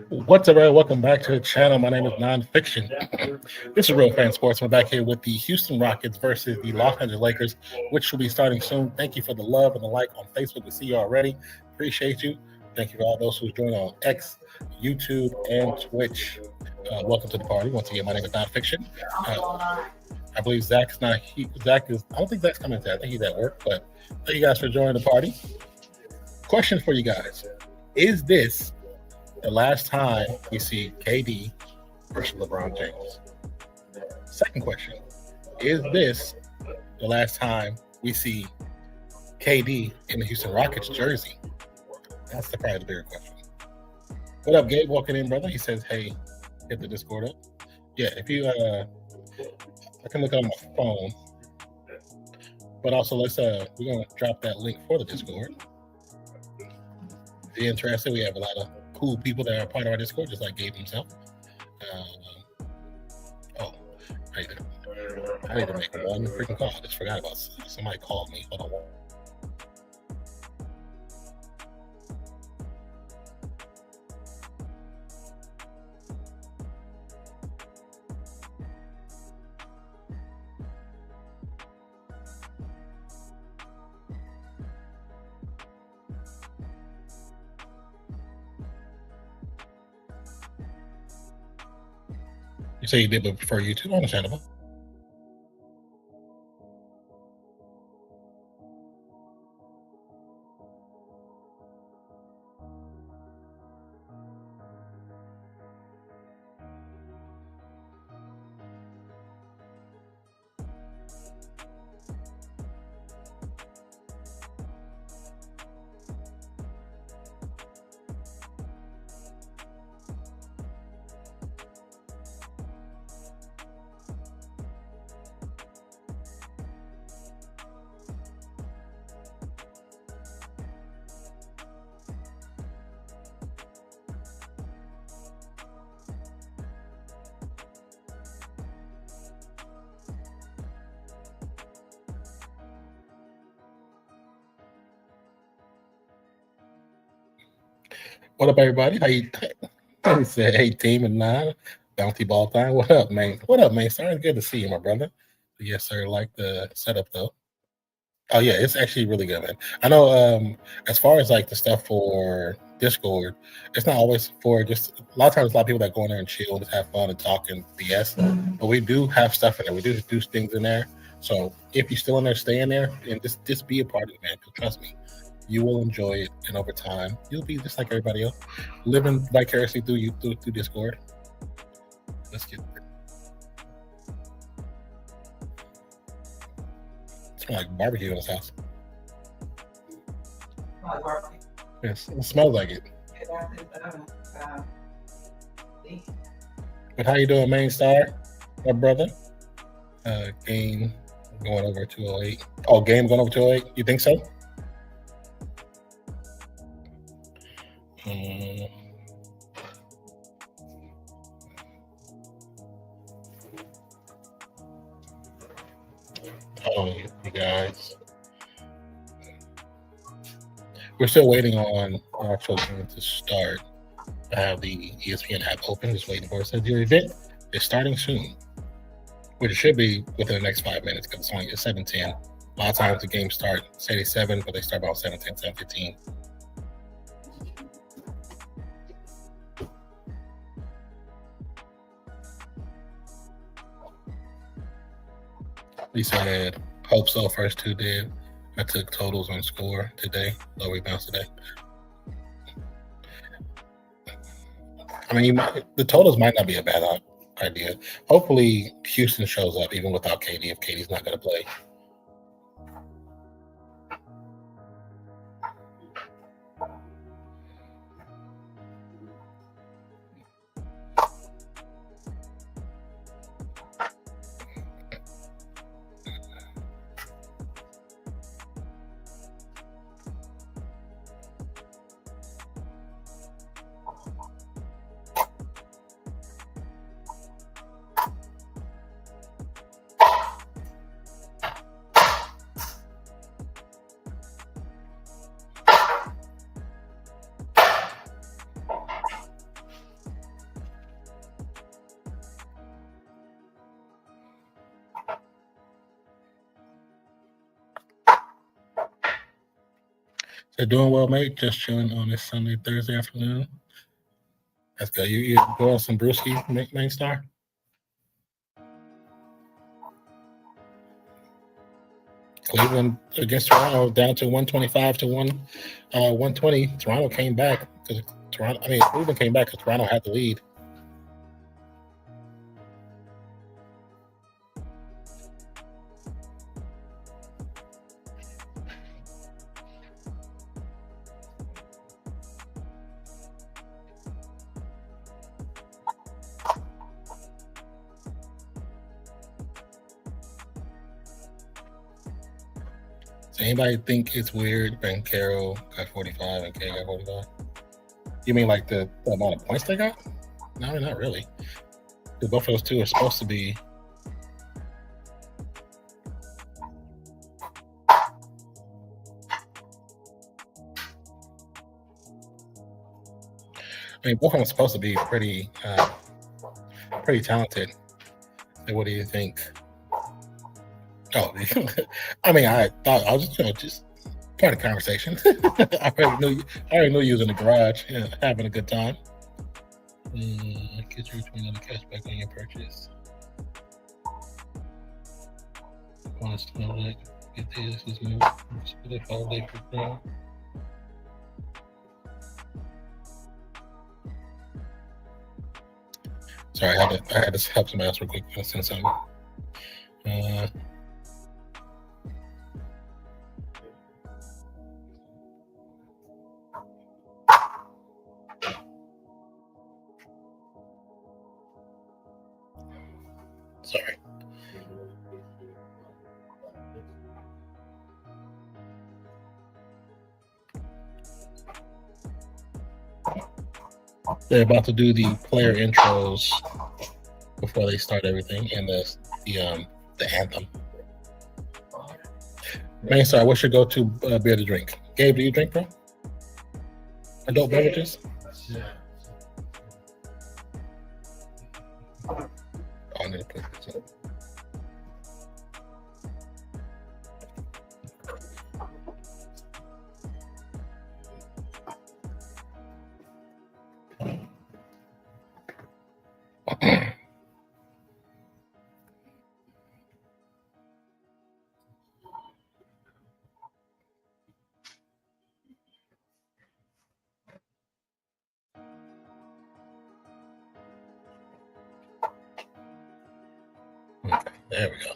What's up, everybody? Welcome back to the channel. My name is Nonpfixion. This is Real Fan Sports. We're back here with the Houston Rockets versus the Los Angeles Lakers, which will be starting soon. Thank you for the love and the like on Facebook. We see you already. Appreciate you. Thank you for all those who joined on X, YouTube, and Twitch. Welcome to the party. Once again, my name is Nonpfixion. I believe Zach's not. Zach is. I don't think Zach's coming today. I think he's at work. But thank you guys for joining the party. Question for you guys: is this the last time we see KD versus LeBron James? Second question: is this the last time we see KD in the Houston Rockets jersey? That's probably the bigger question. What up, Gabe? Walking in, brother. He says, "Hey, hit the Discord up." Yeah, if you, I can look on my phone, but also we're gonna drop that link for the Discord. If you're interested, we have a lot of cool people that are part of our Discord, just like Gabe himself. I need to make one freaking call. I just forgot about somebody called me. Hold on. You say you did, but prefer YouTube? Understandable. What up, everybody? How you? He said, "Hey, team and nine, bounty ball time." What up, man? What up, man? Sorry, good to see you, my brother. Yes, sir. Like the setup though. Oh yeah, it's actually really good, man. I know. As far as like the stuff for Discord, it's not always for just a lot of times. A lot of people that go in there and chill, just have fun and talk and BS. But we do have stuff in there. We do things in there. So if you're still in there, stay in there and just be a part of it, man. Trust me. You will enjoy it, and over time, you'll be just like everybody else, living vicariously through you through Discord. Let's get there. It smells like barbecue in this house. Yes, it smells like it. But how you doing, main star, my brother? Game going over 208. Oh, game going over 208. You think so? Oh, you guys. We're still waiting on our actual game to start. I have the ESPN app open, just waiting for it. So your event is starting soon, which should be within the next 5 minutes because it's only at 7:10. A lot of times the games start, say 7, but they start about 7:10, 7:15. Lisa had hope so. First two did. I took totals on score today. Low rebounds today. I mean, the totals might not be a bad idea. Hopefully, Houston shows up even without KD if KD's not going to play. They're doing well, mate. Just chilling on this Sunday, Thursday afternoon. That's good. You going some brewski, main star? Cleveland against Toronto down to 125 to 120. Toronto came back because Cleveland came back because Toronto had the lead. Does anybody think it's weird Ben Carroll got 45 and K got 45? You mean like the amount of points they got? No, not really. Because both of those two are supposed to be. I mean, both of them are supposed to be pretty talented. And what do you think? Oh, I mean, I thought I was just part of the conversation. I already knew you was in the garage, having a good time. Get your $20 cashback on your purchase. Want to smell like get this is new. Split holiday for pro. Sorry, I had to help somebody else real quick. I'll send something. Sorry. They're about to do the player intros before they start everything, and the anthem. Man, sorry, what's your go-to beer to drink? Gabe, do you drink, bro? Adult beverages? Yeah. Oh, I need to put this up. Okay, there we go.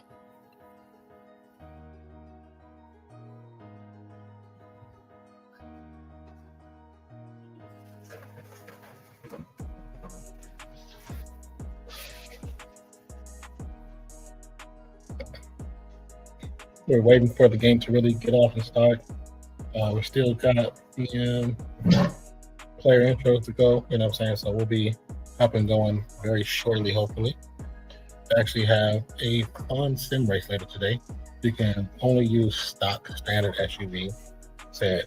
We're waiting for the game to really get off and start. We still got the player intros to go, you know what I'm saying? So we'll be up and going very shortly, hopefully. I actually have a fun sim race later today. You can only use stock standard SUV. Said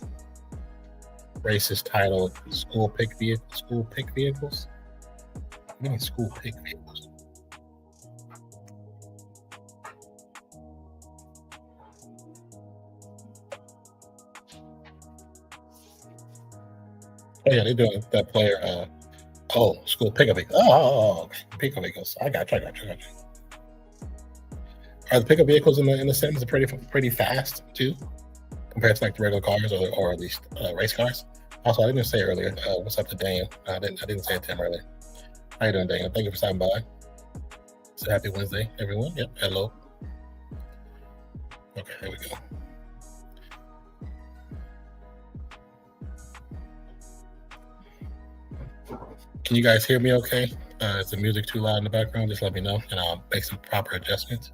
race is titled School Pick Vehicles. What do you mean School Pick Vehicles? Oh yeah, they're doing that player. School pickup vehicles. Pickup vehicles. I got you. Are the pickup vehicles in the Sims pretty fast too, compared to like the regular cars or at least race cars? Also, I didn't say earlier. What's up to Daniel? I didn't say it to him earlier. How you doing, Daniel? Thank you for stopping by. So happy Wednesday, everyone. Yep. Hello. Okay, there we go. Can you guys hear me okay? Is the music too loud in the background? Just let me know and I'll make some proper adjustments.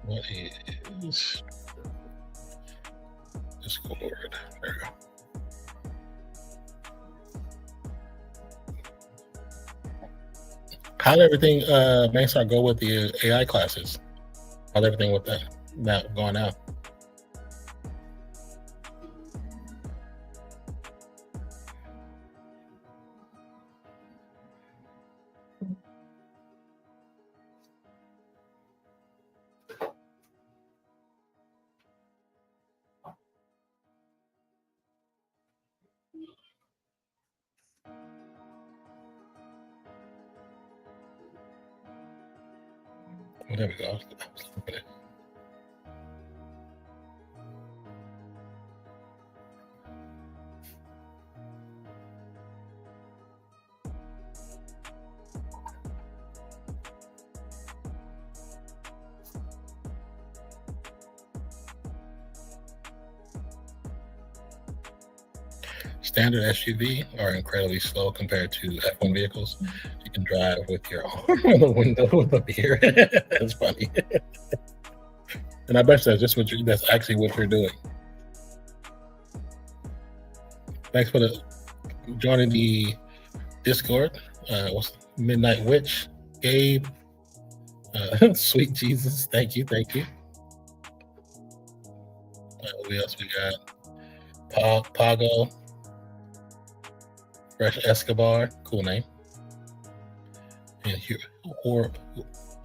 What is Discord? There we go. How did everything Mainstar go with the AI classes? How's everything with that going out? Oh, there we go. Standard SUV are incredibly slow compared to F1 vehicles. You can drive with your arm on the window with a beer. That's funny. And I bet that's that's actually what you're doing. Thanks for joining the Discord. What's Midnight Witch, Gabe, Sweet Jesus. Thank you. Who else we got? Pago, Fresh Escobar, cool name. And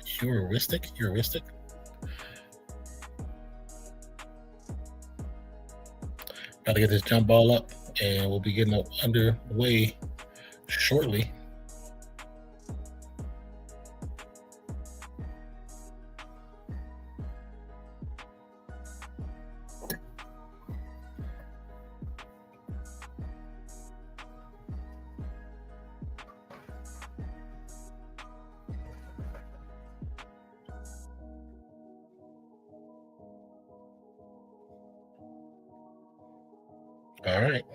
heuristic. Got to get this jump ball up, and we'll be getting underway shortly. All right.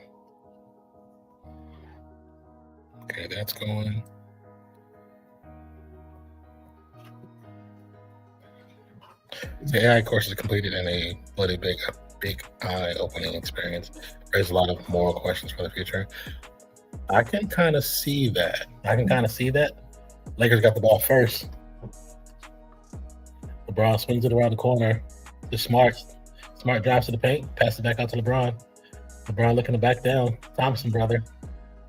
Okay, that's going. The AI course is completed in a bloody big eye-opening experience. Raised a lot of moral questions for the future. I can kind of see that. Lakers got the ball first. LeBron swings it around the corner. The Smart drives to the paint, passes it back out to LeBron. LeBron looking to back down. Thompson brother,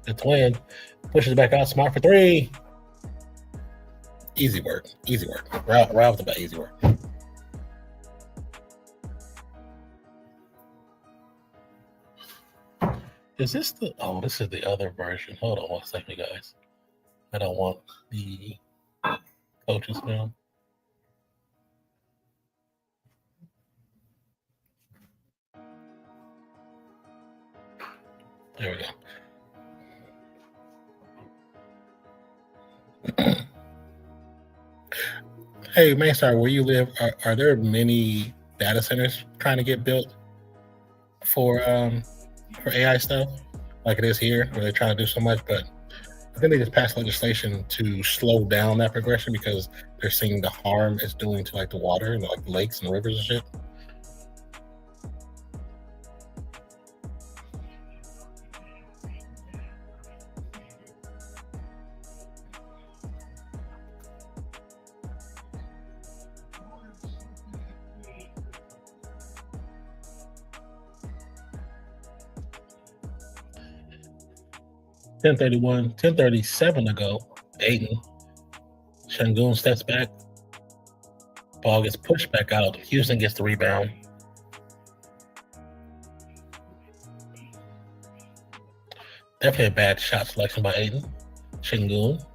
the twin, pushes it back out. Smart for three. Easy work. Ralph's about easy work. Is this the? Oh, this is the other version. Hold on 1 second, guys. I don't want the coaches film. There we go. Hey, Mainstar, where you live, are there many data centers trying to get built for AI stuff, like it is here, where they're trying to do so much? But I think they just passed legislation to slow down that progression because they're seeing the harm it's doing to like the water and like lakes and rivers and shit. .31, 10:37 to go. Aiden. Shangun steps back. Ball gets pushed back out. Houston gets the rebound. Definitely a bad shot selection by Aiden. Shangun.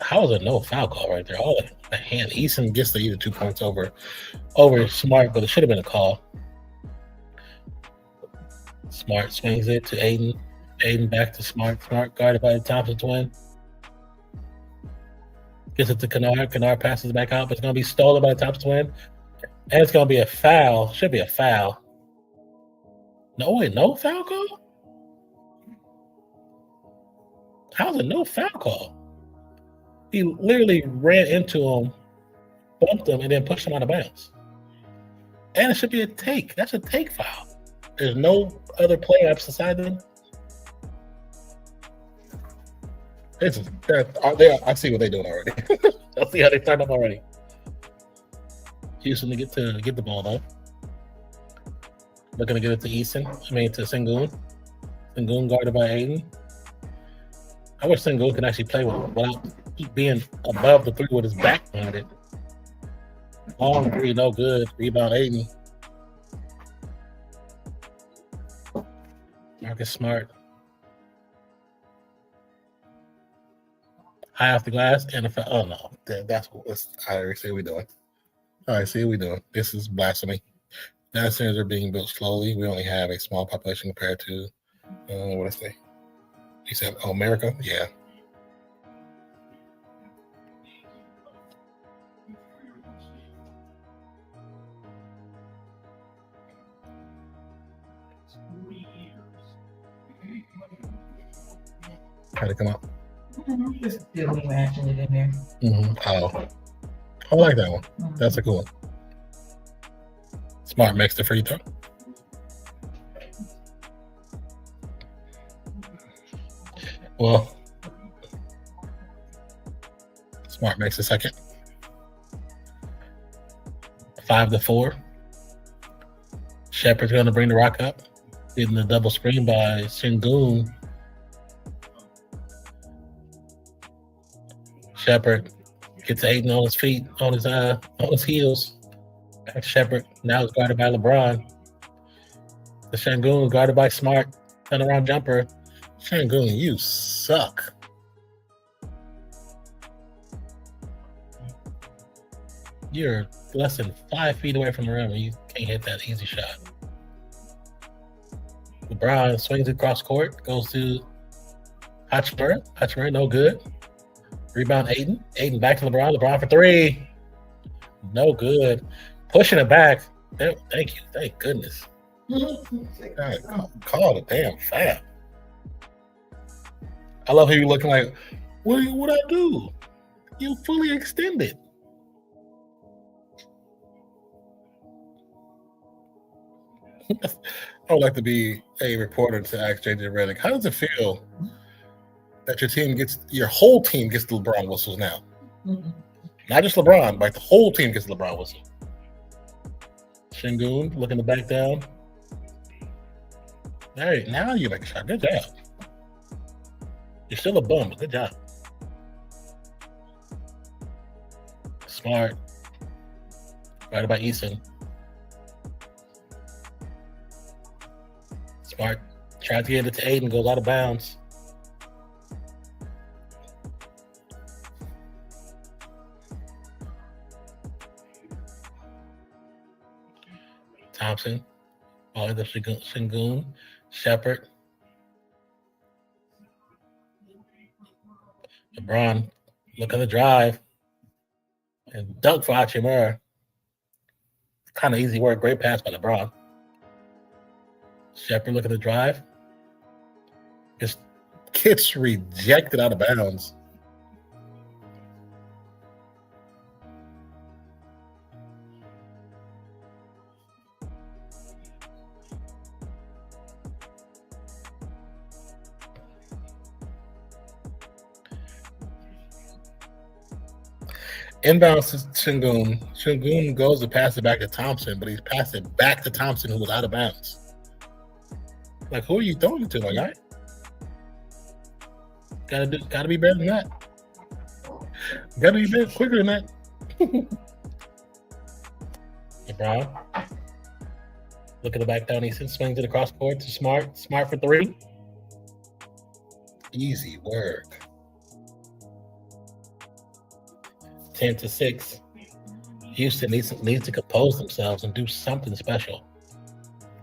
How was it no foul call right there? All the hand. Eason gets the either 2 points over Smart, but it should have been a call. Smart swings it to Aiden. Aiden back to Smart. Smart guarded by the Thompson twin. Gets it to Kennard. Kennard passes it back out, but it's going to be stolen by the Thompson twin. And it's going to be a foul. Should be a foul. No, wait, no foul call? How's it no foul call? He literally ran into him, bumped him, and then pushed him out of bounds. And it should be a take. That's a take foul. There's no other player apps beside them. I see what they're doing already. I see how they started up already. Houston to get the ball though. Looking to get it to Easton. I mean to Sengun. Sengun guarded by Aiden. I wish Sengun could actually play without being above the three with his back behind it. Long three, no good. Rebound Aiden. Marcus Smart. High off the glass and oh no, that's what I already see what we're doing. All right, see what we're doing. This is blasphemy. Data centers are being built slowly. We only have a small population compared to what I say. He said, "Oh, America, yeah." How'd it come out? Just building matching it in there. Oh, I like that one. That's a cool one. Smart makes the free throw. Well, Smart makes the second. 5-4. Shepard's going to bring the rock up. Getting the double screen by Sengun. Shepard gets Aiden on his feet, on his heels. Back to Shepard. Now it's guarded by LeBron. The Sengun guarded by Smart. Turnaround jumper. Sengun, you suck. You're less than 5 feet away from the rim and you can't hit that easy shot. LeBron swings across court, goes to Hachimura. Hachimura, no good. Rebound Aiden. Aiden back to LeBron. LeBron for three. No good. Pushing it back. Thank you. Thank goodness. God, call the damn foul. I love how you looking like, what I do? You fully extended. I would like to be a reporter to ask JJ Redick, how does it feel that your whole team gets the LeBron whistles now? Not just LeBron, but the whole team gets the LeBron whistle. Sengun looking to back down. All right, now you make a shot. Good job. You're still a bum, but good job. Smart. Right about Easton. Smart. Tries to get it to Aiden, goes out of bounds. Thompson. Ball into Sengun. Shepard. LeBron. Look at the drive. And dunk for Hachimura. Kind of easy work. Great pass by LeBron. Shepard look at the drive. Just gets rejected out of bounds. Inbound Sengun. Sengun goes to pass it back to Thompson, but he's passed it back to Thompson, who was out of bounds. Like, who are you throwing it to, my guy? Gotta be better than that. Gotta be better, quicker than that. LeBron. Look at the back down. He swings it across court to Smart. Smart for three. Easy work. 10-6. Houston needs to compose themselves and do something special.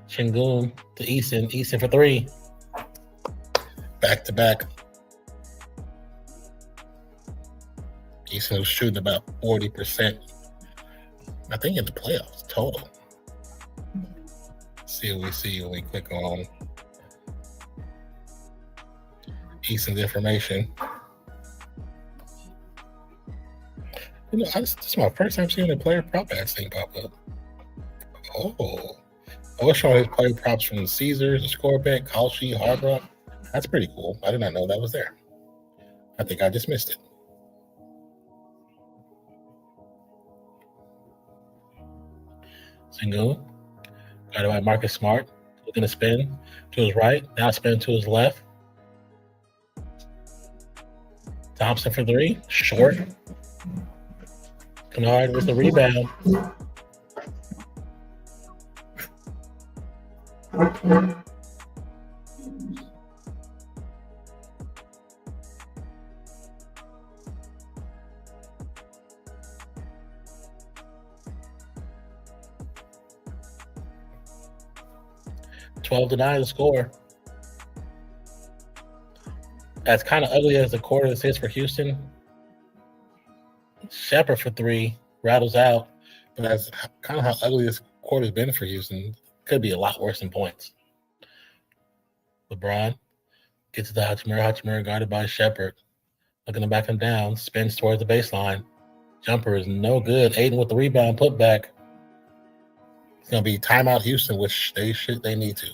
Sengun to Easton. Easton for three. Back to back. Easton was shooting about 40%. I think in the playoffs total. See what we see when we click on Easton's information. You know, this is my first time seeing a player prop ads thing pop up. Oh, I was showing his player props from Caesars, the Score Bet, Kalshi, Hard Rock. That's pretty cool. I did not know that was there. I think I just missed it. Single. Got it by Marcus Smart. Looking to spin to his right. Now spin to his left. Thompson for three. Short. Kennard with the rebound. $12-9 the score. As kind of ugly as the quarter this is for Houston, Shepard for three rattles out, but that's kind of how ugly this quarter's been for Houston. Could be a lot worse in points. LeBron gets to the Hachimura guarded by Shepard. Looking to back him down, spins towards the baseline. Jumper is no good. Aiden with the rebound, put back. It's gonna be timeout Houston, which they need to.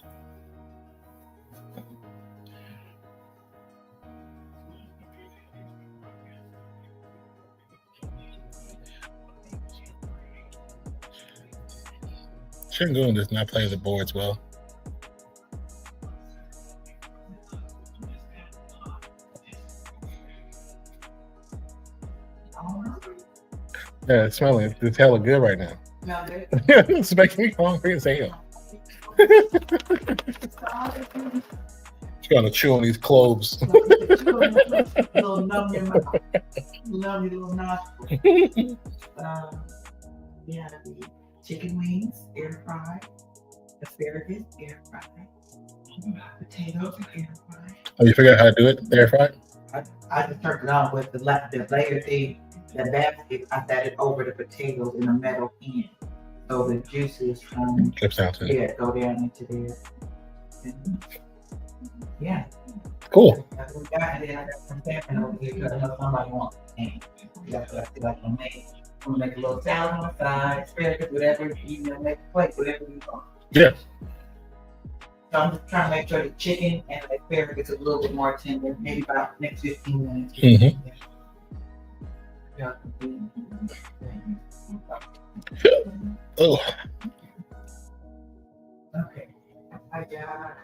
Shingun does not play the boards well. Yeah, it's smelling. It's hella good right now. Smell good? It's making me hungry as hell. She's gonna chew on these cloves. Little numb your mouth. Numb your little nostrils. Yeah, the chicken wings, air fried. Asparagus, air fried. Potatoes, air fried. Oh, you figured out how to do it? Air fried? I just turned it on with the layer thing, the basket. I set it over the potatoes in a metal pan, so the juices from Drips down to it. go down into there. And, yeah. Cool. That's what we got, and then I got some salmon over here because I know somebody wants. And that's what I feel like I'm making. I'm gonna make a little salad on the side, asparagus, whatever make a plate, whatever you want. Yeah. So I'm just trying to make sure the chicken and the asparagus is a little bit more tender, maybe about next 15 minutes. Mm-hmm. Oh. Okay. I got.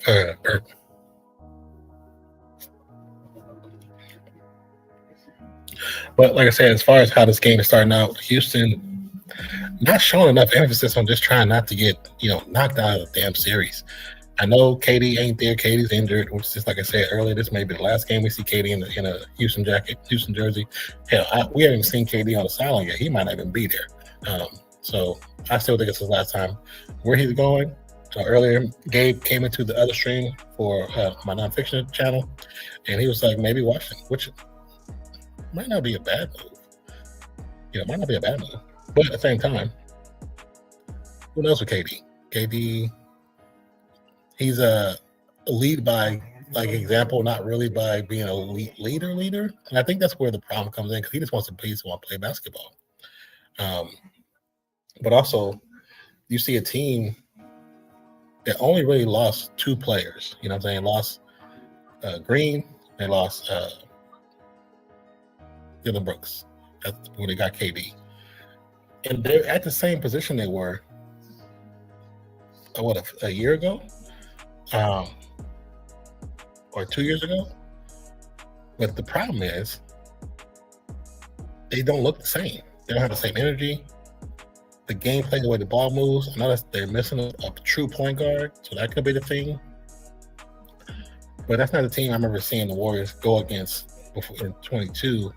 Perfect. But like I said, as far as how this game is starting out, Houston not showing enough emphasis on just trying not to get, knocked out of the damn series. I know KD ain't there. KD's injured, which is, like I said earlier, this may be the last game we see KD in a Houston jacket, Houston jersey. Hell, we haven't seen KD on the sideline yet. He might not even be there. So I still think it's his last time. Where he's going, earlier, Gabe came into the other stream for my nonfiction channel, and he was like, maybe Washington, which might not be a bad move. It might not be a bad move. But at the same time, who knows with KD? KD, he's a lead by example, not really by being a leader. And I think that's where the problem comes in, because he just wants to play basketball. But also, you see a team that only really lost two players. You know what I'm saying? Lost Green, they lost Dylan Brooks. That's when they got KD. And they're at the same position they were, a year ago? Or 2 years ago? But the problem is, they don't look the same. They don't have the same energy. The gameplay, the way the ball moves, I know that they're missing a true point guard, so that could be the thing. But that's not the team I remember seeing the Warriors go against before in 22.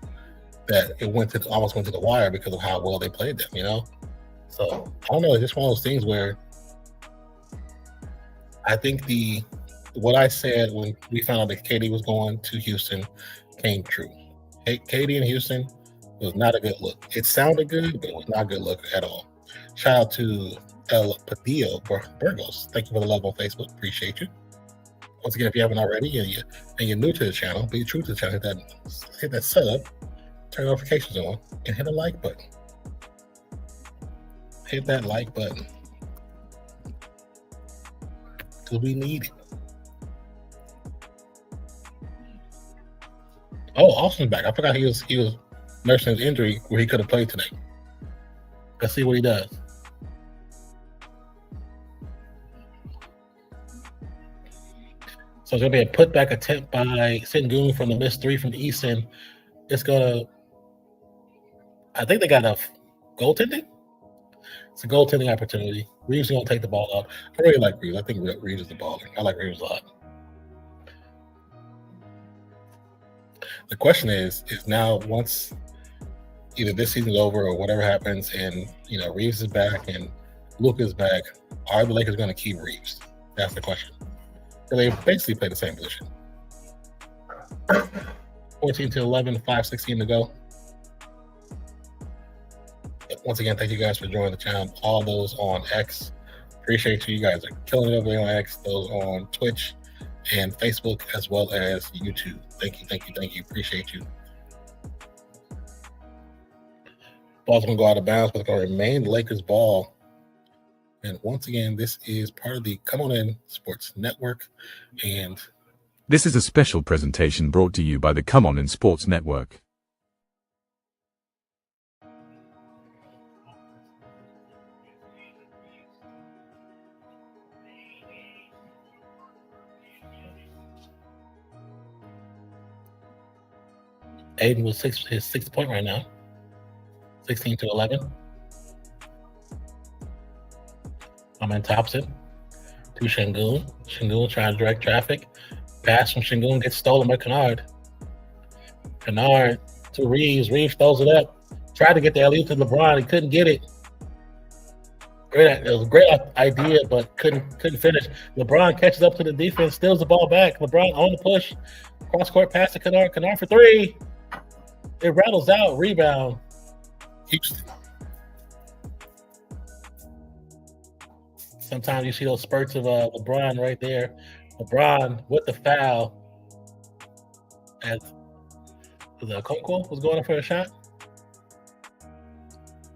That it almost went to the wire because of how well they played them, So I don't know. It's just one of those things where I think what I said when we found out that KD was going to Houston came true. KD in Houston was not a good look. It sounded good, but it was not a good look at all. Shout out to El Padillo Burgos. Thank you for the love on Facebook. Appreciate you. Once again, if you haven't already and you're new to the channel, be true to the channel. Hit that setup, turn notifications on, and hit the like button. hit that like button because we need it. Oh, Austin's back. I forgot he was nursing his injury where he could have played today. Let's see what he does. So it's gonna be a putback attempt by Sengun from the missed three from Easton. It's gonna. I think they got a goaltending. It's a goaltending opportunity. Reeves is gonna take the ball out. I really like Reeves. I think Reeves is the baller. I like Reeves a lot. The question is now once either this season's over or whatever happens, and Reeves is back and Luke is back, are the Lakers going to keep Reeves? That's the question. They basically play the same position. 14-11, 5:16 to go. Once again, thank you guys for joining the channel. All those on X, appreciate you. You guys are killing it over there on X. Those on Twitch and Facebook as well as YouTube. Thank you. Appreciate you. Ball's gonna go out of bounds, but it's gonna remain Lakers ball. And once again, this is part of the Come On In Sports Network. And this is a special presentation brought to you by the Come On In Sports Network. Aiden was his sixth point right now. 16-11. I'm in Thompson to Sengun. Sengun trying to direct traffic. Pass from Sengun gets stolen by Kennard. Kennard to Reeves. Reeves throws it up. Tried to get the alley to LeBron. He couldn't get it. It was a great idea, but couldn't finish. LeBron catches up to the defense, steals the ball back. LeBron on the push. Cross court pass to Kennard. Kennard for three. It rattles out. Rebound. Houston. Sometimes you see those spurts of LeBron right there. LeBron with the foul as the Okonkwo was going up for a shot.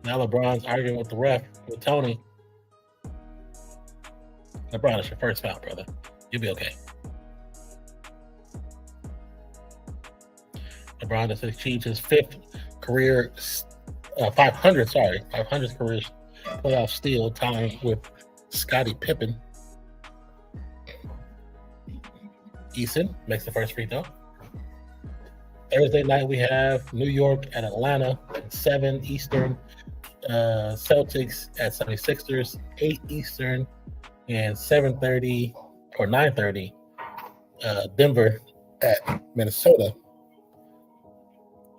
Now LeBron's arguing with the ref, with Tony. LeBron, it's your first foul, brother. You'll be okay. LeBron has achieved his 500th career playoff steal, tying with Scottie Pippen. Easton makes the first free throw. Thursday night we have New York at Atlanta at 7 Eastern, Celtics at 76ers, 8 Eastern, and 7:30 or 9:30 Denver at Minnesota.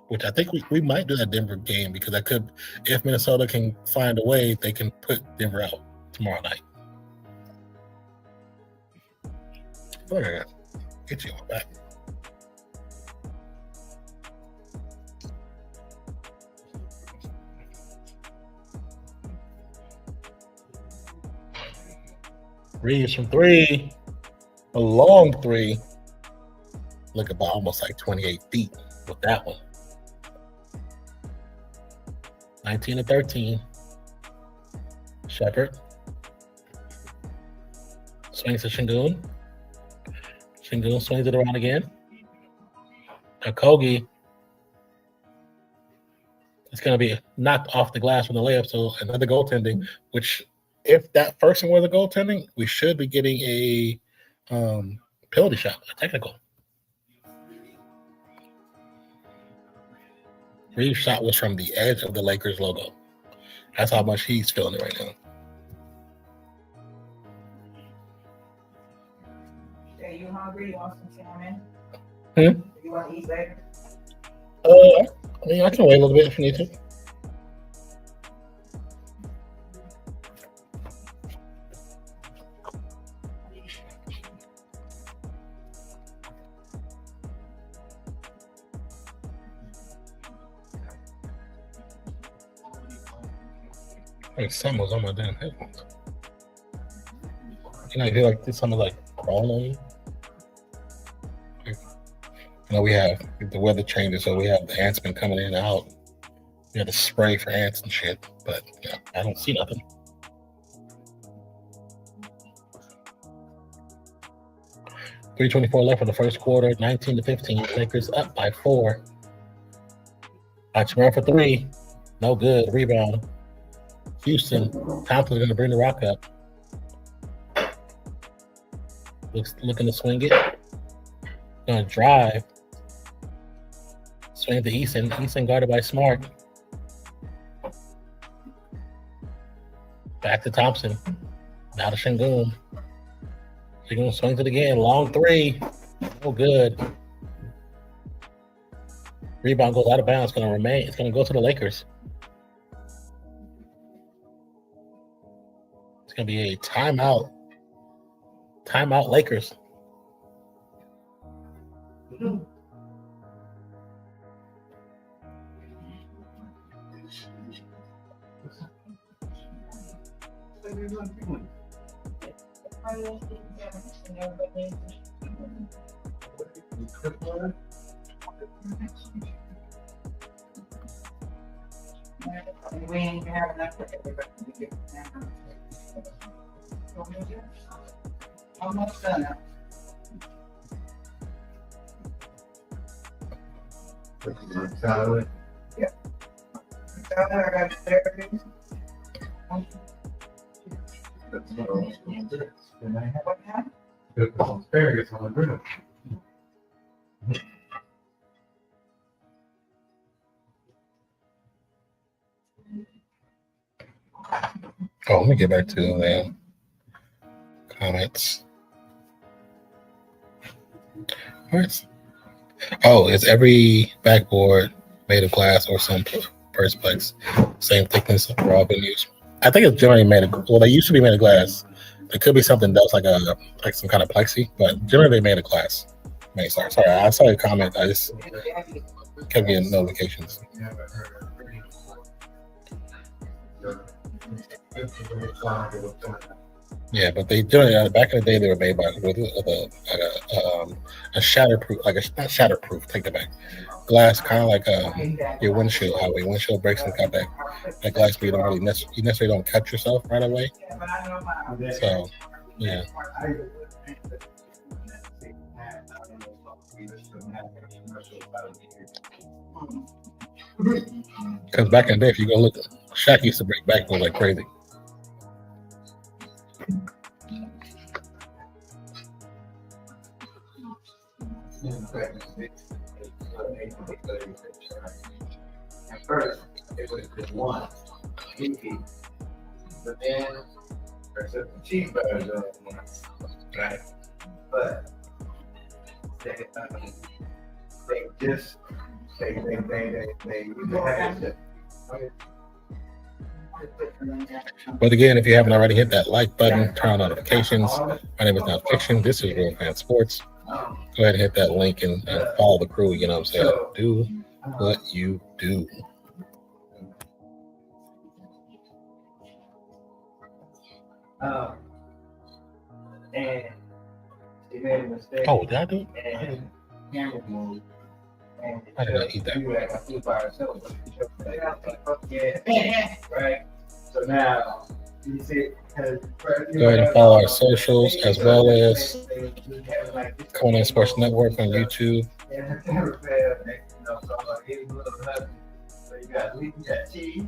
Which I think we might do that Denver game because if Minnesota can find a way, they can put Denver out tomorrow night. Look at that. Get you on back. Reeves from three. A long three. Look about almost like 28 feet with that one. 19-13. Shepard swings to Sengun. Sengun swings it around again. Okogie is going to be knocked off the glass from the layup, so another goaltending, which if that first one was a goaltending, we should be getting a penalty shot, a technical. Reeves' shot was from the edge of the Lakers logo. That's how much he's feeling it right now. Hey, you hungry? You want some salmon? You want to eat later? I mean, I can wait a little bit if you need to. I think something was on my damn headphones. You feel like something like crawling on you? We have the weather changes, so we have the ants been coming in and out. You had to spray for ants and shit, but yeah, I don't see nothing. .324 left for the first quarter, 19-15. Lakers up by 4. Watch run for 3. No good. Rebound. Houston. Thompson's going to bring the rock up. Looking to swing it. Going to drive. Swing to Eason. Eason guarded by Smart. Back to Thompson. Now to Şengün. Şengün swings it again. Long 3. Oh, good. Rebound goes out of bounds. It's going to remain. It's going to go to the Lakers. It's going to be a timeout. Timeout, Lakers. We ain't have enough for everybody to get almost done now. Salad. Yeah. Salad, I got asparagus. That's what I was going to do. And I have What happened? put some asparagus on the grill. Oh, let me get back to the comments. Where's? Oh, is every backboard made of glass or some perspex? Same thickness for all venues. I think it's generally made of. Well, they used to be made of glass. It could be something else, like some kind of plexi, but generally they made of glass. Sorry, I saw your comment. I just kept getting notifications. Yeah, but they generally back in the day they were made by with a shatterproof, not shatterproof. Take that back. Glass, kind of like your windshield. How your windshield breaks and got that glass, but you don't really you necessarily don't cut yourself right away. So yeah. Because back in the day, if you go look, Shaq used to break backboard like crazy. At first, it would have been one, but then there's a cheeseburger, right? But they just they had it. But again, if you haven't already hit that like button, turn on notifications. My name is Nonpfixion. This is Real Fan Sports. Go ahead and hit that link and follow the crew. You know what I'm saying? Do what you do. And she made a mistake. Oh, did I do it? And camera moved. And I did not eat that. you had my food by herself. Yeah, right. So now you see, Go ahead and follow our socials as well as Come On Sports Network on YouTube. So you got cheese,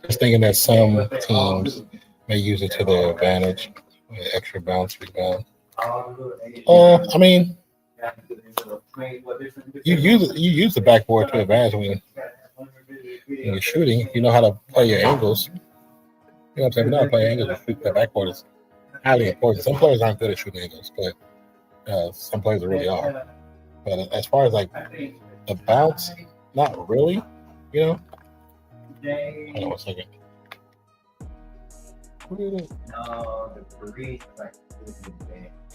Just thinking that some teams may use it to their advantage, extra bounce rebound. I mean, you use the backboard to advantage when you're shooting. You know how to play your angles. You know what I'm saying? You know how to play angles. The backboard is highly important. Some players aren't good at shooting angles, but some players really are. But as far as like the bounce, not really. You know. Hold on 1 second.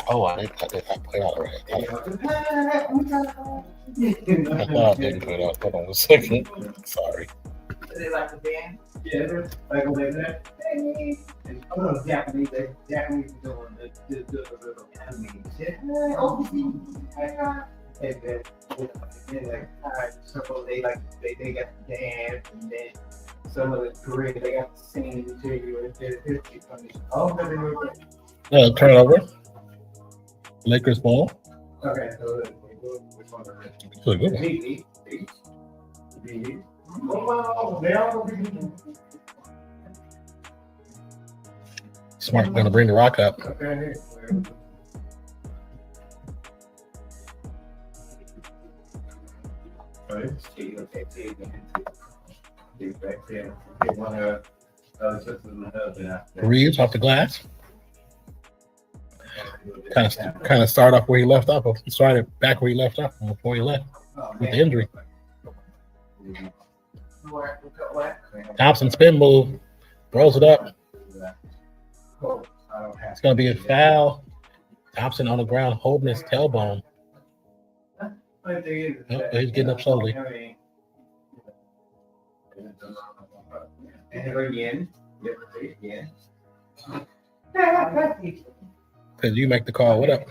Oh, I played out already. I thought I didn't put it out. Hold on 1 second. Sorry. they like the band? Yeah, like when they that. Hey, Japanese doing the I mean, shit. and then like some of they like they got the dance and then some of the Korean they got the singing material and then history from it. Oh, Turnover. Lakers ball. okay, so which one are It's a good one. they? Oh, they all Smart gonna bring the rock up. okay. Right. Reeves off the glass. Kind of start off where he left off. He started back where he left off before he left with the injury. Thompson spin move, throws it up. It's gonna be a foul. Thompson on the ground holding his tailbone. He's getting up slowly. And again. Because you make the call. What up?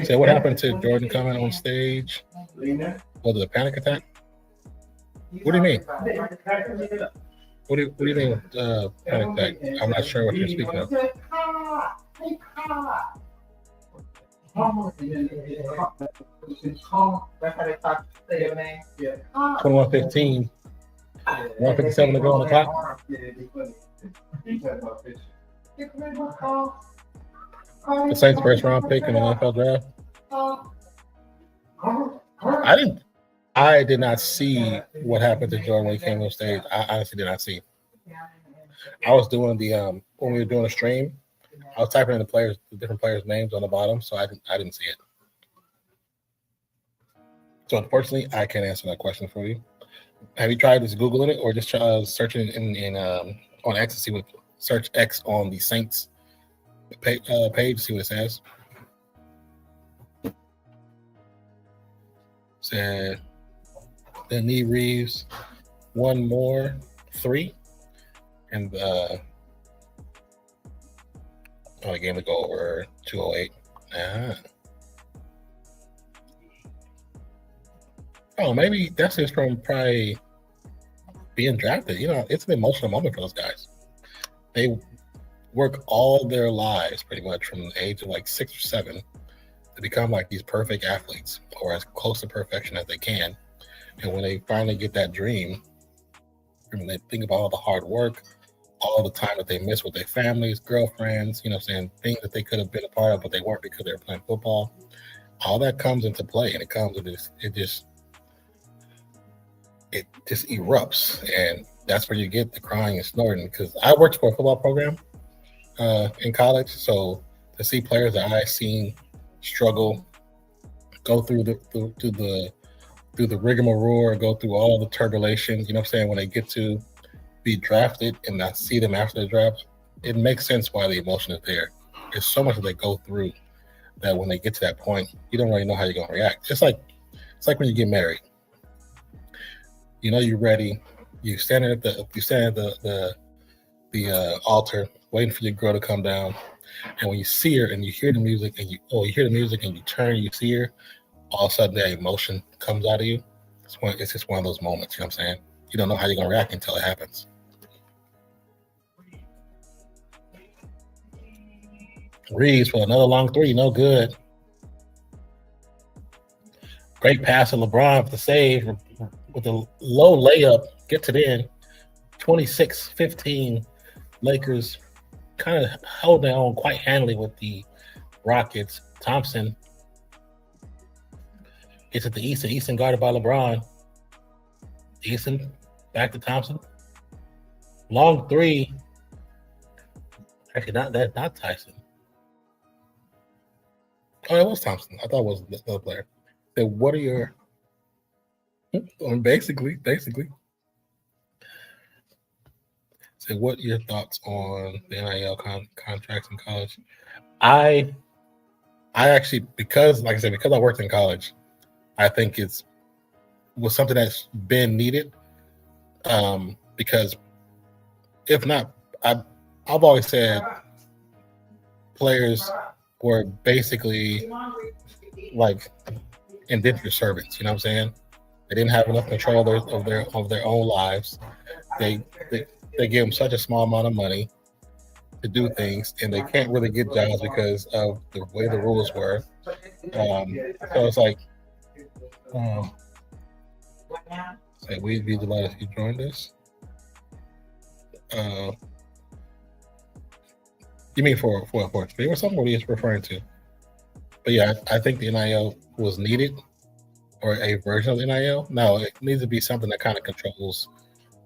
So what happened to Jordan coming on stage? Was it a panic attack? What do you mean? What do you mean panic attack? I'm not sure what you're speaking of. 21-15. 157 to go on the clock. The Saints first round pick in the NFL draft. I did not see what happened to Jordan when he came on stage. I honestly did not see. I was doing the when we were doing a stream, I was typing in the different players' names on the bottom, so I didn't see it. So unfortunately, I can't answer that question for you. Have you tried just Googling it or just searching in on X to see what search X on the Saints page to see what it says? Said then need Reeves one more 3 and the game to go over 208. Oh, maybe that's just from probably being drafted. You know, it's an emotional moment for those guys. They work all their lives pretty much from the age of like 6 or 7 to become like these perfect athletes or as close to perfection as they can. And when they finally get that dream, and they think about all the hard work, all the time that they miss with their families, girlfriends, you know what I'm saying, things that they could have been a part of, but they weren't because they were playing football. All that comes into play, and it just erupts, and that's where you get the crying and snorting. Because I worked for a football program in college, so to see players that I seen struggle, go through the rigmarole, go through all the turbulation, you know what I'm saying, when they get to be drafted and I see them after the draft, it makes sense why the emotion is there. There's so much that they go through that when they get to that point, you don't really know how you're gonna react. It's like when you get married. You know you're ready. You stand at the altar, waiting for your girl to come down. And when you see her and you hear the music and you turn, you see her, all of a sudden that emotion comes out of you. It's just one of those moments, you know what I'm saying? You don't know how you're gonna react until it happens. Reeves for another long 3, no good. Great pass to LeBron for the save with a low layup, gets it in. 26-15. Lakers kind of held their own quite handily with the Rockets. Thompson gets it to Easton. Easton guarded by LeBron. Easton back to Thompson. Long 3. Actually, not Tyson. Oh, it was Thompson. I thought it was the other player. So what are your basically. So what are your thoughts on the NIL contracts in college? I actually, because like I said, because I worked in college, I think was something that's been needed. Because if not, I've always said players were basically like indentured servants. You know what I'm saying? They didn't have enough control of their own lives. They give them such a small amount of money to do things, and they can't really get jobs because of the way the rules were. So it's like, say we'd be delighted if you joined us. You mean for stream or something? What are you referring to? But yeah, I think the NIL was needed, or a version of the NIL. No, it needs to be something that kind of controls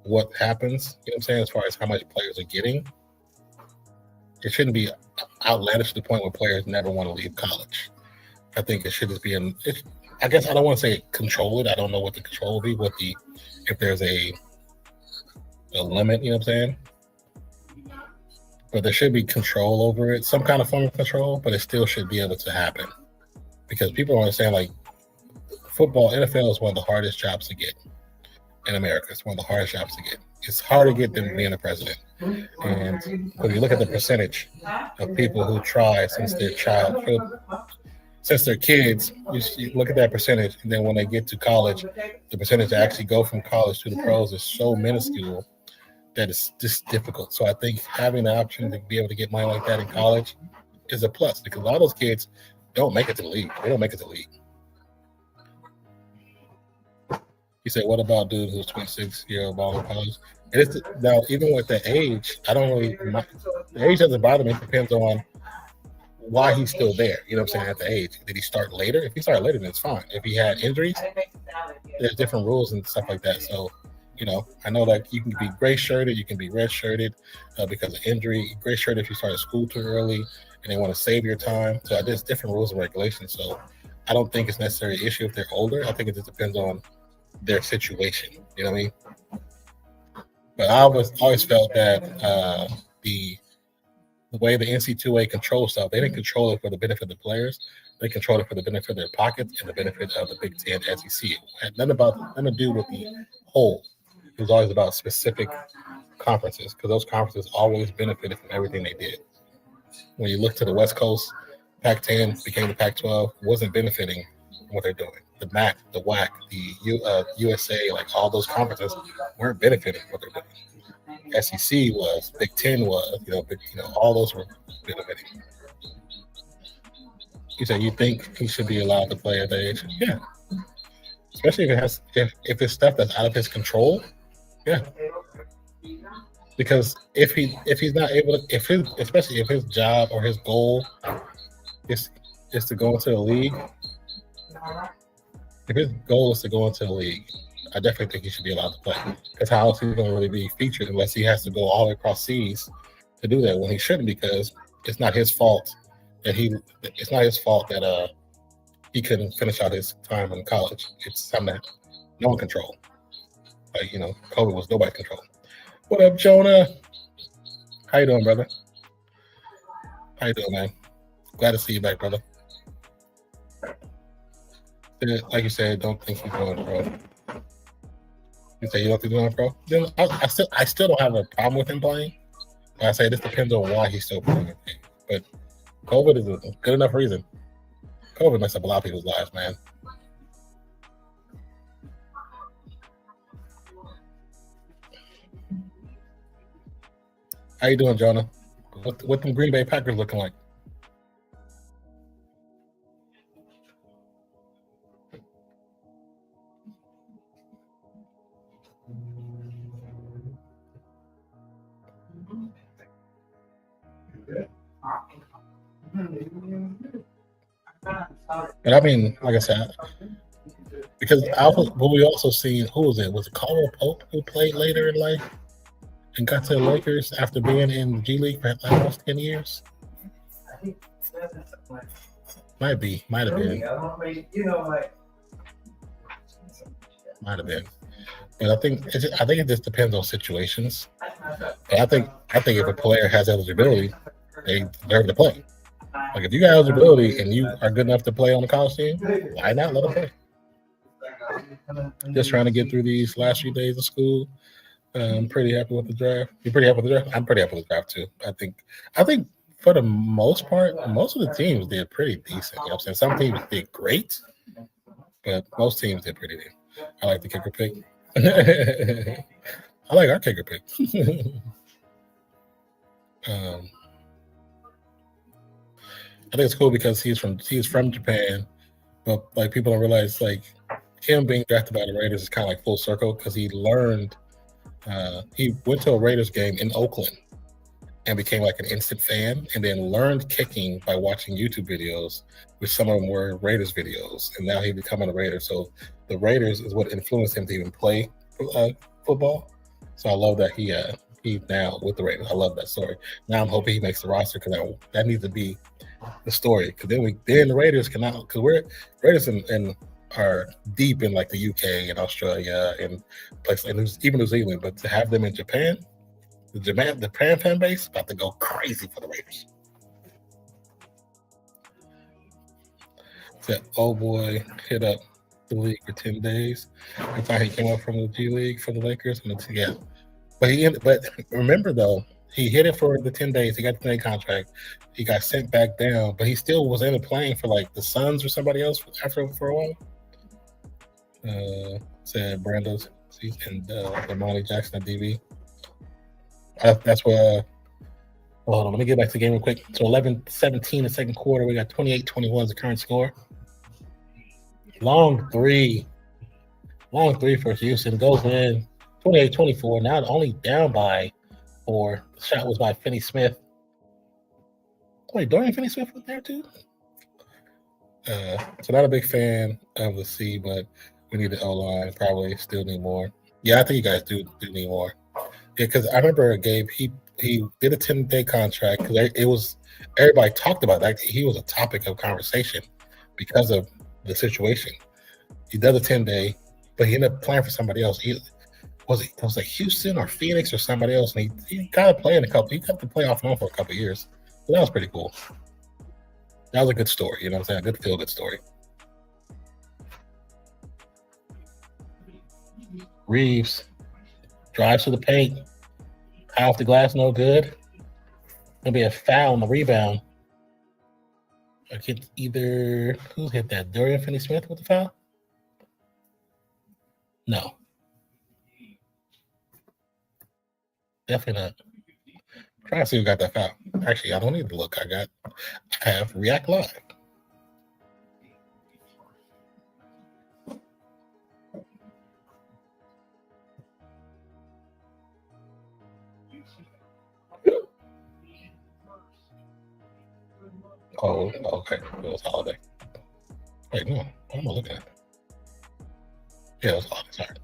what happens. You know what I'm saying? As far as how much players are getting, it shouldn't be outlandish to the point where players never want to leave college. I think it should just be I guess I don't want to say control it. I don't know what the control will be. If there's a limit, you know what I'm saying? But there should be control over it, some kind of form of control, but it still should be able to happen. Because people understand, like, football, NFL is one of the hardest jobs to get in America. It's one of the hardest jobs to get. It's hard to get than being a president. And when you look at the percentage of people who try since they're since they're kids, you look at that percentage, and then when they get to college, the percentage to actually go from college to the pros is so minuscule that it's just difficult. So I think having the opportunity to be able to get money like that in college is a plus, because a lot of those kids don't make it to the league. They don't make it to the league. You say, what about dude who's 26-year-old ball in college? Now, even with the age, the age doesn't bother me. It depends on why he's still there. You know what I'm saying? At the age, did he start later? If he started later, then it's fine. If he had injuries, there's different rules and stuff like that. So, you know, I know that you can be gray shirted, you can be red shirted because of injury. Gray shirted if you started school too early and they want to save your time. So there's different rules and regulations. So I don't think it's necessarily an issue if they're older. I think it just depends on their situation. You know what I mean? But I always felt that the way the NC2A controls stuff, they didn't control it for the benefit of the players. They controlled it for the benefit of their pockets and the benefit of the Big Ten SEC. It had nothing to do with the whole. It was always about specific conferences, because those conferences always benefited from everything they did. When you look to the West Coast, Pac-10 became the Pac-12, wasn't benefiting from what they're doing. The MAC, the WAC, the USA, like all those conferences weren't benefiting from what they're doing. SEC was, Big Ten was, all those were benefiting. You said you think he should be allowed to play at that age? Yeah. Especially if it's stuff that's out of his control. Yeah. Because if he's not able to, especially if his job or his goal is to go into the league, if his goal is to go into the league, I definitely think he should be allowed to play. Because how else is he going to really be featured unless he has to go all the way across seas to do that? When he shouldn't, because it's not his fault that he couldn't finish out his time in college. It's something that no one control. Like, COVID was nobody's control. What up, Jonah? How you doing, brother? How you doing, man? Glad to see you back, brother. Like you said, don't think he's going pro. You say you don't think he's going pro? Then I still don't have a problem with him playing. But I say this depends on why he's still playing. But COVID is a good enough reason. COVID messed up a lot of people's lives, man. How you doing, Jonah? What them Green Bay Packers looking like? But I mean, like I said, because we also seen, who was it? Was it Caldwell Pope who played later in life and got to the Lakers after being in the G League for almost 10 years? Might have been. Might have been. But I think it just depends on situations. But I think if a player has eligibility, they deserve to play. Like if you got eligibility and you are good enough to play on the college team, why not let them play? Just trying to get through these last few days of school. I'm pretty happy with the draft. You pretty happy with the draft? I'm pretty happy with the draft too. I think for the most part, most of the teams did pretty decent. You know what I'm saying? Some teams did great, but most teams did pretty good. I like the kicker pick. I like our kicker pick. I think it's cool because he's from Japan, but like people don't realize like him being drafted by the Raiders is kind of like full circle because he learned. He went to a Raiders game in Oakland and became like an instant fan, and then learned kicking by watching YouTube videos, which some of them were Raiders videos, and now he's becoming a Raider. So the Raiders is what influenced him to even play football. So I love that he's now with the Raiders. I love that story. Now I'm hoping he makes the roster because that needs to be the story. Because then the Raiders cannot, because Raiders and are deep in like the UK and Australia and places, and even New Zealand. But to have them in Japan, the Japan fan base about to go crazy for the Raiders. That old boy hit up the league for 10 days. I thought he came up from the G League for the Lakers, and but remember though, he hit it for the 10 days. He got the 10-day contract. He got sent back down, but he still was in playing for like the Suns or somebody else for a while. Said Brando's and Damani Jackson at DB. That's what. Hold on, let me get back to the game real quick. So 11-17 the second quarter. We got 28-21 is the current score. Long three for Houston. Goes in 28-24. Now only down by 4. The shot was by Finney-Smith. Wait, Dorian Finney-Smith was there too? So not a big fan of the C, but we need the O-line. Probably still need more. Yeah, I think you guys do need more. Yeah, because I remember Gabe, he did a 10-day contract because everybody talked about that. He was a topic of conversation because of the situation. He does a 10-day, but he ended up playing for somebody else. Was it Houston or Phoenix or somebody else? And he got to play he got to play off and on for a couple of years. So that was pretty cool. That was a good story, you know what I'm saying? A good feel-good story. Reeves drives to the paint. High off the glass, no good. Gonna be a foul on the rebound. I get who hit that? Dorian Finney-Smith with the foul? No. Definitely not. Trying to see who got that foul. Actually, I don't need to look. I have React Live. Oh, okay. It was Holiday. Wait, no. What am I looking at? Yeah, it was Holiday. Sorry.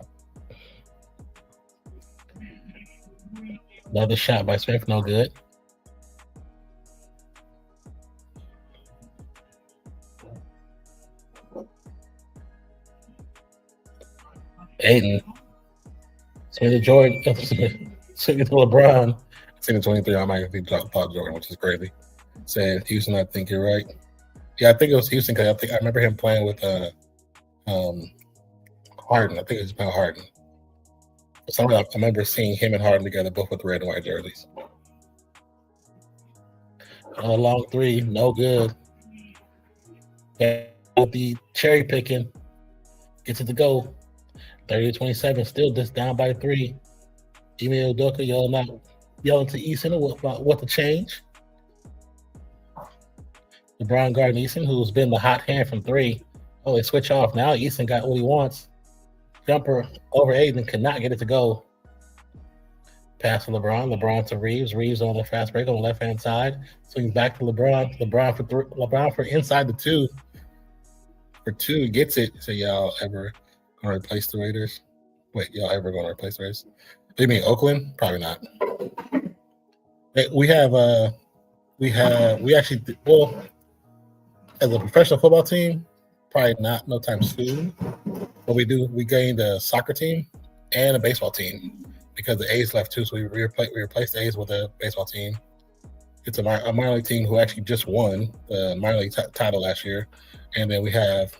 Another shot by Smith, no good. Aiden. Send it to Jordan. Send it to LeBron. Send it to 23. I might have thought Jordan, which is crazy. Said Houston, I think you're right. Yeah, I think it was Houston because I remember him playing with Harden. I think it was about Harden. I remember seeing him and Harden together, both with red and white jerseys. A long three, no good. Will be cherry picking. Gets it to go. 30-27, still just down by 3. Email Udoka yelling to Eason about what to change. LeBron guarding Eason, who's been the hot hand from 3. Oh, they switch off. Now Eason got what he wants. Jumper over Aiden, cannot get it to go. Pass to LeBron. LeBron to Reeves. Reeves on the fast break on the left-hand side. Swings back to LeBron. LeBron for inside the 2. For 2, gets it. So y'all ever gonna replace the Raiders? Wait, y'all ever gonna replace the Raiders? You mean Oakland? Probably not. Hey, we actually, well, as a professional football team, probably not no time soon. But we gained a soccer team and a baseball team because the A's left too. So we replaced the A's with a baseball team. It's a minor league team who actually just won the minor league title last year. And then we have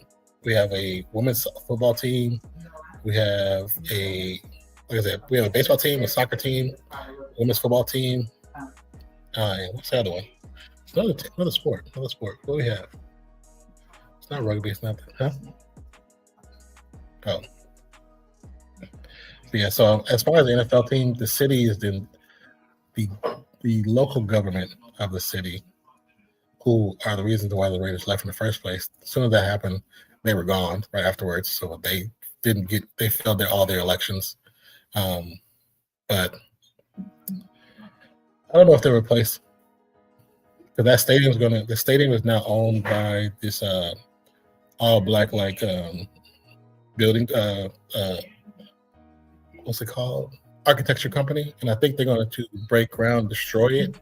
a women's football team. We have a like I said, we have a baseball team, a soccer team, women's football team. And what's the other one? It's another sport. What do we have? It's not rugby. It's not that. Huh? Oh. Yeah. So as far as the NFL team, the city is the local government of the city, who are the reasons why the Raiders left in the first place. As soon as that happened, they were gone right afterwards. So they failed all their elections. But I don't know if they replaced, because that the stadium is now owned by this all black building what's it called? Architecture company. And I think they're going to break ground, destroy it,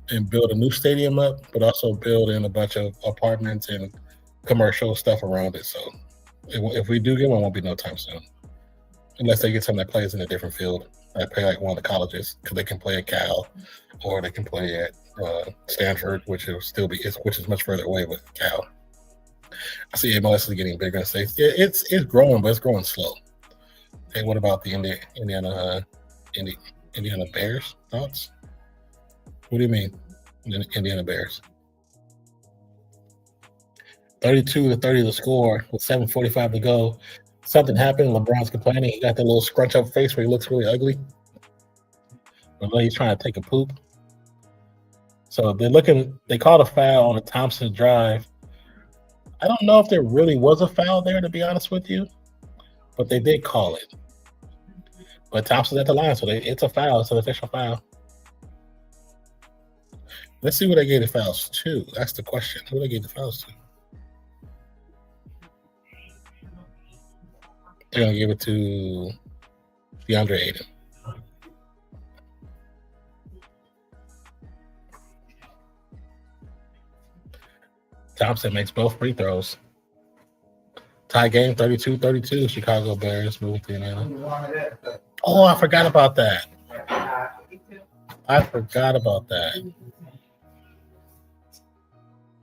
and build a new stadium up, but also build in a bunch of apartments and commercial stuff around it. So if we do get one, it won't be no time soon, unless they get someone that plays in a different field. I play like one of the colleges, because they can play at Cal, or they can play at Stanford, which is much further away with Cal. I see MLS is getting bigger in states. It's growing, but it's growing slow. Hey, what about the Indiana Bears? Thoughts? What do you mean, Indiana Bears? 32-30 the score with 7:45 to go. Something happened. LeBron's complaining. He got that little scrunch up face where he looks really ugly. But he's trying to take a poop. So they called a foul on a Thompson drive. I don't know if there really was a foul there, to be honest with you, but they did call it. But Thompson's at the line, so it's a foul. It's an official foul. Let's see who they gave the fouls to. That's the question. Who they gave the fouls to? They're going to give it to DeAndre Ayton. Thompson makes both free throws. Tie game, 32-32. Chicago Bears move to Indiana. Oh, I forgot about that. I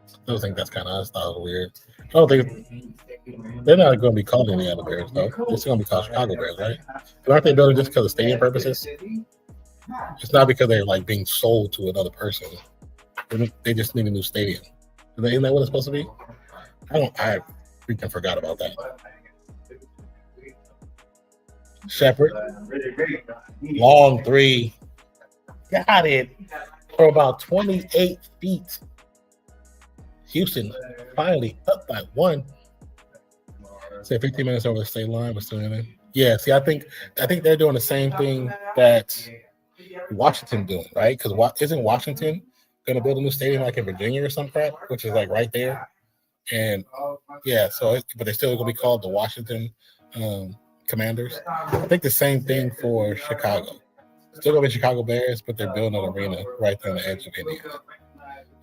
still think that's kind of weird. I don't think they're not going to be called Indiana Bears, though. It's going to be called Chicago Bears, right? And aren't they building just because of stadium purposes? It's not because they're like being sold to another person. They just need a new stadium. Isn't that what it's supposed to be? I freaking forgot about that. Shepard, long three, got it for about 28 feet. Houston finally up by one. Say 15 minutes over the state line, but still in it. Yeah, see, I think they're doing the same thing that Washington doing, right? Because isn't Washington going to build a new stadium like in Virginia or some crap, which is like right there? And yeah, but they're still going to be called the Washington Commanders. I think the same thing for Chicago. Still going to be Chicago Bears, but they're building an arena right there on the edge of Indiana.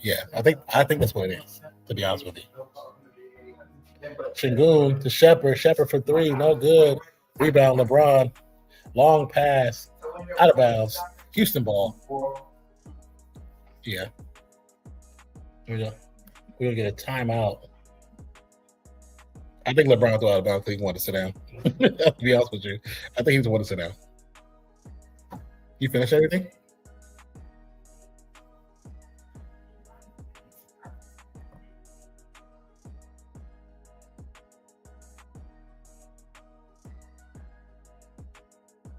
Yeah, I think that's what it is, to be honest with you. Şengün to Shepard. Shepard for three, no good. Rebound, LeBron. Long pass, out of bounds. Houston ball. Yeah. We're going to get a timeout. I think LeBron threw out of bounds because he wanted to sit down. To be honest with you, I think he just wanted to sit down. You finish everything?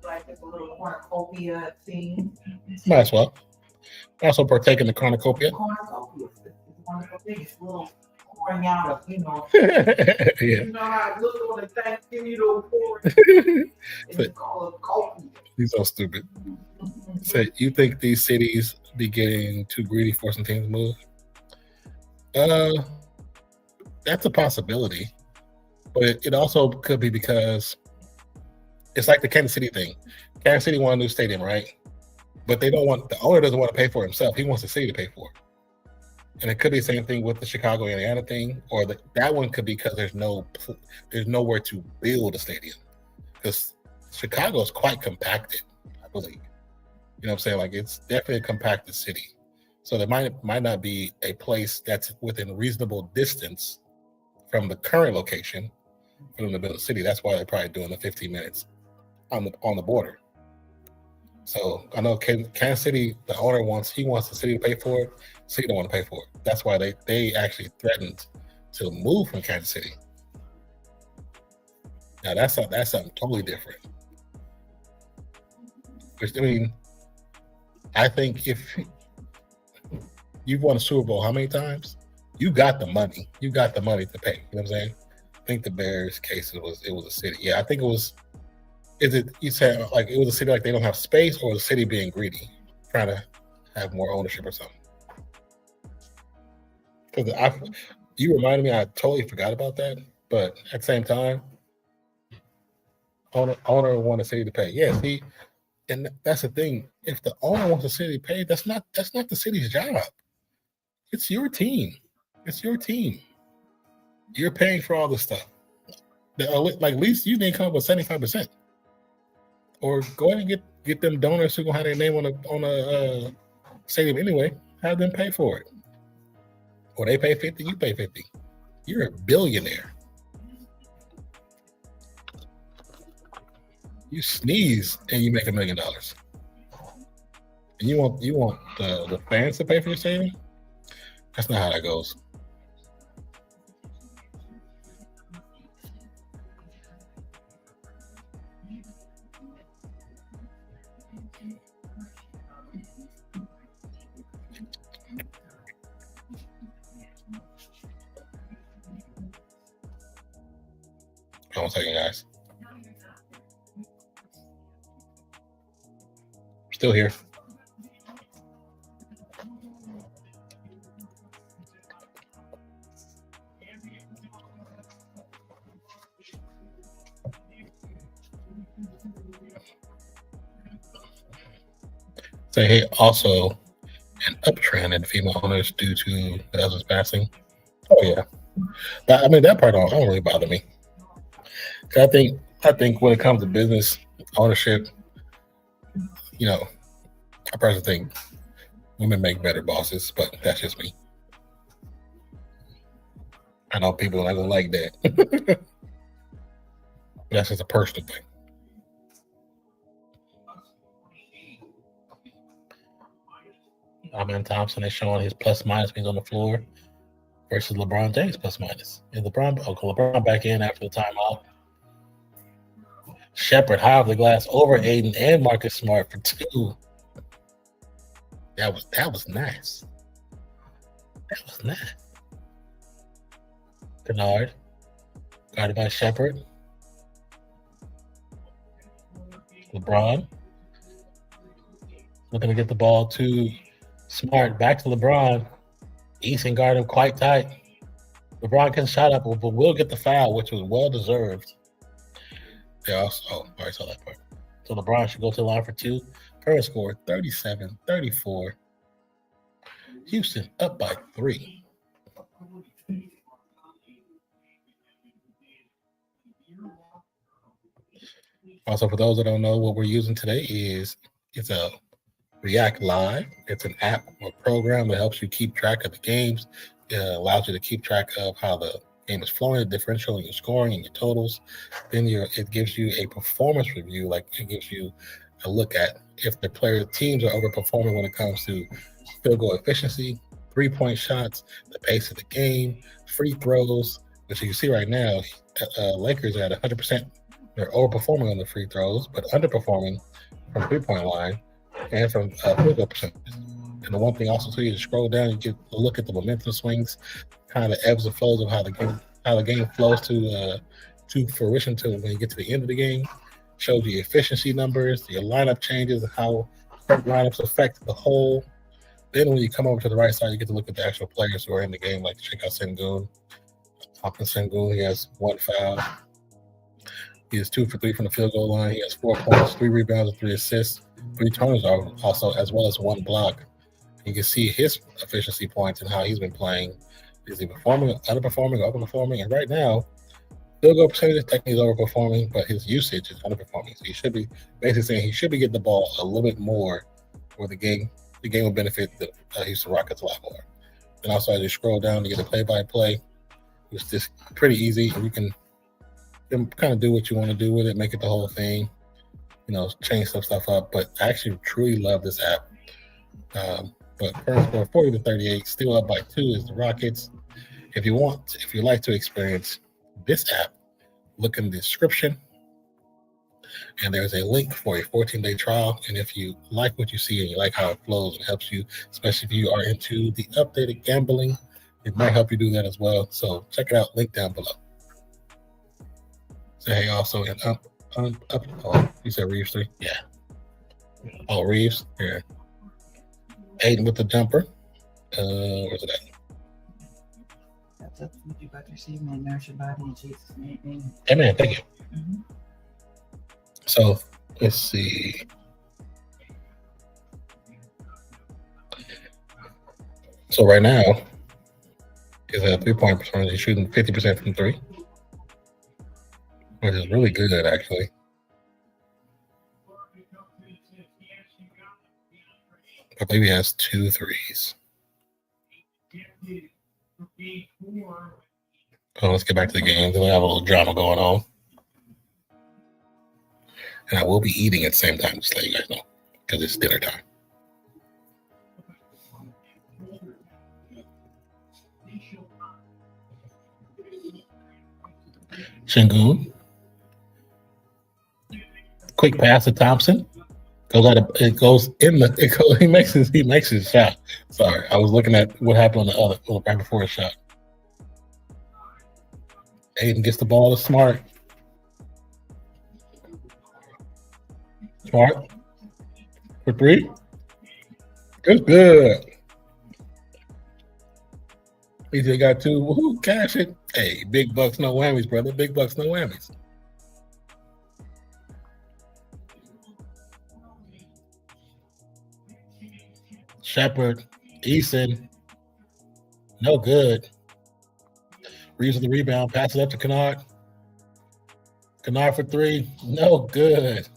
Like it's a little cornucopia scene. Might as well. Also partake in the cornucopia. Cornucopia. It's one of the biggest little pouring out of, Yeah. You know how it looks on the Thanksgiving, pouring. It's called a copia. He's so stupid. So you think these cities be getting too greedy, forcing teams to move? That's a possibility, but it also could be because it's like the Kansas City thing. Kansas City want a new stadium, right? But the owner doesn't want to pay for it himself. He wants the city to pay for it. And it could be the same thing with the Chicago, Indiana thing, or that one could be because there's nowhere to build a stadium. Because Chicago is quite compacted, I believe. You know what I'm saying? Like, it's definitely a compacted city. So there might not be a place that's within reasonable distance from the current location for them to build a city. That's why they're probably doing the 15 minutes on the border. So I know Kansas City, the owner wants the city to pay for it. The city don't want to pay for it. That's why they actually threatened to move from Kansas City. Now that's something totally different. Which, I mean, I think if you've won a Super Bowl how many times, you got the money. You got the money to pay. You know what I'm saying? I think the Bears case it was a city. Yeah, I think it was. Is it you said like it was a city like they don't have space, or the city being greedy, trying to have more ownership or something? Because you reminded me, I totally forgot about that. But at the same time, owner want the city to pay. Yeah, see, and that's the thing. If the owner wants the city to pay, that's not the city's job. It's your team. It's your team. You're paying for all this stuff. Like at least you didn't come up with 75%. Or go ahead and get them donors who gonna have their name on a stadium anyway. Have them pay for it. Or they pay 50, you pay 50. You're a billionaire. You sneeze and you make $1 million. And you want the fans to pay for your stadium? That's not how that goes. Hold on a second, guys. Still here. Say, hey, also an uptrend in female owners due to the husband's passing. Oh yeah, that part don't really bother me. I think when it comes to business ownership, I personally think women make better bosses, but that's just me. I know people are not gonna like that. That's just a personal thing. Amen Thompson is showing his plus minus being on the floor versus LeBron James plus minus. Is LeBron back in after the timeout? Shepard high off the glass over Aiden and Marcus Smart for 2. That was nice. That was nice. Kennard guarded by Shepard. LeBron looking to get the ball to Smart. Back to LeBron. Easton guarded him quite tight. LeBron gets shot up, but will get the foul, which was well deserved. They also, I saw that part. So LeBron should go to the line for 2. Current score 37-34. Houston up by 3. Also, for those that don't know, what we're using today it's a React Live. It's an app or program that helps you keep track of the games. It allows you to keep track of how the game is flowing, the differential, and your scoring and your totals. Then it gives you a performance review. Like it gives you a look at if the teams are overperforming when it comes to field goal efficiency, 3-point shots, the pace of the game, free throws, which you can see right now, Lakers are at 100%. They're overperforming on the free throws, but underperforming from 3-point line and from field goal percentage. And the one thing also too, you scroll down, you get a look at the momentum swings, kind of ebbs and flows of how the game flows to fruition to when you get to the end of the game. Shows you efficiency numbers, your lineup changes, how certain lineups affect the whole. Then when you come over to the right side, you get to look at the actual players who are in the game, like check out Sengun. Sengun, he has 1 foul. He is 2 for 3 from the field goal line. He has 4 points, 3 rebounds, and 3 assists. 3 turnovers also, as well as 1 block. You can see his efficiency points and how he's been playing. Is he performing, underperforming, or overperforming? And right now, field goal percentage technically is overperforming, but his usage is underperforming. So he should be basically saying he should be getting the ball a little bit more, where the game will benefit the Houston Rockets a lot more. And also, as you scroll down to get the play-by-play, it's just pretty easy. You can kind of do what you want to do with it, make it the whole thing. change some stuff up. But I actually truly love this app. But current score 40-38, still up by 2 is the Rockets. If you'd like to experience this app, look in the description, and there's a link for a 14-day trial. And if you like what you see and you like how it flows, it helps you, especially if you are into the updated gambling, it might help you do that as well. So check it out, link down below. So hey, also and up. Oh, you said Reeves 3? Yeah. Oh, Reeves? Yeah. Aiden with the jumper. Where's it at? That's up what you about to receive and nourish your body in Jesus' name. Amen. Thank you. Mm-hmm. So let's see. So right now is a 3-point percentage. He's shooting 50% from 3, which is really good actually. I believe he has 2 threes. Oh, let's get back to the game. We'll have a little drama going on. And I will be eating at the same time, just to let you guys know, because it's dinner time. Şengün. Quick pass to Thompson. He makes his shot. Sorry, I was looking at what happened on the right before his shot. Aiden gets the ball to Smart. Smart for 3. It's good. He just got 2. Woohoo, cash it. Hey, big bucks, no whammies, brother. Big bucks, no whammies. Shepard, Eason, no good. Reeves with the rebound, pass it up to Kennard. Kennard for 3, no good.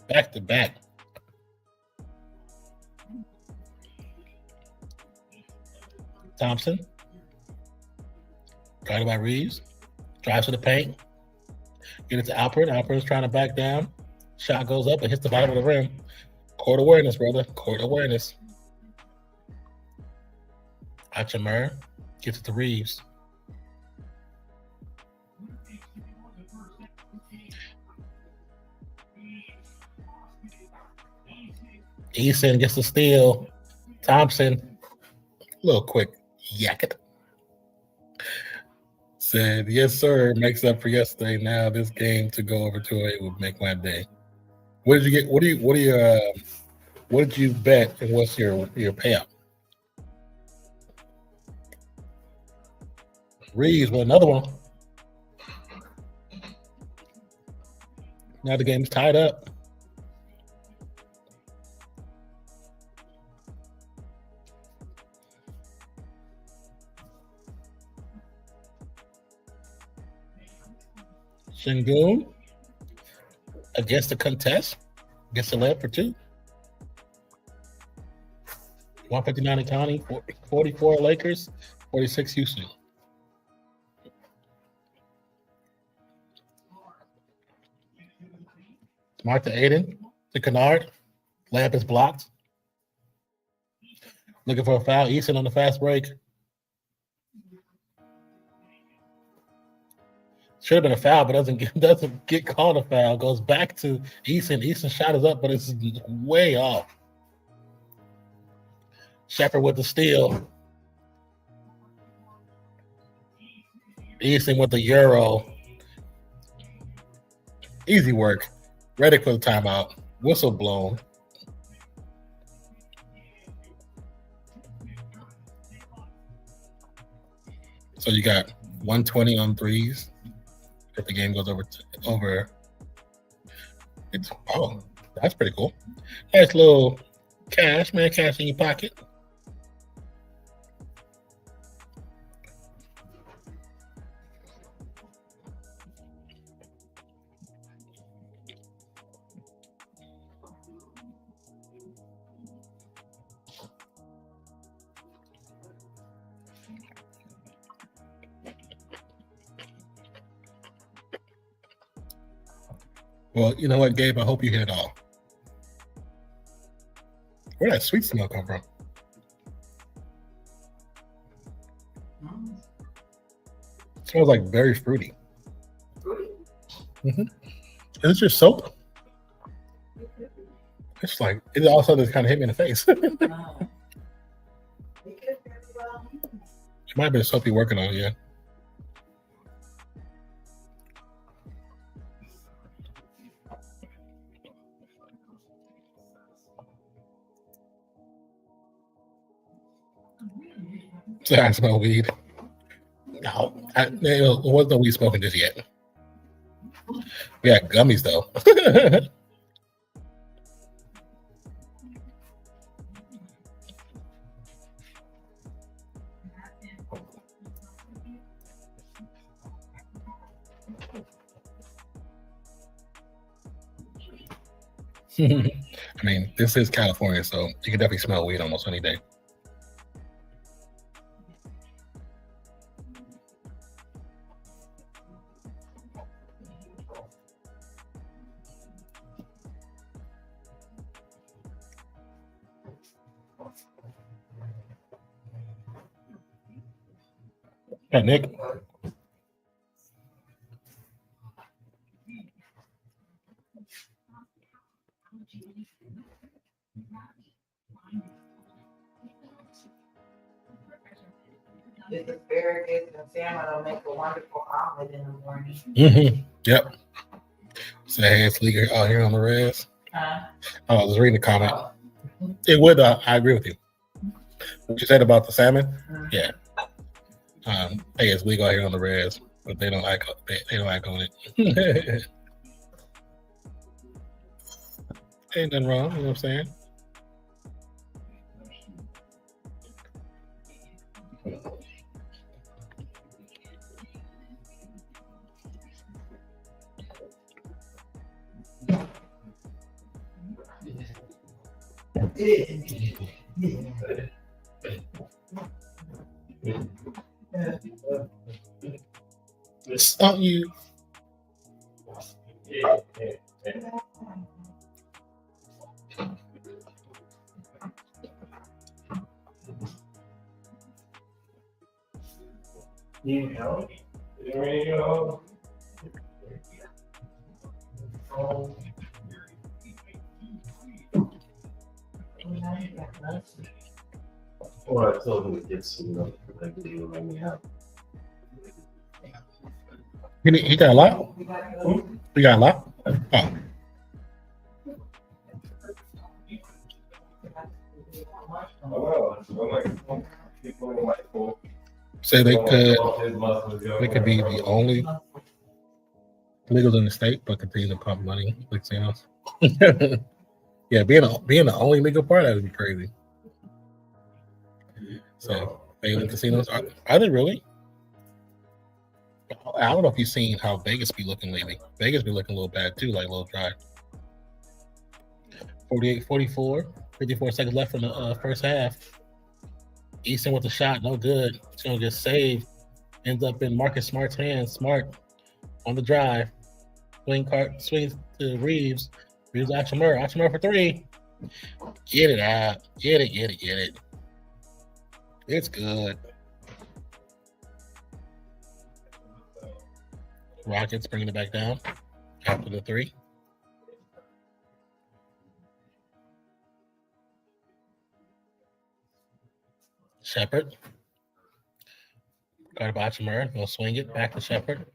Back to back. Thompson, guarded by Reeves, drives to the paint, get it to Alpert. Alpert's trying to back down. Shot goes up and hits the bottom of the rim. Court awareness, brother. Court awareness. Achamer gets it to Reeves. Eason gets the steal. Thompson, a little quick yak it. Said, yes, sir. Makes up for yesterday. Now this game to go over 2-8 would make my day. What did you get? What did you bet, and what's your payout? Reeves with another one. Now the game's tied up. Şengün against the contest. Gets a layup for 2. 159 County, 44 Lakers, 46 Houston. Smart to Aiden, to Kennard. Layup is blocked. Looking for a foul. Eason on the fast break. Should have been a foul, but doesn't get called a foul. Goes back to Eason. Eason's shot is up, but it's way off. Shepard with the steal. Eason with the Euro. Easy work. Ready for the timeout. Whistle blown. So you got 120 on threes. If the game goes over, it's that's pretty cool. Nice little cash, man. Cash in your pocket. Well, you know what, Gabe? I hope you hit it all. Where that sweet smell come from? It smells like very fruity. Is it your soap? It's like it also just kind of hit me in the face. It might have been soap you're working on, yeah. So I smell weed. No, there was no weed smoking just yet. We got gummies though. I mean, this is California, so you can definitely smell weed almost any day. Hey, Nick. This asparagus and salmon will make a wonderful omelet in the morning. Yep. So hey, it's legal out here on the res. I was reading the comment. It would. I agree with you. What you said about the salmon? Yeah. Hey, it's legal out here on the res, but they don't act. They don't act on it. Ain't nothing wrong. You know what I'm saying? Stump you. Or I told him to get some like they would let me have. He got a lot? We got a lot? Oh. Say they could be the only legal in the state, but continue to pump money like casinos. Yeah, being the only legal part, that would be crazy. So failing casinos, are they really? I don't know if you've seen how Vegas be looking lately. Vegas be looking a little bad too, like a little dry. 48-44, 54 seconds left in the first half. Easton with the shot, no good. It's gonna get saved. Ends up in Marcus Smart's hands. Smart on the drive. Swings to Reeves. Reeves Achimura for three. Get it out. Get it. It's good. Rockets bringing it back down after the three. Shepard. Got about Achimura. Gonna swing it back to Shepard.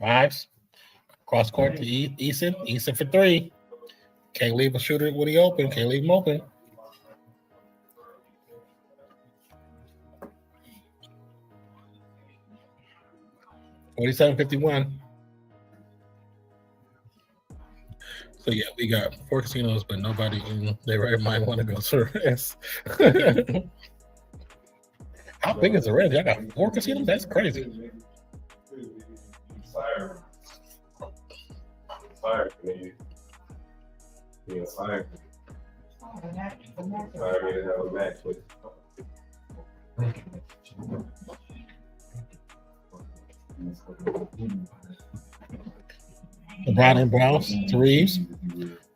Rives. Cross court to Eason. Eason for three. Can't leave a shooter when he open. Can't leave him open. $47.51. So yeah, we got 4 casinos, but nobody in their right mind want to go to the rest. How big is the rest? Y'all got 4 casinos? That's crazy. Fire, maybe. Being fired. Fire me to have a match with. LeBron and Browns to Reeves.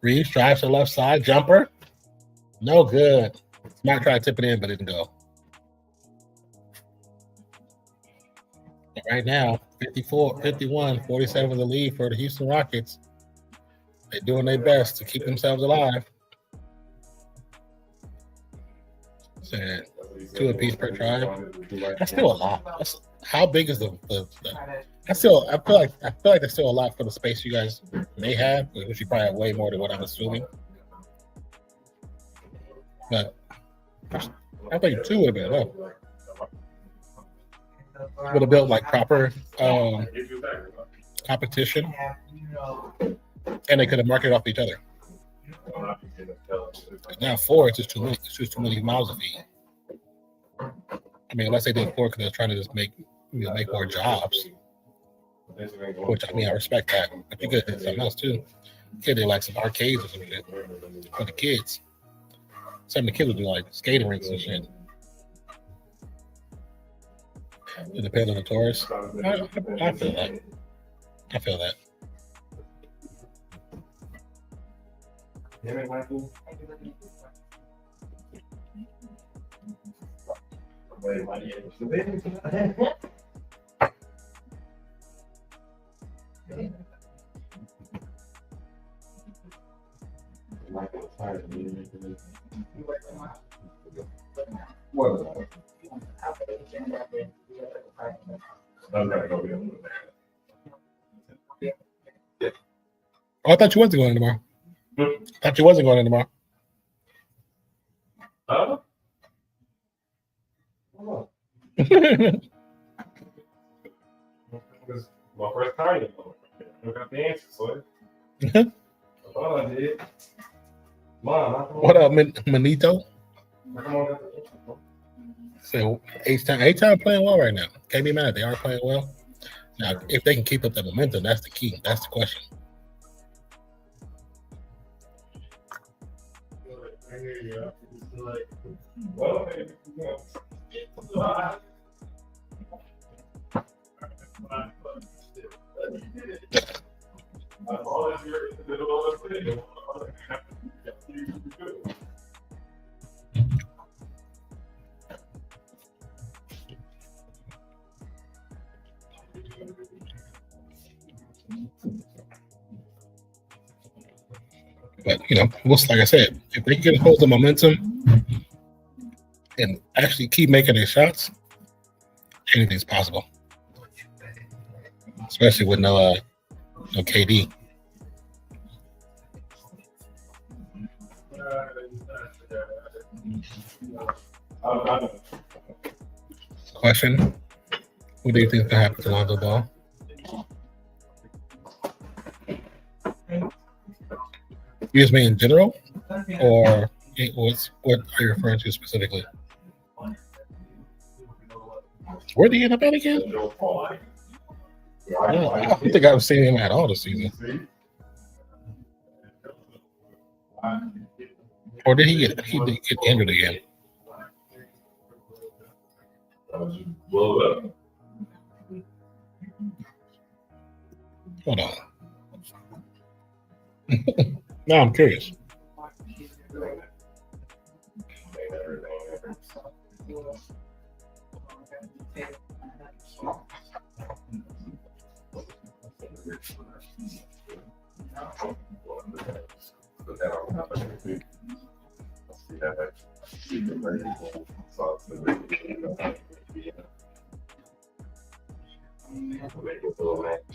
Reeves drives to the left side, jumper. No good. Might try to tip it in, but it didn't go. But right now, 54, 51, 47 the lead for the Houston Rockets. They're doing their best to keep themselves alive. Said 2 apiece per try. That's still a lot. How big is the I feel like there's still a lot for the space you guys may have, which you probably have way more than what I'm assuming. But I think 2 would have been enough. Would have built like proper competition, and they could have marketed off each other. Now 4, it's just too many. It's just too many mouths to feed. I mean, unless they did 4 because they're trying to just make more jobs. Which I mean, I respect that. But you could hit something else too. Kid, they like some arcades or something for the kids. Some of the kids would do like skating rinks and shit. It depends on the tourists. I feel that. I feel that. Oh, I thought you wasn't going in tomorrow. I thought you wasn't going in tomorrow. My first time. I got the answer, so I thought I did. Mom, What up, Manito? So H-Town playing well right now. Can't be mad. They are playing well. Now, if they can keep up the momentum, that's the key. That's the question. Well, But like I said, if they can hold the momentum and actually keep making their shots, anything's possible. Especially with no KD. Question: what do you think will happen to Lonzo Ball? You just mean in general, or what are you referring to specifically? Where did he end up at again? I don't think I've seen him at all this season. Or did he get injured again? Hold on. Now I'm curious.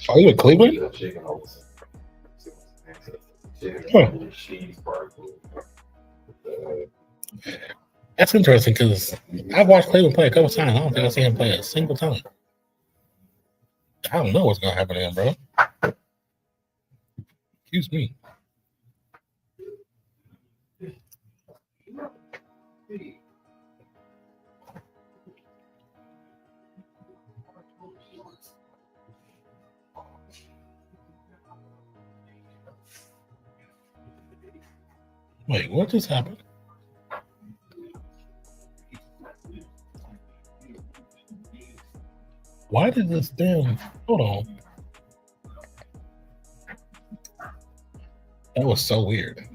Oh, you in Cleveland? Huh. That's interesting because I've watched Cleveland play a couple times. I don't think I've seen him play a single time. I don't know what's going to happen to him, bro. Excuse me. Wait, what just happened? Why did this damn... Hold on. That was so weird.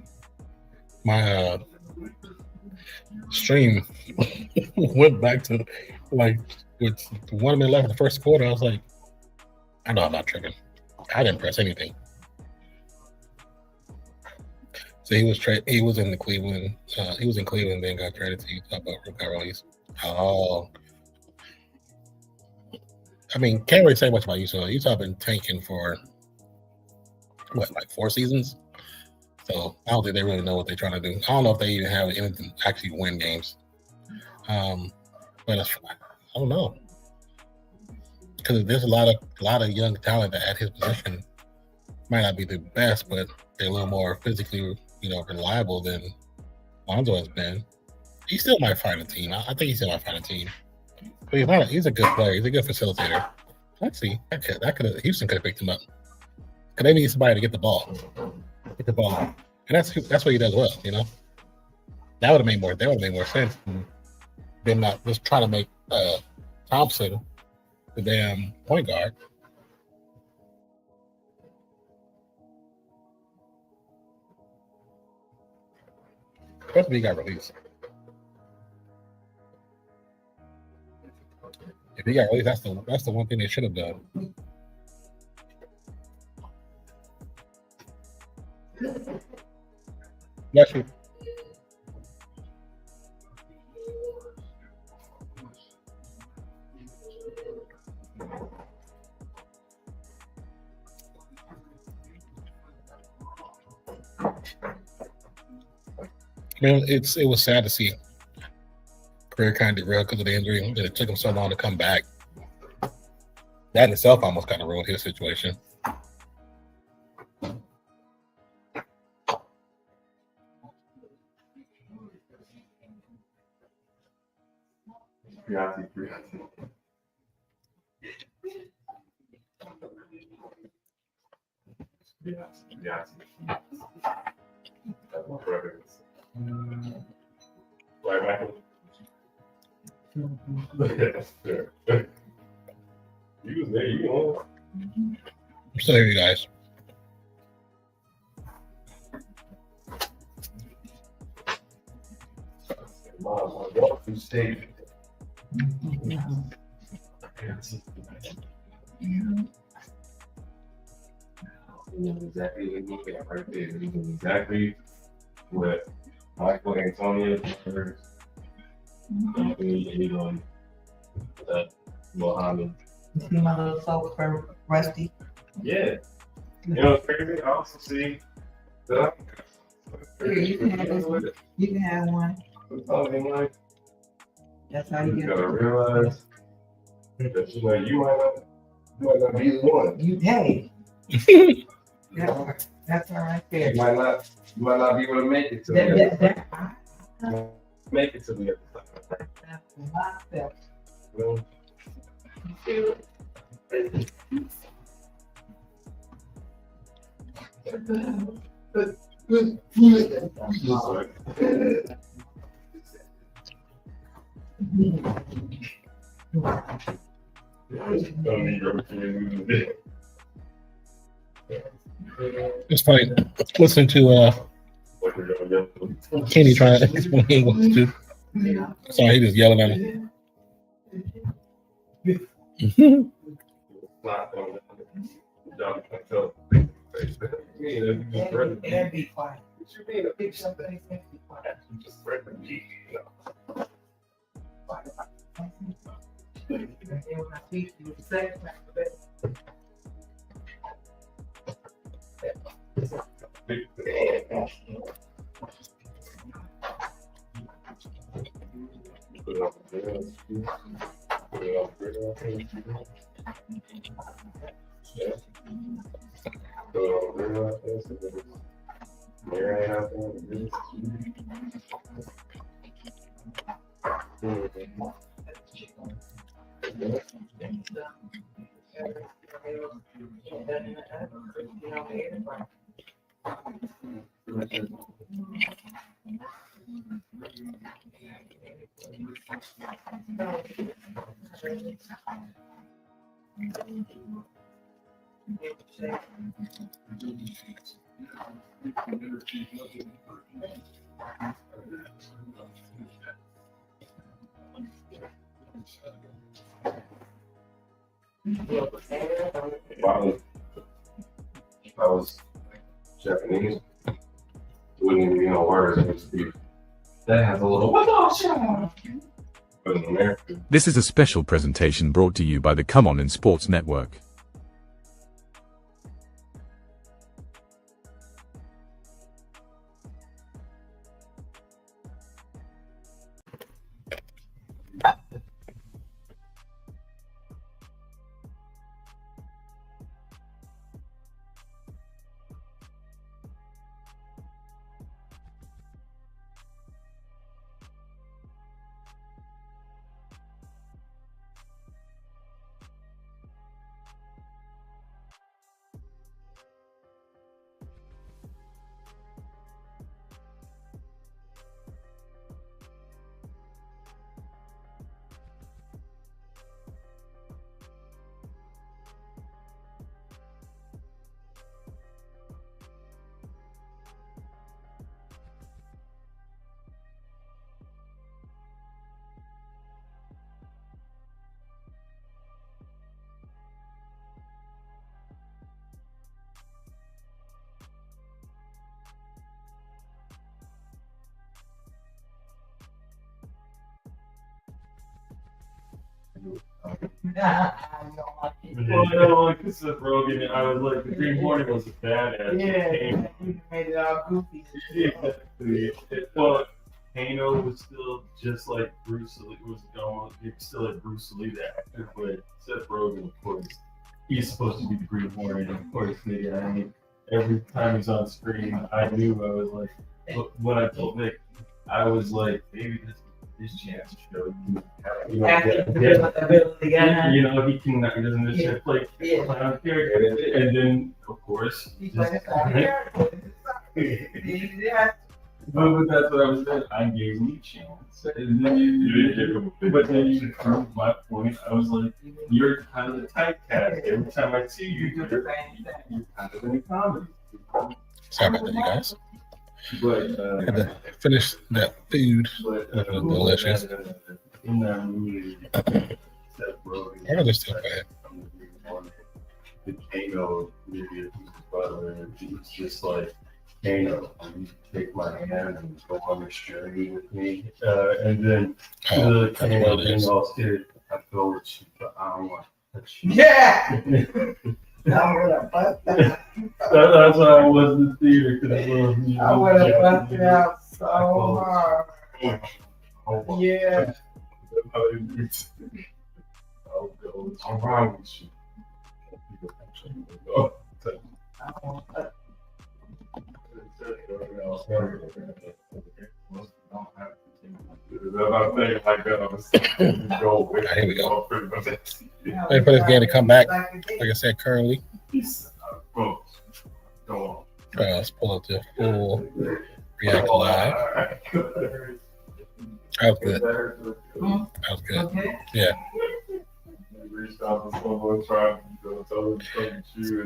My stream went back to like with 1 minute left in the first quarter. I was like, I know I'm not tripping. I didn't press anything. So he was in the Cleveland. He was in Cleveland, then got traded to Utah, but got released. Oh, I mean, can't really say much about Utah. Utah been tanking for what, like 4 seasons. So I don't think they really know what they're trying to do. I don't know if they even have anything to actually win games. But I don't know, because there's a lot of young talent that at his position might not be the best, but they're a little more physically, reliable than Lonzo has been. He still might find a team. I think he still might find a team. But he's a good player. He's a good facilitator. Actually, Houston could have picked him up. Because they need somebody to get the ball. And that's what he does well, That would have made more sense than them not just trying to make Thompson the damn point guard. Supposed to be got released. If he got released, that's the one thing they should have done. Bless you. Man, it was sad to see. Career kind of derailed because of the injury, and it took him so long to come back. That in itself almost kind of ruined his situation. Right, Michael? You was there, you know. I'm still here, you guys. Walk through state. Exactly what you got right there. Exactly what Michael Antonio first. Anyone that Mohammed. You see my little soap for Rusty? Yeah. You know what's crazy? I also see that Here, you can have this one. You can have one. like, That's how you you get gotta it. realize that you might not be the one. Hey. That's all right there. You might not be able to make it to the other. Make it to the other side. That's myself. You It's funny listening to Kenny trying to explain what he wants to do. Sorry, he just yelling at me. And be quiet. If I was Japanese, it wouldn't even be no words. It would just be, that has a little, what the shit? But in America, This is a special presentation brought to you by the Come On in Sports Network. well, no, like this is Rogan. I was like, the Green Hornet was a badass. Yeah, you made it all goofy. Exactly. Well, Kano was still just like Bruce Lee was going. It's still like Bruce Lee, the actor, but Seth Rogen, of course, he's supposed to be the Green Hornet. And of course, nigga, I mean, every time he's on screen, I knew I was like, when I told Nick, I was like, maybe this chance to show you. You know, you know, he doesn't necessarily play on character, and then of course, but that's what I was saying. I gave him a chance, and then you didn't give him. But then you proved my point. I was like, you're kind of the typecast. Every time I see you, you're kind of in a comedy. Sorry about that, you guys. But I had to finish that food. That was delicious. In that movie, Seth Rogen. I really still bad. The Kano movie, his brother, it's just like, Kano, you take my hand and go on this journey with me. And then the Kano being all scared, I go with you, but I don't want to touch you. Yeah! I would have busted out. That's why I was in the theater, because I would have busted out so hard. Yeah. I'll go. What's wrong with you? I want that. Here we go. Wait for this game to come back. Like I said, currently. Let's pull up the full React Live. That was good. That was good. Okay. Yeah.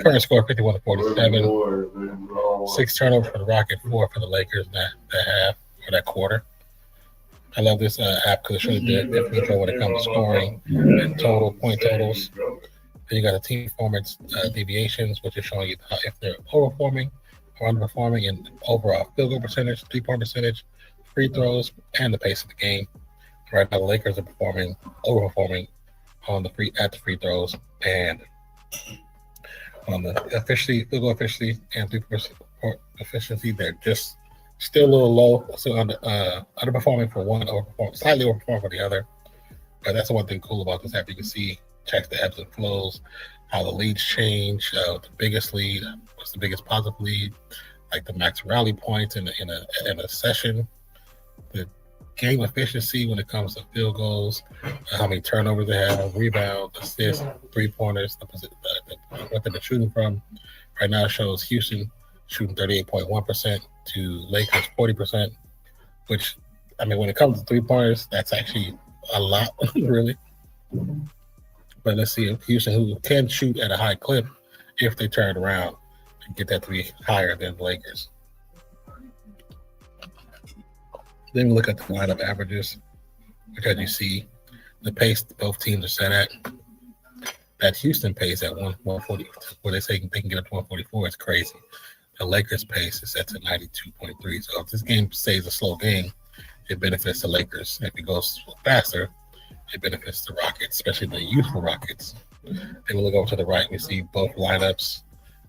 Current score 51-47. 6 turnovers for the Rockets, 4 for the Lakers that half or that quarter. I love this app because it shows the different control when it comes to scoring and total point totals. Then you got the team performance deviations, which is showing you if they're overperforming or underperforming in overall field goal percentage, 3-point percentage, free throws, and the pace of the game. Right now, the Lakers are overperforming on the free throws and on the field goal efficiency and 3-point efficiency. They're just still a little low, so underperforming for one, slightly overperforming for the other. But that's the one thing cool about this app. You can see, check the ebbs and flows, how the leads change. The biggest lead, what's the biggest positive lead, like the max rally points in a session, the game efficiency when it comes to field goals, how many turnovers they have, rebounds, assists, 3-pointers, what they're shooting from. Right now it shows Houston shooting 38.1% to Lakers 40%, which, I mean, when it comes to 3-pointers, that's actually a lot, really. But let's see if Houston, who can shoot at a high clip, if they turn around and get that to be higher than the Lakers. Then we look at the lineup averages, which, as you see, the pace both teams are set at. That Houston pace at 140, where they say they can get up to 144, is crazy. The Lakers pace is set to 92.3. So if this game stays a slow game, it benefits the Lakers. If it goes faster, it benefits the Rockets, especially the youthful Rockets. And we look over to the right, we see both lineups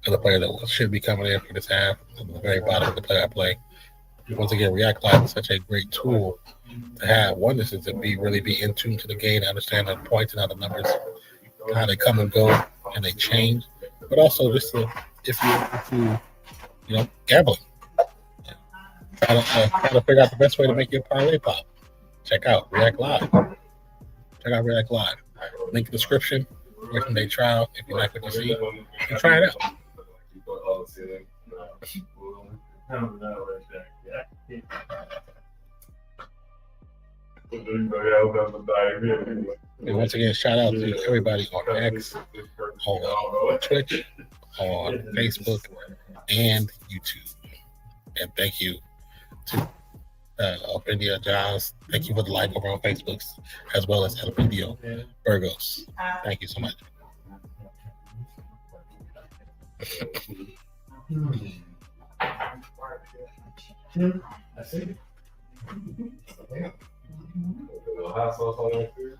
of the player that should be coming in for this half at the very bottom of the play-by-play. Once again, React Live is such a great tool to have. One is to really be in tune to the game, understand the points and how the numbers, how they come and go and they change. But also just to, if you're into, gambling, try to figure out the best way to make your parlay pop. Check out React Live. Link in the description. Working day trial. If you like what you see, you can try it out. And once again, shout out to everybody on X, on Twitch, on Facebook, and YouTube. And thank you to Alpendio Giles. Thank you for the like over on Facebook, as well as Alpendio Burgos. Thank you so much. I see. Hot sauce on that food.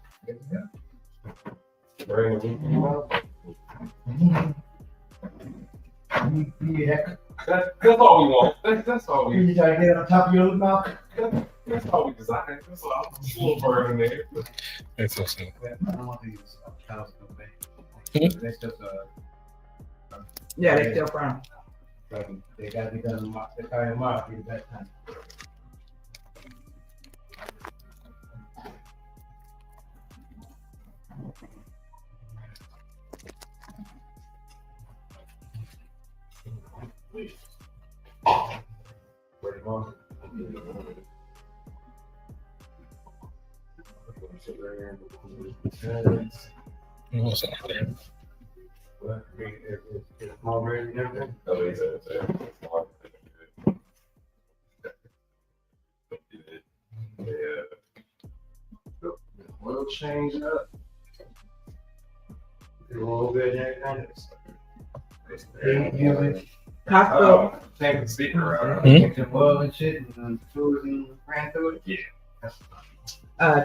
That's all we want. That's all we. You try to get on top of your mouth. That's all we designed. That's all. A little bird in there. That's so soon. I don't want these cows to come Mhm. That's just Yeah, they still from. they gotta be done in March. They carry them out at that time. Where you going? What's up there? It's already and everything. Oh, he said it's hard. Yeah. We'll change it up. A little bit and everything. Costco, Take the speaker out. Take the oil and shit and food and ran through it. Yeah.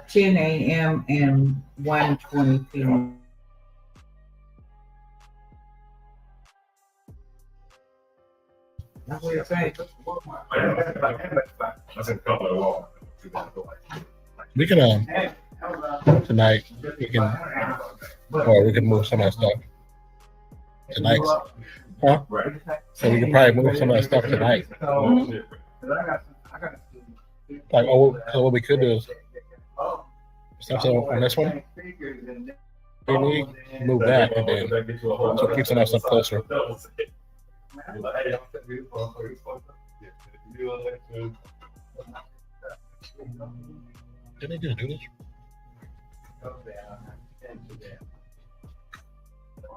10 a.m. and 1:20 p.m. That's what you're saying. That's a couple of walls. We can tonight we can or we can move some of that stuff tonight. Huh? Right. So we can probably move some of that stuff tonight. Like what we could do is stuff on this one. We move that and then so keep some of that stuff closer. Did they just do this? Okay.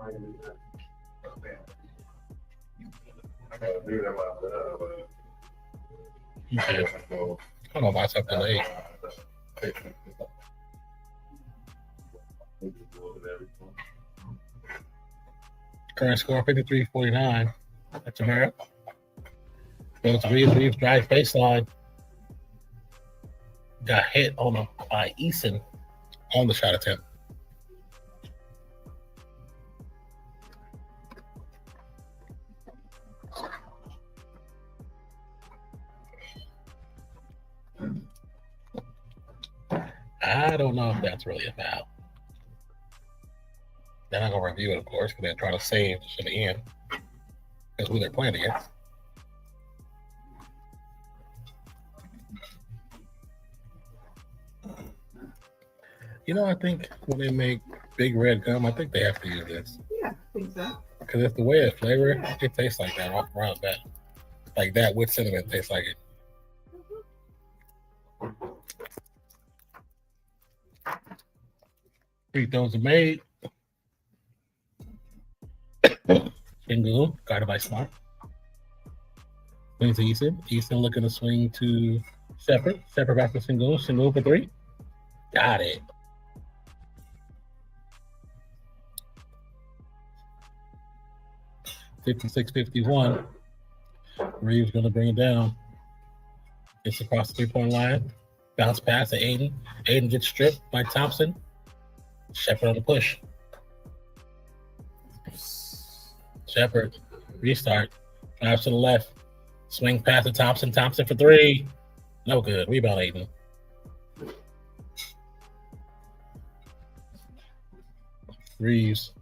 I don't know why it's up delayed. Current score 53-49. That's America. Goes to Reeves drive baseline. Got hit by Eason on the shot attempt. I don't know if that's really a foul. They're not going to review it, of course, because they're trying to save to the end. That's who they're playing against. I think when they make big red gum, I think they have to use this. Yeah, I think so. Because it's the way it's flavored, it tastes like that, around that. Like that with cinnamon tastes like it. Free throws are made. Single, guarded by Smart. Swings to Easton. Easton looking to swing to Shepard. Shepard back to Single. Single for three. Got it. 56-51. Reeves going to bring it down. Gets across the 3-point line. Bounce pass to Aiden. Aiden gets stripped by Thompson. Shepard on the push. Shepard, restart. Drives to the left. Swing pass to Thompson. Thompson for 3. No good. Rebound, Aiden. Reeves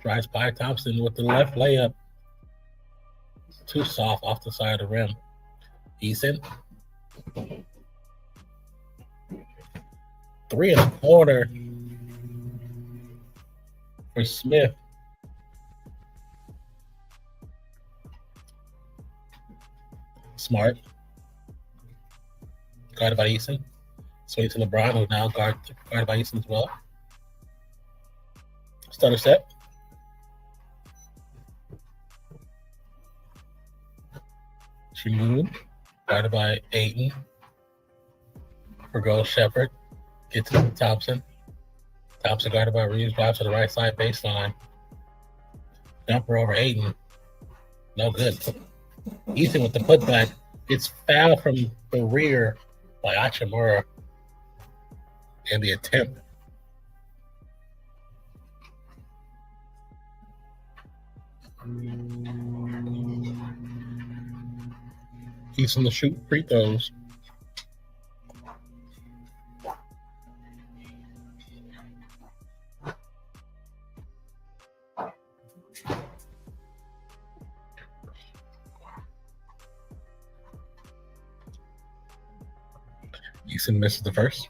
drives by Thompson with the left layup. Too soft off the side of the rim. Eason. 3 in the corner for Smith. Smart. Guarded by Eason. Swing to LeBron, who's now guarded by Eason as well. Starter set. Shimoon, guarded by Aiden. For goal, Shepard. Gets to Thompson. Thompson guarded by Reeves, drives to the right side baseline. Jumper over Aiden. No good. Eason with the putback. Gets fouled from the rear by Achimura. And the attempt. Eason to shoot free throws. Eason misses the first.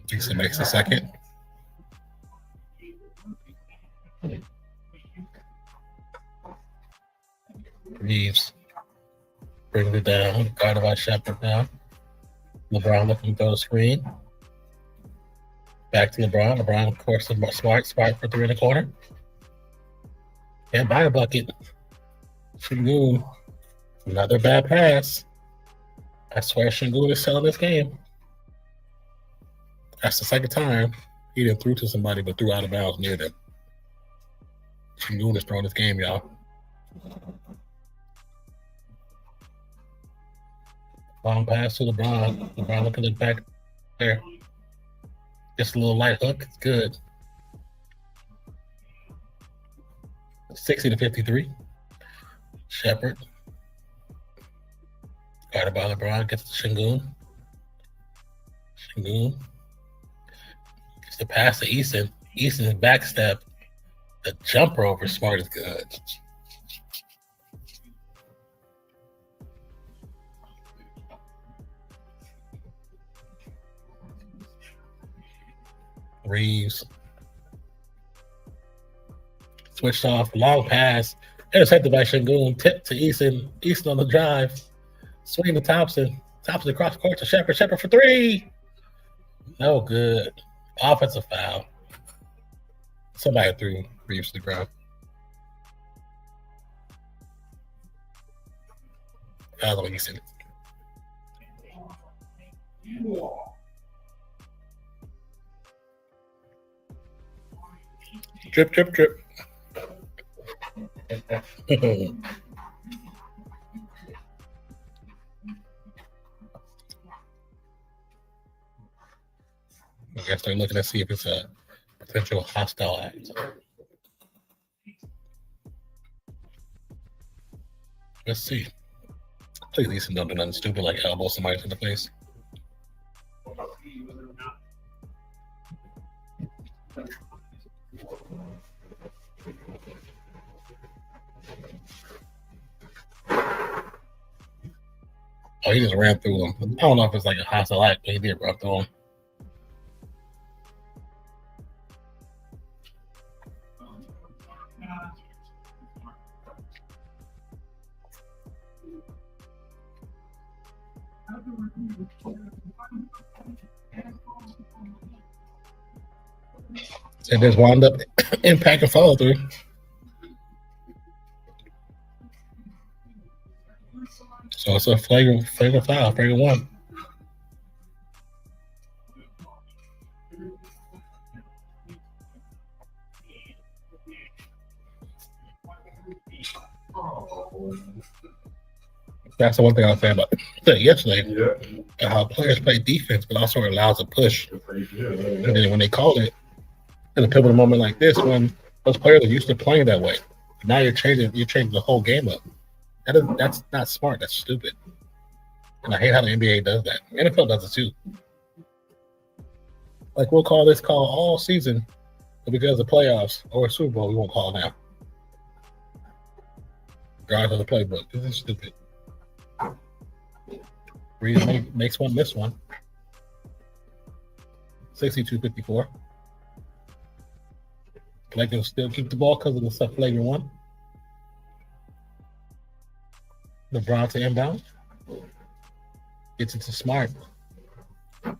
Eason makes the second. Reeves brings it down. Guarded by Shepard now. LeBron looking to throw the screen. Back to LeBron. LeBron, of course, smart for 3 in the corner. And by a bucket. Shingun. Another bad pass. I swear Shingun is selling this game. That's the second time he didn't threw to somebody but threw out of bounds near them. Shingun is throwing this game, y'all. Long pass to LeBron. LeBron looking to look back there. Just a little light hook. It's good. 60-53. Shepard. Guarded by LeBron. Gets to Shingun. Shingun. Gets the pass to Eason. Eason's back step. The jumper over Smart is good. Reeves switched off, long pass, intercepted by Shingun, tip to Eason. Eason on the drive, swing to Thompson. Thompson across court to Shepard. Shepard for 3. No good. Offensive foul. Somebody threw Reeves to the ground. Foul on Eason. Drip, drip, drip. I guess they're looking to see if it's a potential hostile act. Let's see. Please, Eason, don't do nothing stupid like elbow somebody to the face. Oh, he just ran through him. I don't know if it's like a hostile act, but he did run through him. It just wound up impact and follow through. So it's a flagrant foul, flagrant one. That's the one thing I was saying about yesterday. How players play defense, but also allows a push. And then when they call it in a pivotal moment like this, when those players are used to playing that way, now you're changing the whole game up. That's not smart. That's stupid. And I hate how the NBA does that. NFL does it too. Like we'll call this call all season, but because of the playoffs or Super Bowl, we won't call now. Regardless of the playbook. This is stupid. Reed makes one, miss one. 62-54. Lakers still keep the ball because of the flagrant one. LeBron to inbound. Gets it to Smart.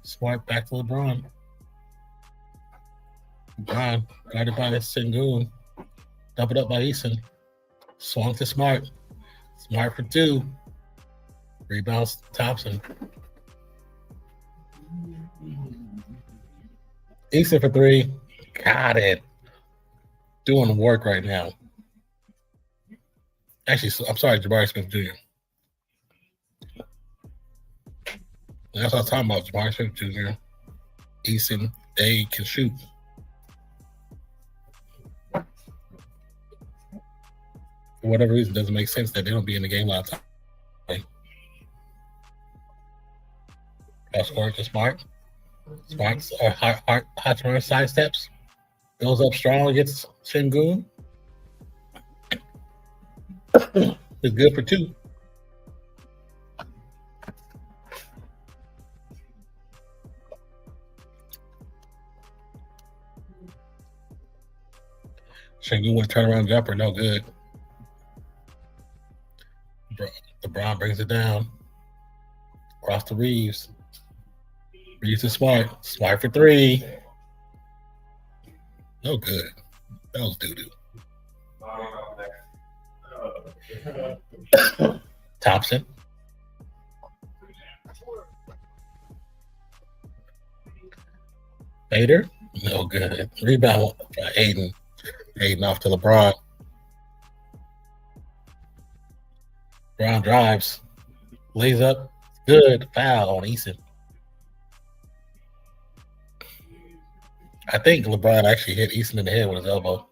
Smart back to LeBron. LeBron guarded by this Sengun. Doubled up by Eason. Swung to Smart. Smart for two. Rebounds Thompson. Eason for three. Got it. Doing work right now. Actually, I'm sorry, Jabari Smith Jr. That's what I was talking about, Jabari Smith Jr. Eason, they can shoot. For whatever reason, it doesn't make sense that they don't be in the game a lot of time. Pass forward to Smart. Smart's hot runner side steps. Goes up strong against Sengun. It's good for two. Sengun with a turnaround jumper, no good. LeBron brings it down. Across to Reeves. Reeves is Smart. Smart for three. No good. That was doo-doo. Thompson. Bader. No good. Rebound by Aiden. Aiden off to LeBron. Brown drives. Lays up. Good. Foul on Eason. I think LeBron actually hit Eason in the head with his elbow.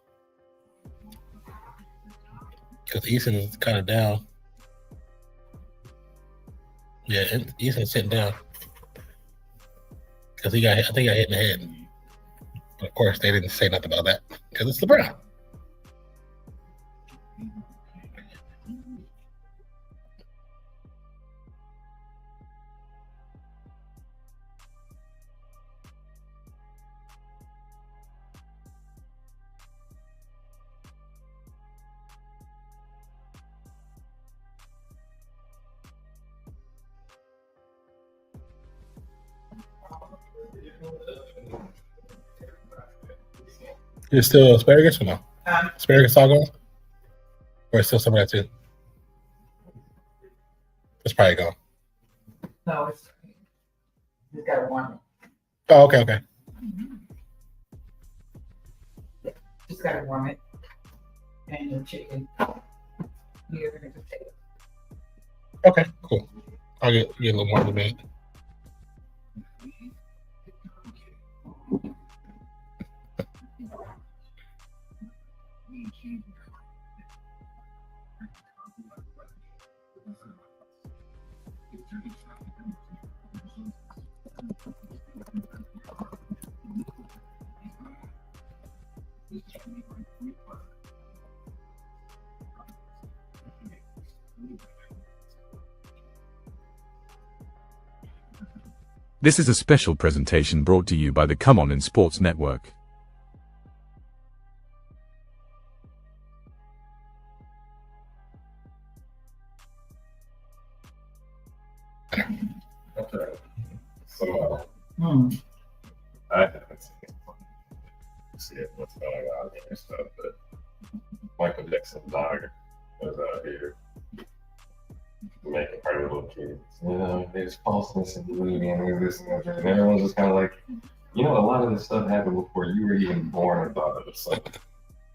Because Eason is kind of down. Yeah, Eason's sitting down. Because I think he got hit in the head. But of course, they didn't say nothing about that. Because it's LeBron. Is still asparagus or no? Asparagus all gone? Or is still some of that too? It's probably gone. No, it's got to warm it. Oh, okay. Just got to warm it. And the chicken. You're going to take it. Okay, cool. I'll get a little more in a minute. This is a special presentation brought to you by the Come On in Sports Network. somehow. I haven't seen what's going on here and stuff, but Michael Jackson's daughter was out here making party little kids. There's falseness in beauty and there's this and that. And everyone's just kind of like, a lot of this stuff happened before you were even born or thought of it. So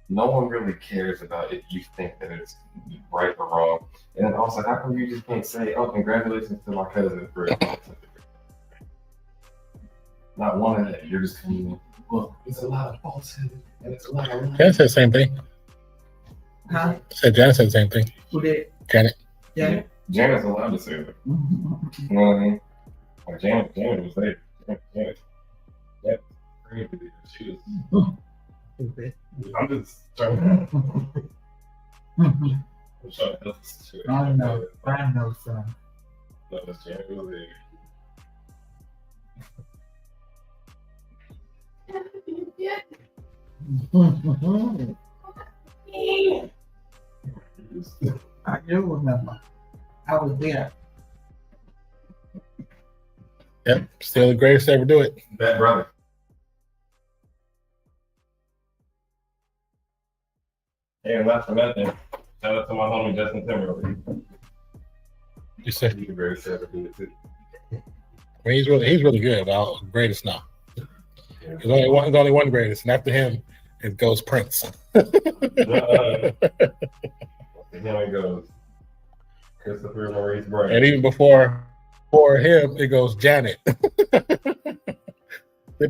no one really cares about if you think that it's right or wrong. And then also, how come you just can't say, oh, congratulations to my cousin for it? Not one of that. You're just well, it's a lot of falsehood and it's a lot of Janet said the same thing. Huh? Janet said the same thing. Who did? Janet. Yeah. Janet's allowed to say that. You know what I mean? Like Janet was there. Janet. That's crazy. She was. Stupid. I'm just trying to. I'm trying to help this shit. I know, son. No, that's Janet was there. I do remember. I was there. Yep, still the greatest to ever do it. That brother. Hey, and not for nothing. Shout out to my homie Justin Timberlake. You said He's the greatest to ever do it too. he's really good. Well, greatest now. There's only one greatest, and after him, it goes Prince. Here it goes. Christopher Maurice Brown. And even before him, it goes Janet. Then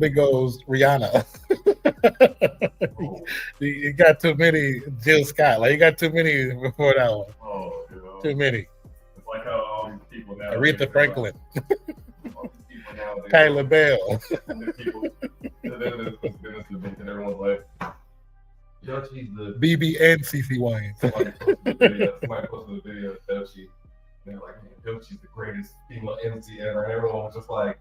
it goes Rihanna. You got too many Jill Scott. Like you got too many before that one. Oh, Too many. It's like how all these people now. Aretha Franklin, All these people now. Kyla Bell. People. And everyone's like, yo, she's the. BB and CeCe Winans. Somebody posted a video of Doechii. They're like, man, Doechii's the greatest female MC ever. And everyone was just like,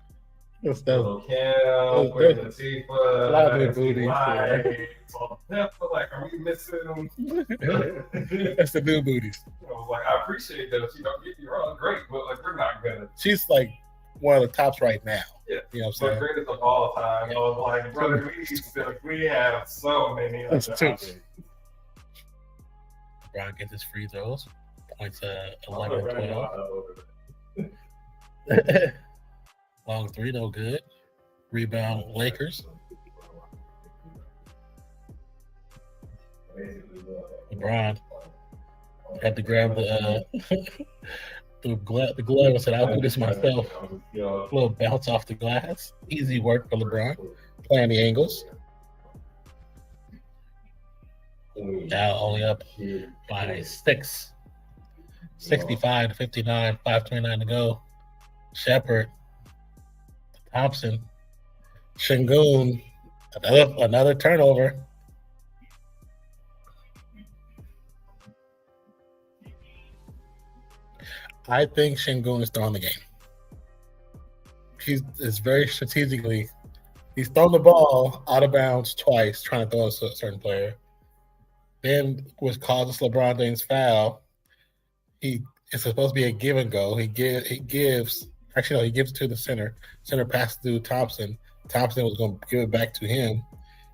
That's dope. Lil' Kim, Queen Latifah, A lot of good booties. But like, are we missing them? That's the new booties. I was like, I appreciate that. She don't get me wrong, great, but like, we're not gonna. She's like one of the tops right now. Yeah, You know what the I'm saying? greatest of all time. I was like, brother, we have so many. That's other two. options. Brown gets his free throws. Points 11 I'm and running 12. out over there. Long three, no good. Rebound, Lakers. LeBron had to grab the glove and said, I'll do this myself. A little bounce off the glass. Easy work for LeBron. Playing the angles. Now only up by 6. 65 to 59, 5:29 to go. Shepard, Thompson, Şengün, another turnover. I think Şengün is throwing the game. It's very strategically. He's thrown the ball out of bounds twice, trying to throw a certain player. Then, which causes LeBron James foul. It's supposed to be a give and go. He gives it to the center. Center passes to Thompson. Thompson was going to give it back to him,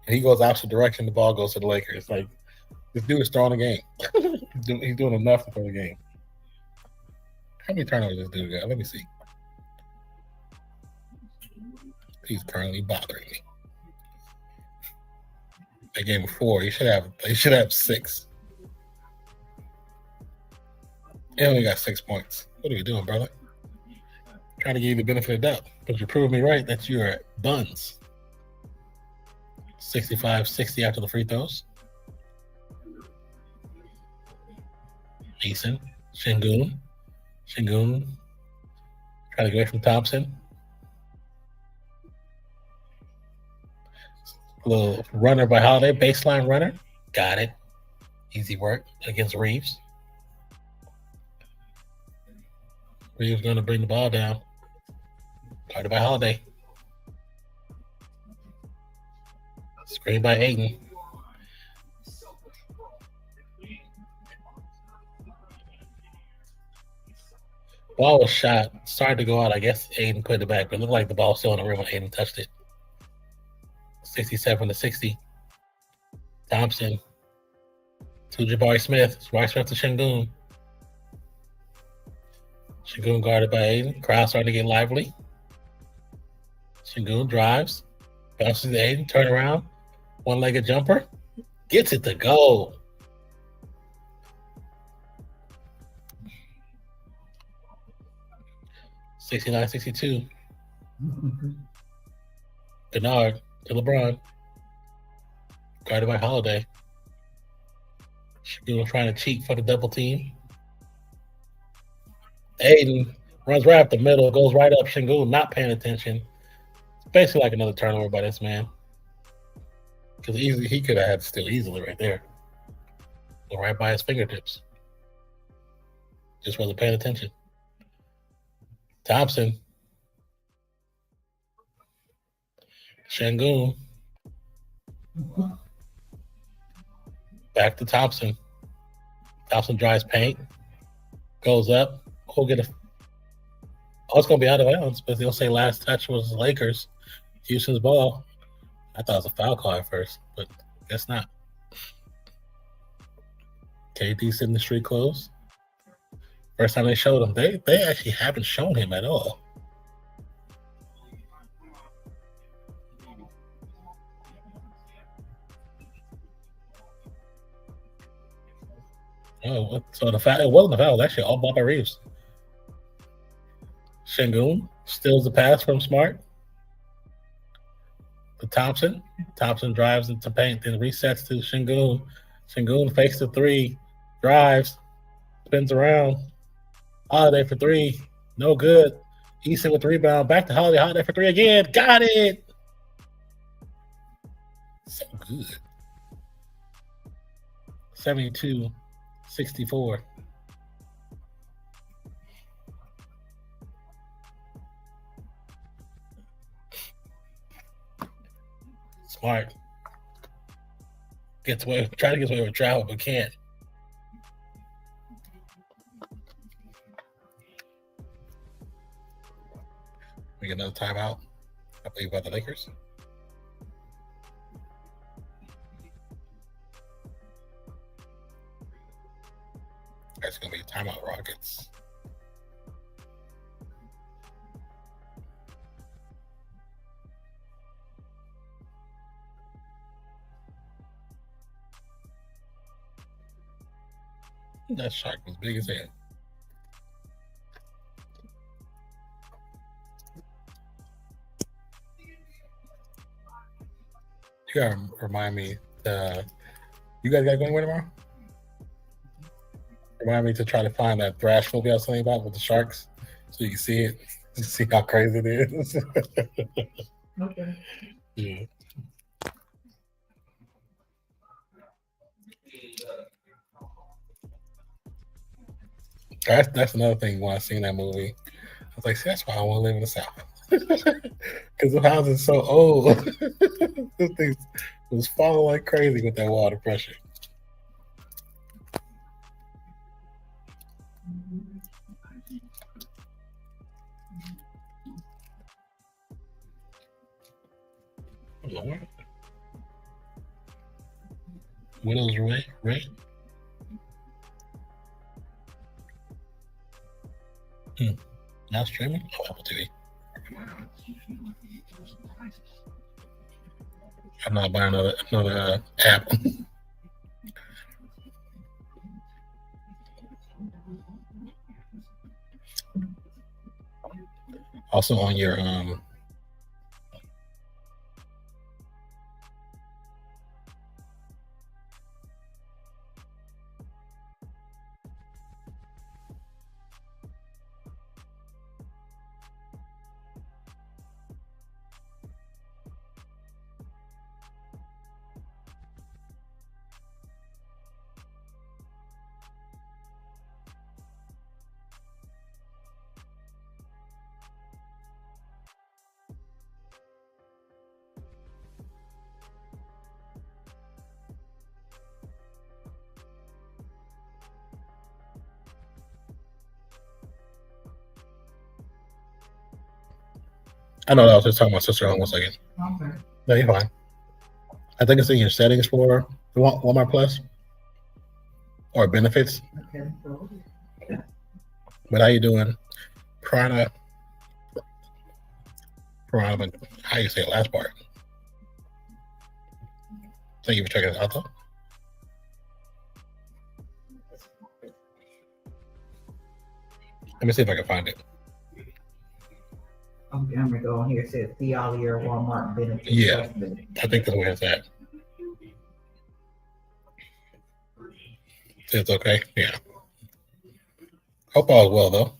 and he goes opposite direction. The ball goes to the Lakers. Like, this dude is throwing the game. He's doing enough to throw the game. How many turnovers this dude got? Let me see. He's currently bothering me. They gave him 4. He should have 6. He only got 6 points. What are you doing, brother? Trying to give you the benefit of the doubt, but you proved me right that you're at buns. 65-60 after the free throws. Mason, Şengün, trying to get away from Thompson. A little runner by Holiday, baseline runner. Got it. Easy work against Reeves. Reeves going to bring the ball down. Guarded by Holiday. Screen by Ayton. Ball was shot, started to go out. I guess Aiden put it back, but it looked like the ball was still on the rim when Aiden touched it. 67-60. Thompson to Jabari Smith. Jabari Smith to Şengün. Şengün guarded by Aiden. Crowd starting to get lively. Şengün drives. Bounces to Aiden. Turn around. One-legged jumper. Gets it to go. (69-62). Bernard to LeBron. Guarded by Holiday. Şengün trying to cheat for the double team. Aiden runs right up the middle, goes right up. Şengün not paying attention. It's basically like another turnover by this man. Because he could have had still easily right there. Go right by his fingertips. Just wasn't paying attention. Thompson. Şengün. Back to Thompson. Thompson drives paint. Goes up. We'll get a. Oh, it's going to be out of bounds, but they'll say last touch was Lakers. Houston's ball. I thought it was a foul call at first, but guess not. KD sitting the street clothes. First time they showed him, they actually haven't shown him at all. Oh, so the foul, it wasn't a foul. It was actually all ball by Reeves. Şengün steals the pass from Smart. To Thompson. Thompson drives into paint, then resets to Şengün. Şengün fakes the three, drives, spins around. Holiday for three, no good. Easton with the rebound, back to Holiday. Holiday for three again, got it. So good. 72-64. Smart gets away, try to get away with travel, but can't. We get another timeout, I believe, by the Lakers. That's going to be a timeout, Rockets. That shark was big as hell. You gotta remind me. You guys gotta go anywhere tomorrow? Remind me to try to find that thrash movie I was telling you about with the sharks, so you can see it, see how crazy it is. Okay. Yeah. That's another thing when I seen that movie. I was like, see, that's why I want to live in the South. Because the house is so old. This thing was falling like crazy with that water pressure. Lord. Widow's Way, right? Now streaming? Oh, Apple TV. I'm not buying another app. Also on your I know that I was just talking to my sister. Hold on 1 second. Okay. No, you're fine. I think it's in your settings for the Walmart Plus or benefits. Okay. So, But how you doing? Prana, how you say the last part? Thank you for checking it out, though. Let me see if I can find it. okay, I'm gonna go on here. It says see all your Walmart benefits. Yeah. I think that's where it's at. It's okay. Yeah. Hope all is well, though.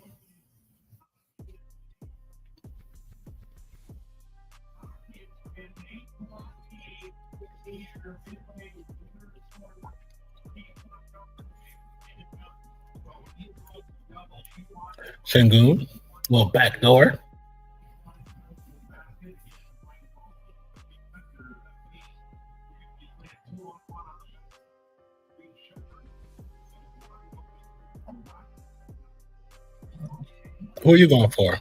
Shingun, little back door. Who are you going for?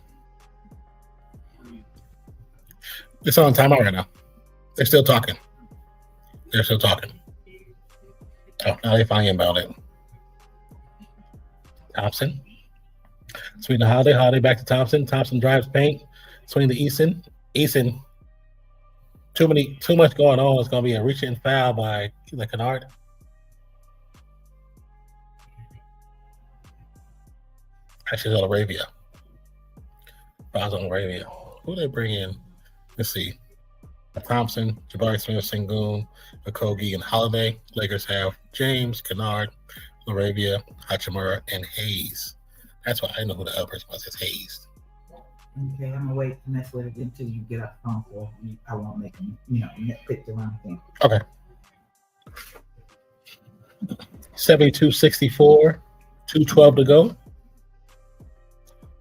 It's on timeout right now. They're still talking. Oh, now they finally about it. Thompson. Swing to Holiday back to Thompson. Thompson drives paint. Swing to Eason. Too much going on. It's gonna be a reach and foul by Kennard. Actually, it's on Arabia. Fouls on Arabia. Who they bring in? Let's see. Thompson, Jabari Smith, Sengun, Okogie, and Holiday. Lakers have James, Kennard, Arabia, Hachimura, and Hayes. That's why I know who the other person was. It's Hayes. Okay, I'm gonna wait to mess with it until you get off the phone, so I won't make them, nitpick around thing. Okay. 72-64, 2:12 to go.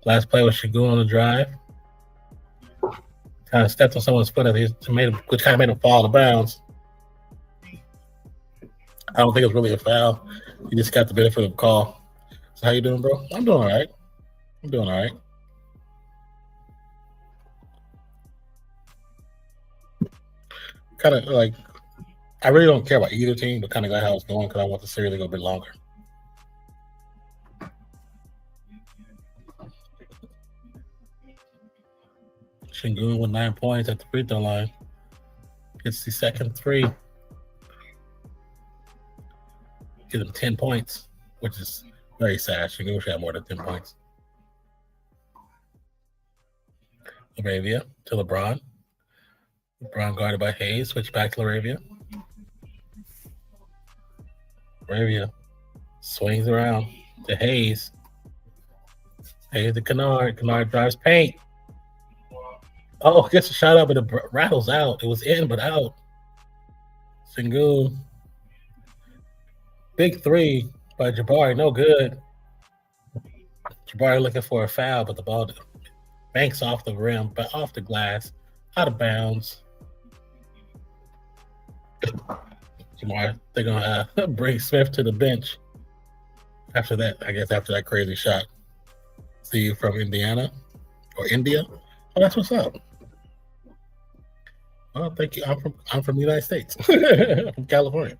Last play was Shagun on the drive. Kind of stepped on someone's foot, which kind of made him fall out of bounds. I don't think it's really a foul. He just got the benefit of the call. So how you doing, bro? I'm doing all right. Kind of like, I really don't care about either team, but kind of got how it's going because I want the series to go a bit longer. Shingun with 9 points at the free throw line. Gets the second three. Gives him 10 points, which is very sad. Shingun should have more than 10 points. Laravia to LeBron. LeBron guarded by Hayes. Switch back to Laravia. Laravia swings around to Hayes. Hayes to Kennard. Kennard drives paint. Oh, gets a shot up, but it rattles out. It was in, but out. Sengun. Big three by Jabari. No good. Jabari looking for a foul, but the ball banks off the rim, but off the glass, out of bounds. Jabari, they're going to bring Smith to the bench. After that, I guess after that crazy shot. See you from Indiana or India. Oh, that's what's up. Well, thank you. I'm from the United States. From California.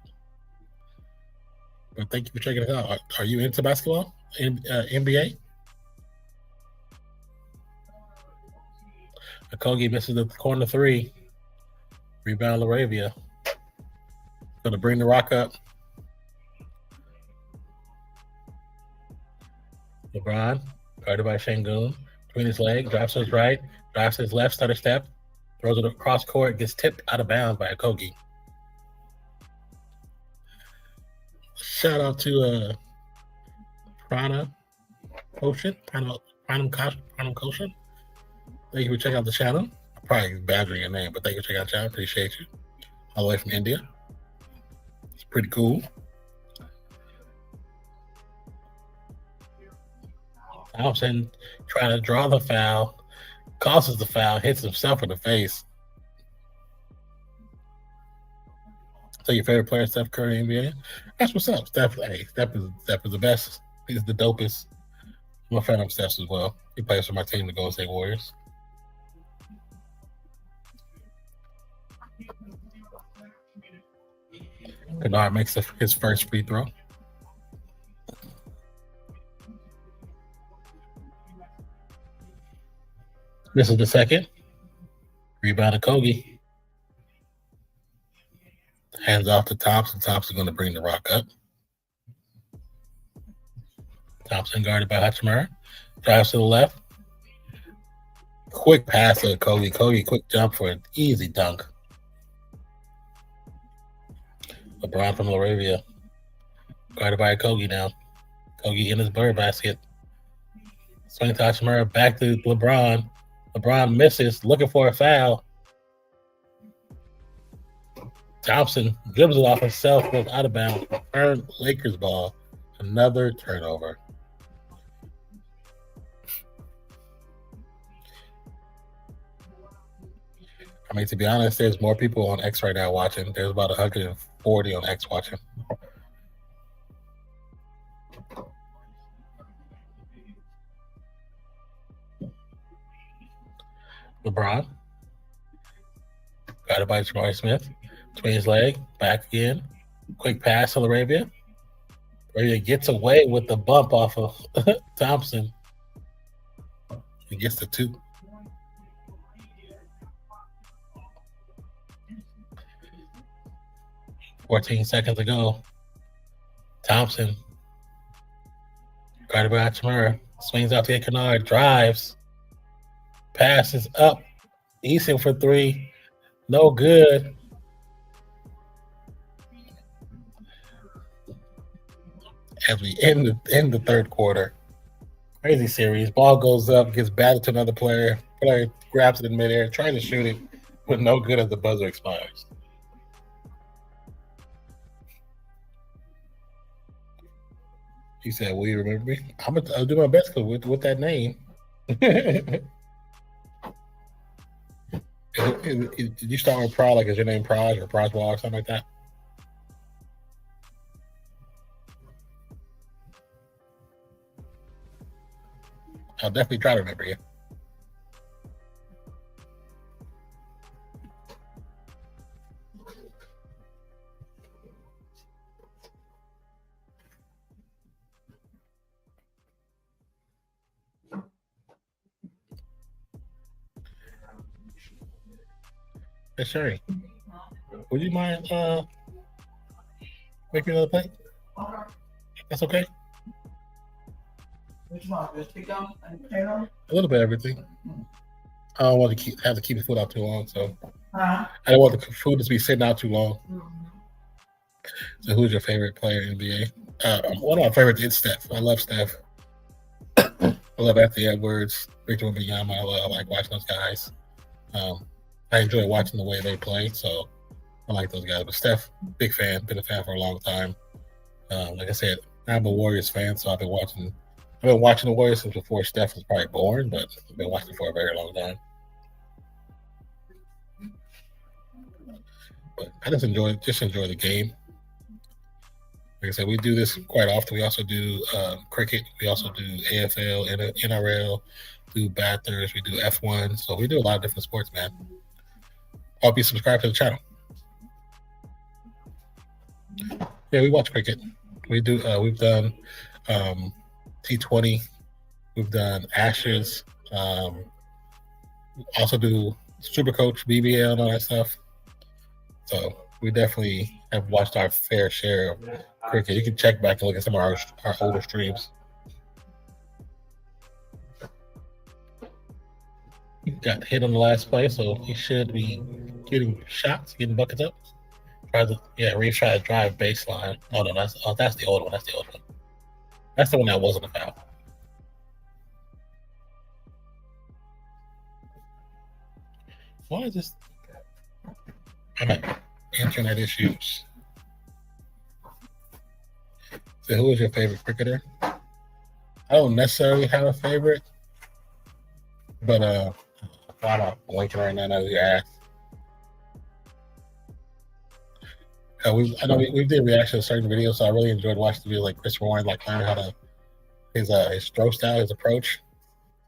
But thank you for checking it out. Are you into basketball? NBA? Okogie misses the corner three. Rebound Laravia. Going to bring the rock up. LeBron, guarded by Shingun. Between his legs, drives to his right, drives to his left, stutter step, throws it across court, gets tipped out of bounds by Okogie. Shout out to Prana Koshin. Thank you for checking out the channel. I'm probably badgering your name, but thank you for checking out the channel. Appreciate you. All the way from India. It's pretty cool. Thompson trying to draw the foul, causes the foul, hits himself in the face. So your favorite player, Steph Curry, NBA? That's what's up. Steph is the best. He's the dopest. I'm a fan of Steph as well. He plays for my team, the Golden State Warriors. Kennard makes his first free throw. This is the second. Rebound to Kogi. Hands off to Thompson. Thompson going to bring the rock up. Thompson guarded by Hachimura. Drives to the left. Quick pass to Kogi. Kogi, quick jump for an easy dunk. LeBron from Laravia. Guarded by Kogi now. Kogi in his bird basket. Swing to Hachimura. Back to LeBron. LeBron misses. Looking for a foul. Thompson dribbles it off himself. Goes out of bounds. Return Lakers ball. Another turnover. I mean, to be honest, there's more people on X right now watching. There's about 140 on X watching. LeBron. Got it by Jamari Smith. Between his leg. Back again. Quick pass to Laravia. Laravia gets away with the bump off of Thompson. He gets the 2. $14 seconds to go. Thompson. Guarded by Hachimura. Swings out to Kennard. Drives. Passes up. Easton for 3. No good. As we end the third quarter. Crazy series. Ball goes up, gets batted to another player. Player grabs it in midair, trying to shoot it, but no good as the buzzer expires. He said, "Will you remember me? I'll do my best with that name." Did you start with Praj? Like, is your name Praj or Prajwal or something like that? I'll definitely try to remember you. Hey, Sherry, would you mind making another plate? That's okay. Which one? Just pick up and potato? A little bit of everything. I don't want to have to keep the food out too long, so Huh? I don't want the food to be sitting out too long. Mm-hmm. So, who's your favorite player in the NBA? One of my favorites is Steph. I love Steph. I love Anthony Edwards, Victor Wembanyama. I like watching those guys. I enjoy watching the way they play, so I like those guys. But Steph, big fan, been a fan for a long time. Like I said, I'm a Warriors fan, so I've been watching the Warriors since before Steph was probably born, but I've been watching for a very long time. But I just enjoy the game. Like I said, we do this quite often. We also do cricket. We also do AFL, NRL, do Bathurst. We do F1. So we do a lot of different sports, man. Hope you subscribe to the channel. Yeah, we watch cricket. We do. We've done T20. We've done Ashes. Also do Supercoach, BBL, and all that stuff. So we definitely have watched our fair share of cricket. You can check back and look at some of our older streams. He got hit on the last play, so he should be getting shots, getting buckets up. Reeves tried to drive baseline. Oh no, that's the old one. That's the old one. That's the one that wasn't a foul. Why is this? I'm at internet issues. So, who is your favorite cricketer? I don't necessarily have a favorite, but I'm not blinking right now. That you asked. I know we did reaction to certain videos, so I really enjoyed watching the video like Chris Warren, like learning how to his throw style, his approach,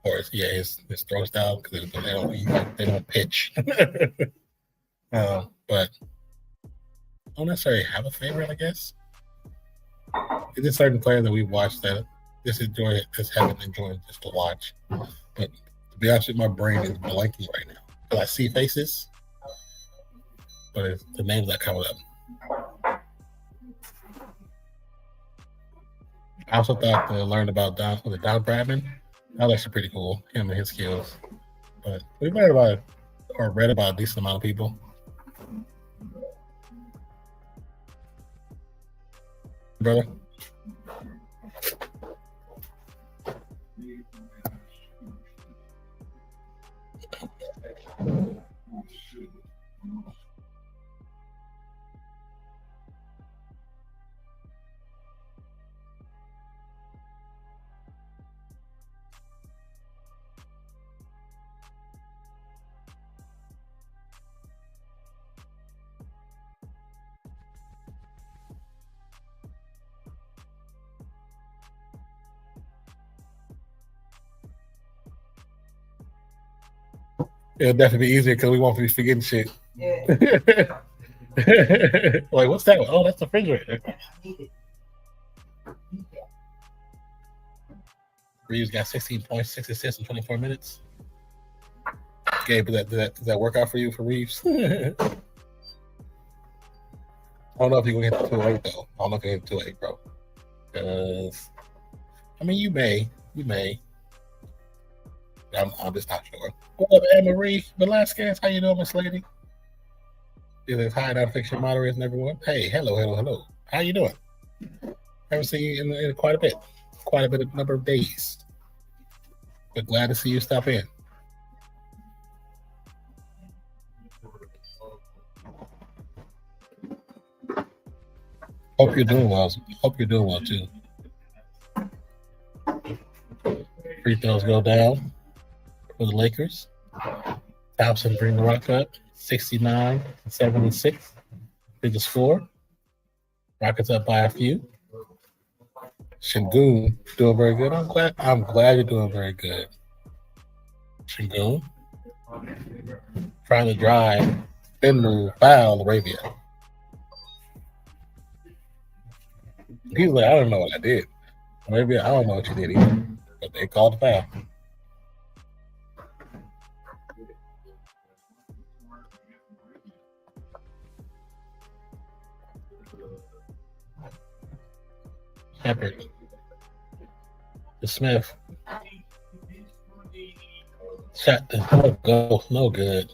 or his throw style, because they don't pitch. But don't necessarily have a favorite, I guess. It's a certain player that we've watched that just haven't enjoyed just to watch. But to be honest with you, my brain is blanking right now. Because I see faces, but it's the names that come up. I also thought to learn about Don Bradman. That was actually pretty cool, him and his skills. But we've learned about or read about a decent amount of people. Brother? It'll definitely be easier because we won't be forgetting shit. Yeah. Like, what's that one? Oh, that's the refrigerator. Reeves got 16 points, 6 assists in 24 minutes. Gabe, does that work out for you for Reeves? I don't know if you're going to hit the 2-8, though. I don't know if you hit the 2-8, bro. Because, I mean, you may. I'm just not sure. What up, Anne-Marie Velasquez? How you doing, Miss Lady? It is High Nonfiction moderators and everyone. Hey, hello. How you doing? Haven't seen you in quite a bit number of days. But glad to see you stop in. Hope you're doing well too. Free throws go down for the Lakers. Thompson bring the Rock up 69-76. Biggest score. Rockets up by a few. Şengün doing very good. I'm glad you're doing very good. Şengün trying to drive, then move, foul Arabia. He's like, I don't know what I did. Maybe I don't know what you did either. But they called the foul. Shepard. To Smith. Shot the goal. No good.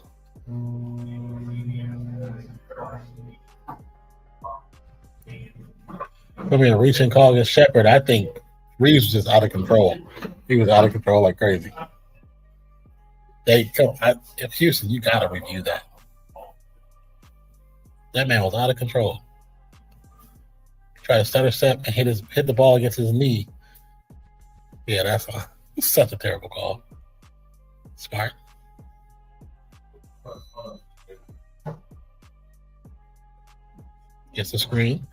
I mean, reaching call against Shepard. I think Reeves was just out of control. He was out of control like crazy. If Houston, you gotta review that. That man was out of control. Try to stutter step and hit the ball against his knee. Yeah, that's such a terrible call. Smart. Gets the screen.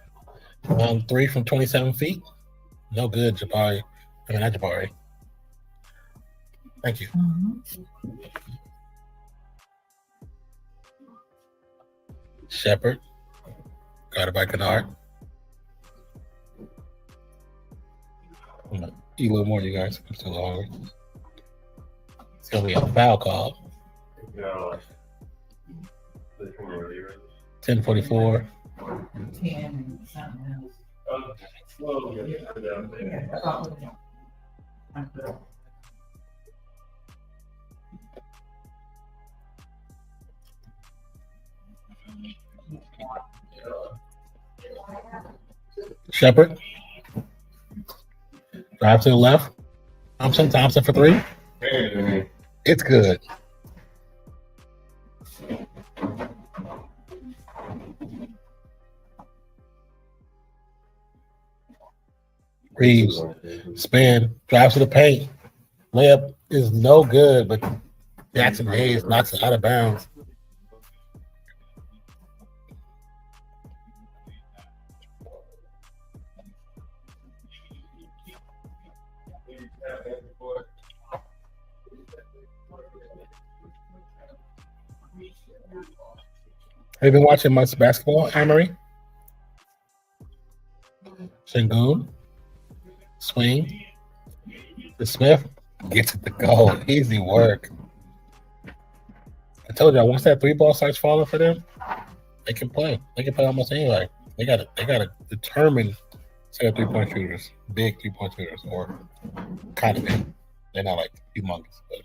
3 from 27 feet. No good, Jabari. I mean, not Jabari. Thank you. Shepard. Guarded by Kennard. I'm going to eat a little more, you guys. I'm still hungry. It's going to be a foul call. 10:44. 10 and something else. Shepard. Drive to the left. Thompson for 3. It's good. Reeves, spin, drives to the paint. Layup is no good, but Jackson Hayes knocks it out of bounds. Have you been watching much basketball, Anne-Marie? Shingun, swing. The Smith gets it to go. Easy work. I told y'all once that 3-ball starts falling for them, they can play. They can play almost anyway. They got a determined set of 3-point shooters, big 3-point shooters, or kind of big. They're not like humongous, but.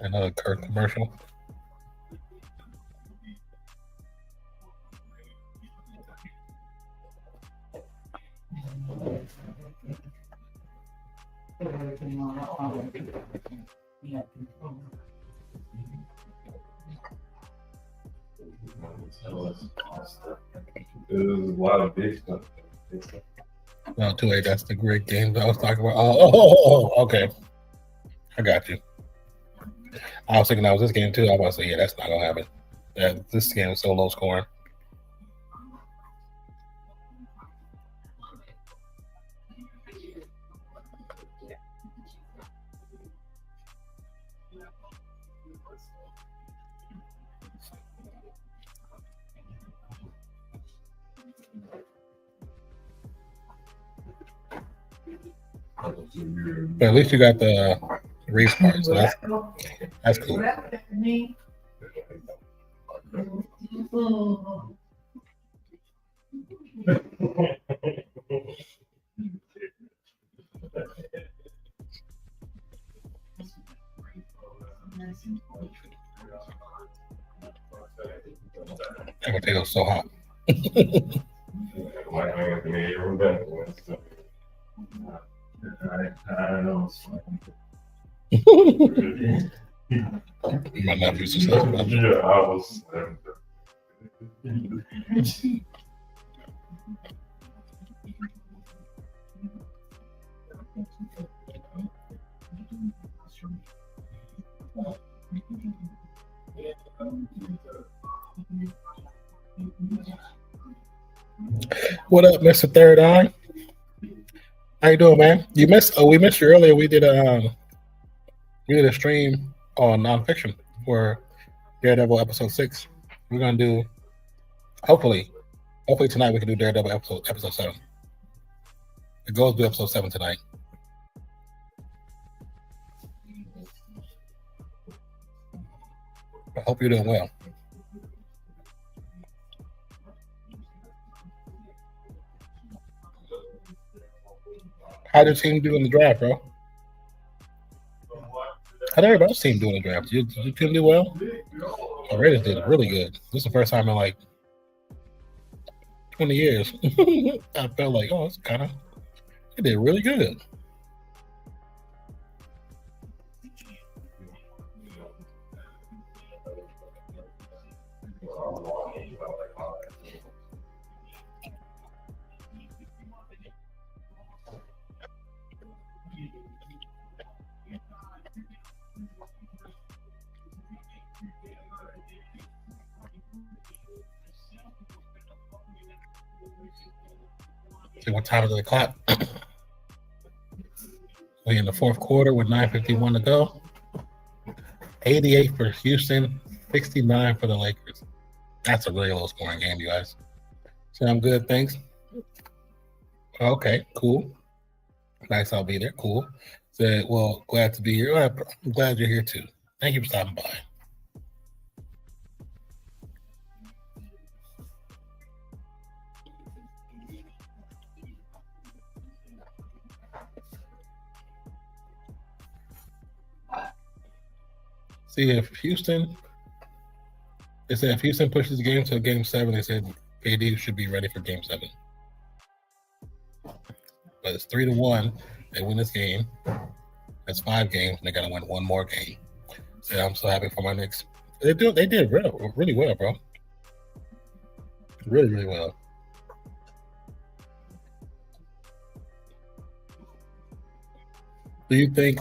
Another Kirk commercial. There's a lot of big stuff. No, 2-8, that's the great game I was talking about. Oh, okay. I got you. I was thinking that was this game too. I was about to say, yeah, that's not gonna happen. This game is so low scoring. But at least you got the race part, so that's cool. That potato's so hot. I don't know. My nephew's just like, Yeah, I was. what up, Mr. Third Eye? How you doing, man? You missed. Oh, we missed you earlier. We did a stream on Nonpfixion for Daredevil episode 6. We're gonna do hopefully tonight we can do Daredevil episode 7. The goal is to do episode 7 tonight. I hope you're doing well. How did your team do in the draft, bro? How did everybody's team do in the draft? Did your team do well? The Raiders did really good. This is the first time in like 20 years. I felt like, oh, it's kind of, they did really good. See what time is the clock? We in the fourth quarter with 9:51 to go. 88 for Houston, 69 for the Lakers. That's a really low scoring game, you guys. Sound good, thanks. Okay, cool. Nice, I'll be there. Cool. Said, well, glad to be here. I'm glad you're here too. Thank you for stopping by. See, if Houston pushes the game to game 7, they said KD should be ready for game 7. But it's 3-1. They win this game. That's 5 games. And they got to win one more game. So I'm so happy for my Knicks. They did really well, bro. Really, really well. Do you think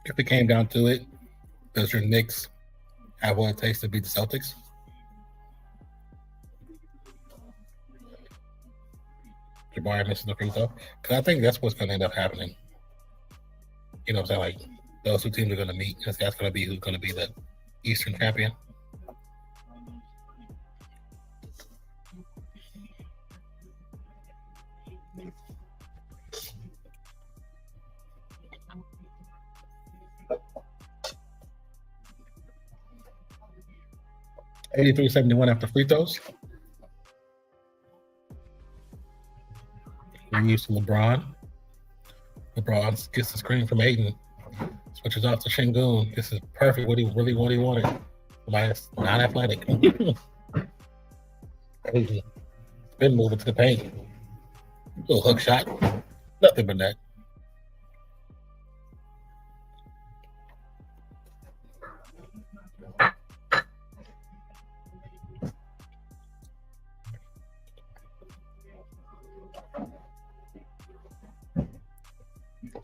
If it came down to it, does your Knicks have what it takes to beat the Celtics? Jabari missing the free throw, because I think that's what's going to end up happening. You know what I'm saying? Like, those two teams are going to meet. That's going to be who's going to be the Eastern champion. $83.71 after free throws. We're used to LeBron. LeBron gets the screen from Aiden. Switches off to Şengün. This is perfect. What he wanted. Minus non-athletic. Aiden. Been moving to the paint. Little hook shot. Nothing but that.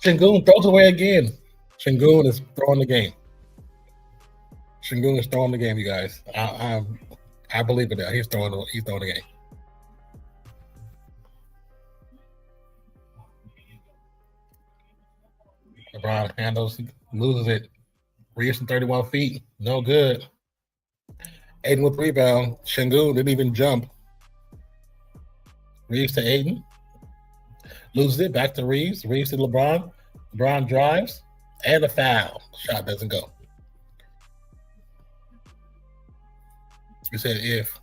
Şengün throws away again. Şengün is throwing the game. Şengün is throwing the game, you guys. I believe in that. He's throwing the game. LeBron handles, loses it. Reeves from 31 feet. No good. Aiden with rebound. Şengün didn't even jump. Reeves to Aiden. Loses it. Back to Reeves. Reeves to LeBron. LeBron drives. And a foul. Shot doesn't go. We said if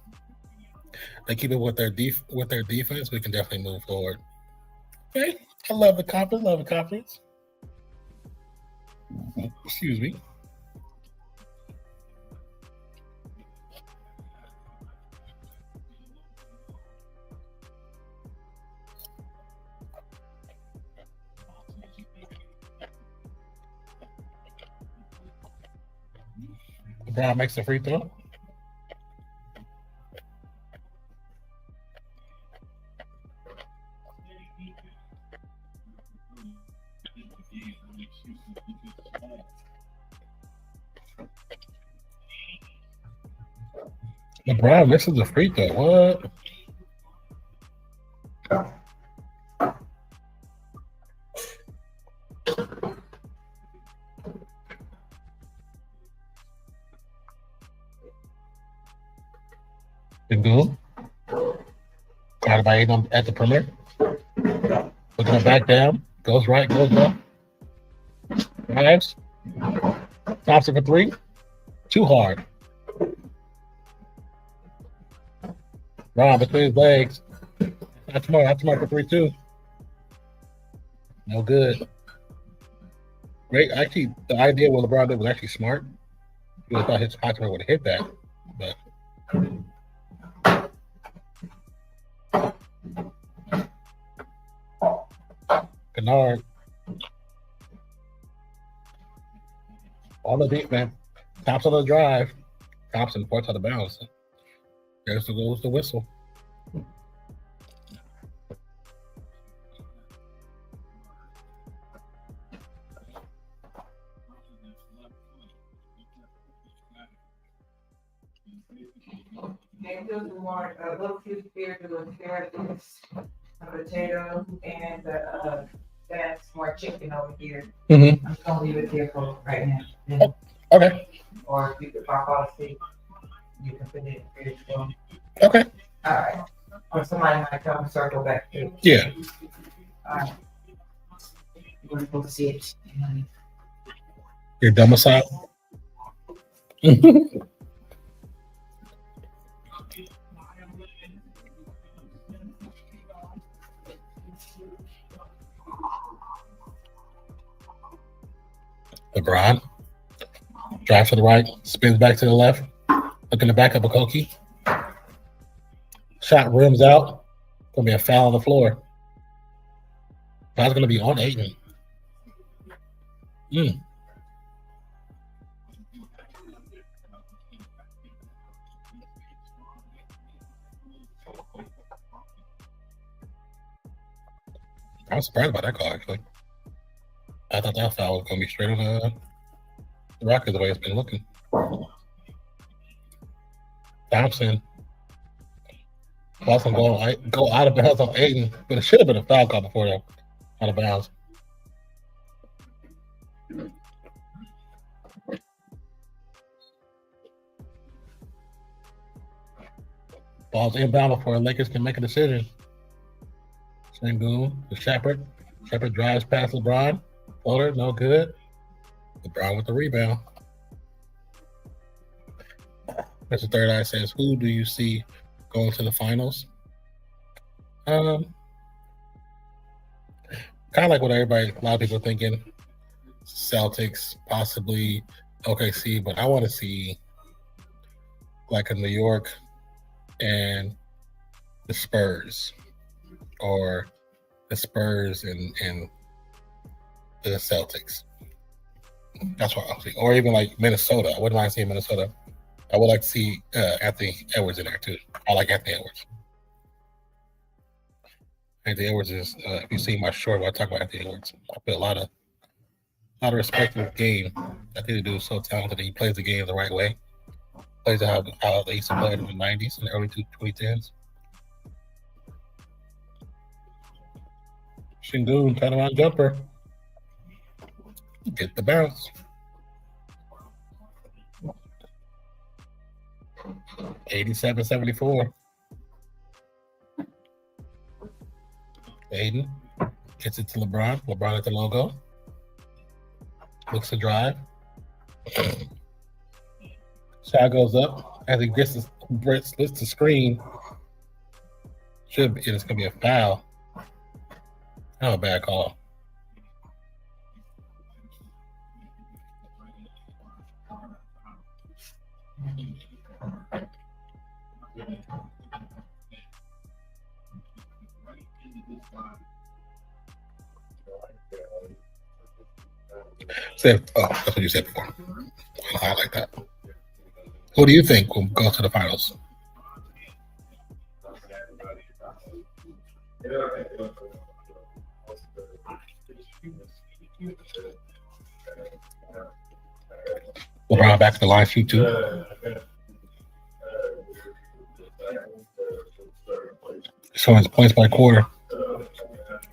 they keep it with their defense, we can definitely move forward. Okay. I love the confidence. Excuse me. LeBron makes a free throw. LeBron misses a free throw. What? Şengün. Got by Aiden at the perimeter. Looking to back down. Goes right, goes left. Drives. Thompson for three. Too hard. Ron between his legs. That's smart for 3-2. No good. Great. Actually, the idea what LeBron did was actually smart. He would have thought his Hachimura would have hit that. But Kennard. On the defense. Thompson on the drive. Thompson points out of bounds. There's the whistle. And just want a little few spiritual carrots, a potato, and that's more chicken over here. Mm-hmm. I'm just gonna leave it there for right now. Okay. Or if you could pop off the you can put it in the fridge for me. Okay. All right. Or somebody might come and circle back to. Yeah. All right. You want to go see it? Your domicile. LeBron drives to the right, spins back to the left, looking to back up a Koki. Shot rims out. Gonna be a foul on the floor. Foul's gonna be on Aiden. I was surprised by that call, actually. I thought that foul was gonna be straight on the Rockets the way it's been looking. Thompson. Boston go out of bounds on Aiden, but it should have been a foul call before that. Out of bounds. Ball's inbound before the Lakers can make a decision. Sengun to Shepard. Shepard drives past LeBron. Floater, no good. LeBron with the rebound. Mr. Third Eye says, who do you see going to the finals? Kind of like what a lot of people are thinking. Celtics, possibly OKC, but I want to see like a New York and the Spurs, or the Spurs and the Celtics. That's what I'll see. Or even like Minnesota. I wouldn't mind seeing Minnesota. I would like to see Anthony Edwards in there too. I like Anthony Edwards. Anthony Edwards is, if you see my short, when I talk about Anthony Edwards, I put a lot of respect in his game. I think the dude is so talented. He plays the game the right way. Plays how they used to play it in the 90s and the early 2010s. Sengun, turnaround jumper. Get the bounce. 87-74. Aiden gets it to LeBron. LeBron at the logo. Looks to drive. Shot goes up as he gets the screen. Should be, it's gonna be a foul. Not a bad call. That's what you said before. I like that. Who do you think will go to the finals? LeBron back to the line, shoot two. Showing his points by quarter.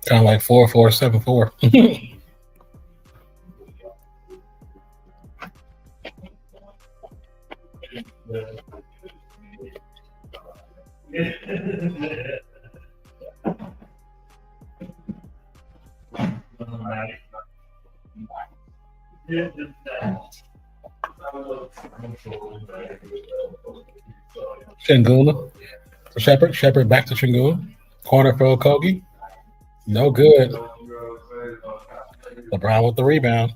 Kind of like 4-4, 7-4. Sengun for Shepard. Shepard back to Sengun. Corner for Okogie. No good. LeBron with the rebound.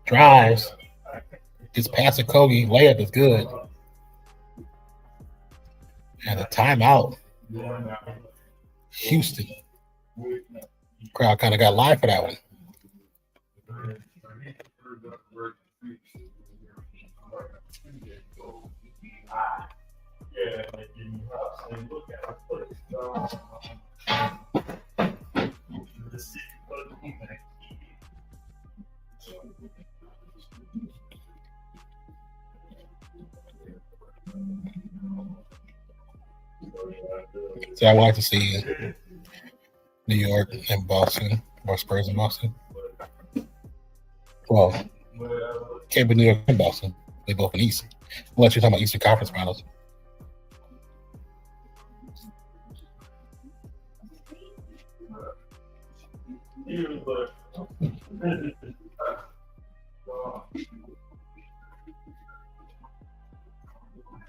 Drives. Gets past Okogie. Layup is good. And a timeout. Houston. Crowd kind of got live for that one. So I would like to see New York and Boston, or Spurs and Boston. Well, can't be New York and Boston. They both in East. Unless you're talking about Eastern Conference Finals.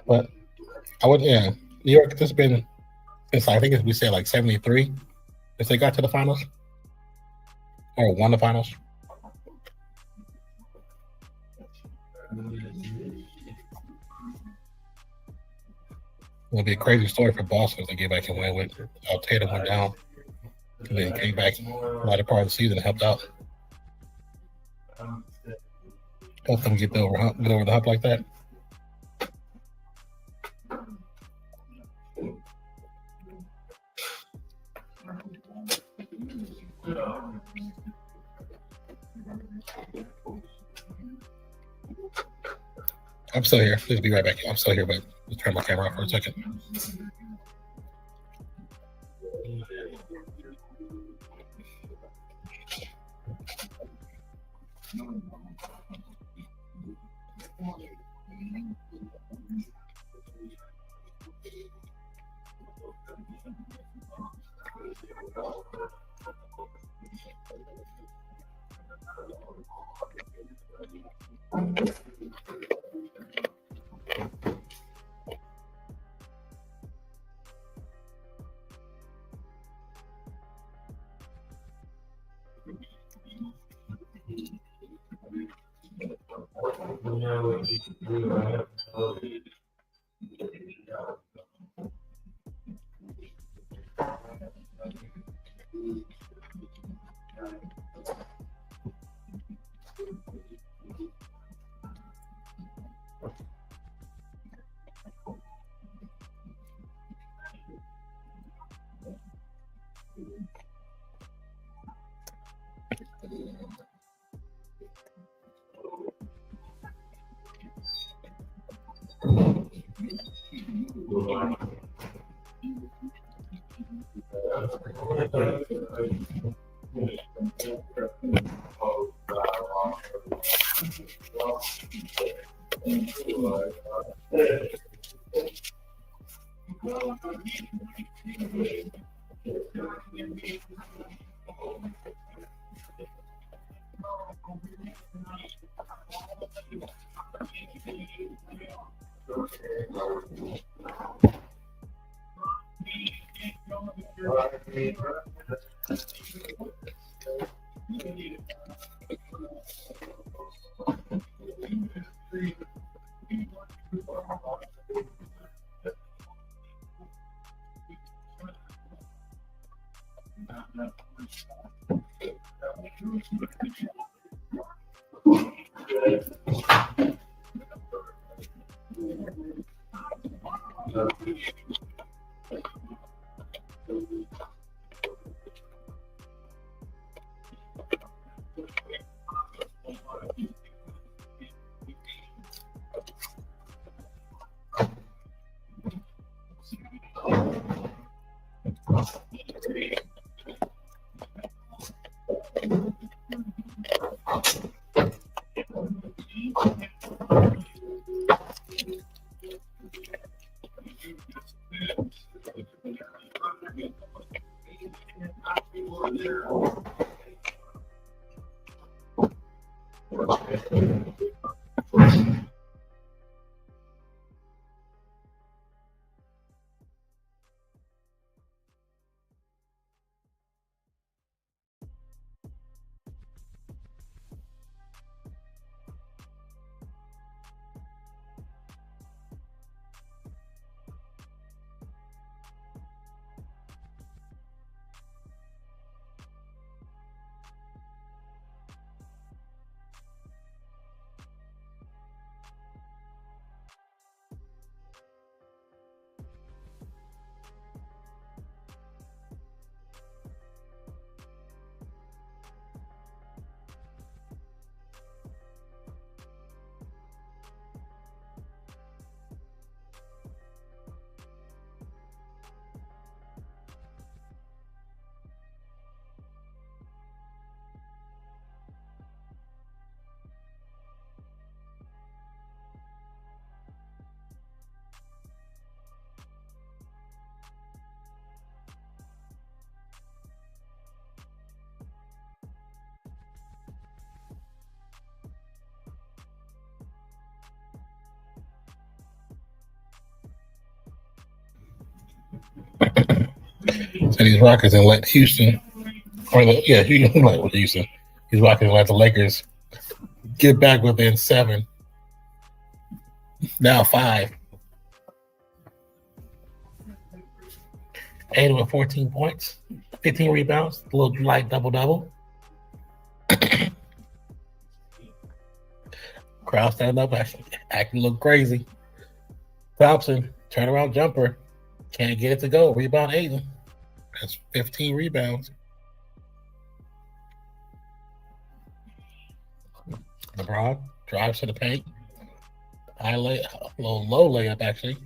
But I would, yeah. New York, this has been since I think we said like 73 if they got to the finals or won the finals. It'll be a crazy story for Boston if they get back and win with Tatum went down and then came back a lot of part of the season and helped out. Help them get over the hump like that. I'm still here. Please be right back. I'm still here, but just turn my camera off for a second. So these Rockets and let Houston, Houston let Houston. These Rockets and let the Lakers get back within 7. Now 5. 8 with 14 points, 15 rebounds, a little light double. Crowd standing up, acting a little crazy. Thompson, turnaround jumper, can't get it to go. Rebound Aiden. That's 15 rebounds. LeBron drives to the paint. High lay, low layup actually.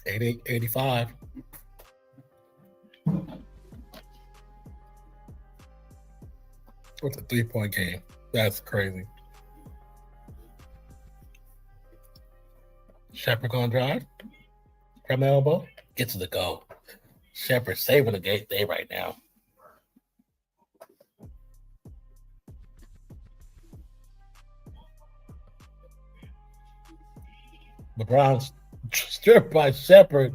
$88.85. What's a 3-point game? That's crazy. Shepard gonna drive from the elbow. Gets to the goal. Shepard saving the day right now. LeBron's stripped by Shepard.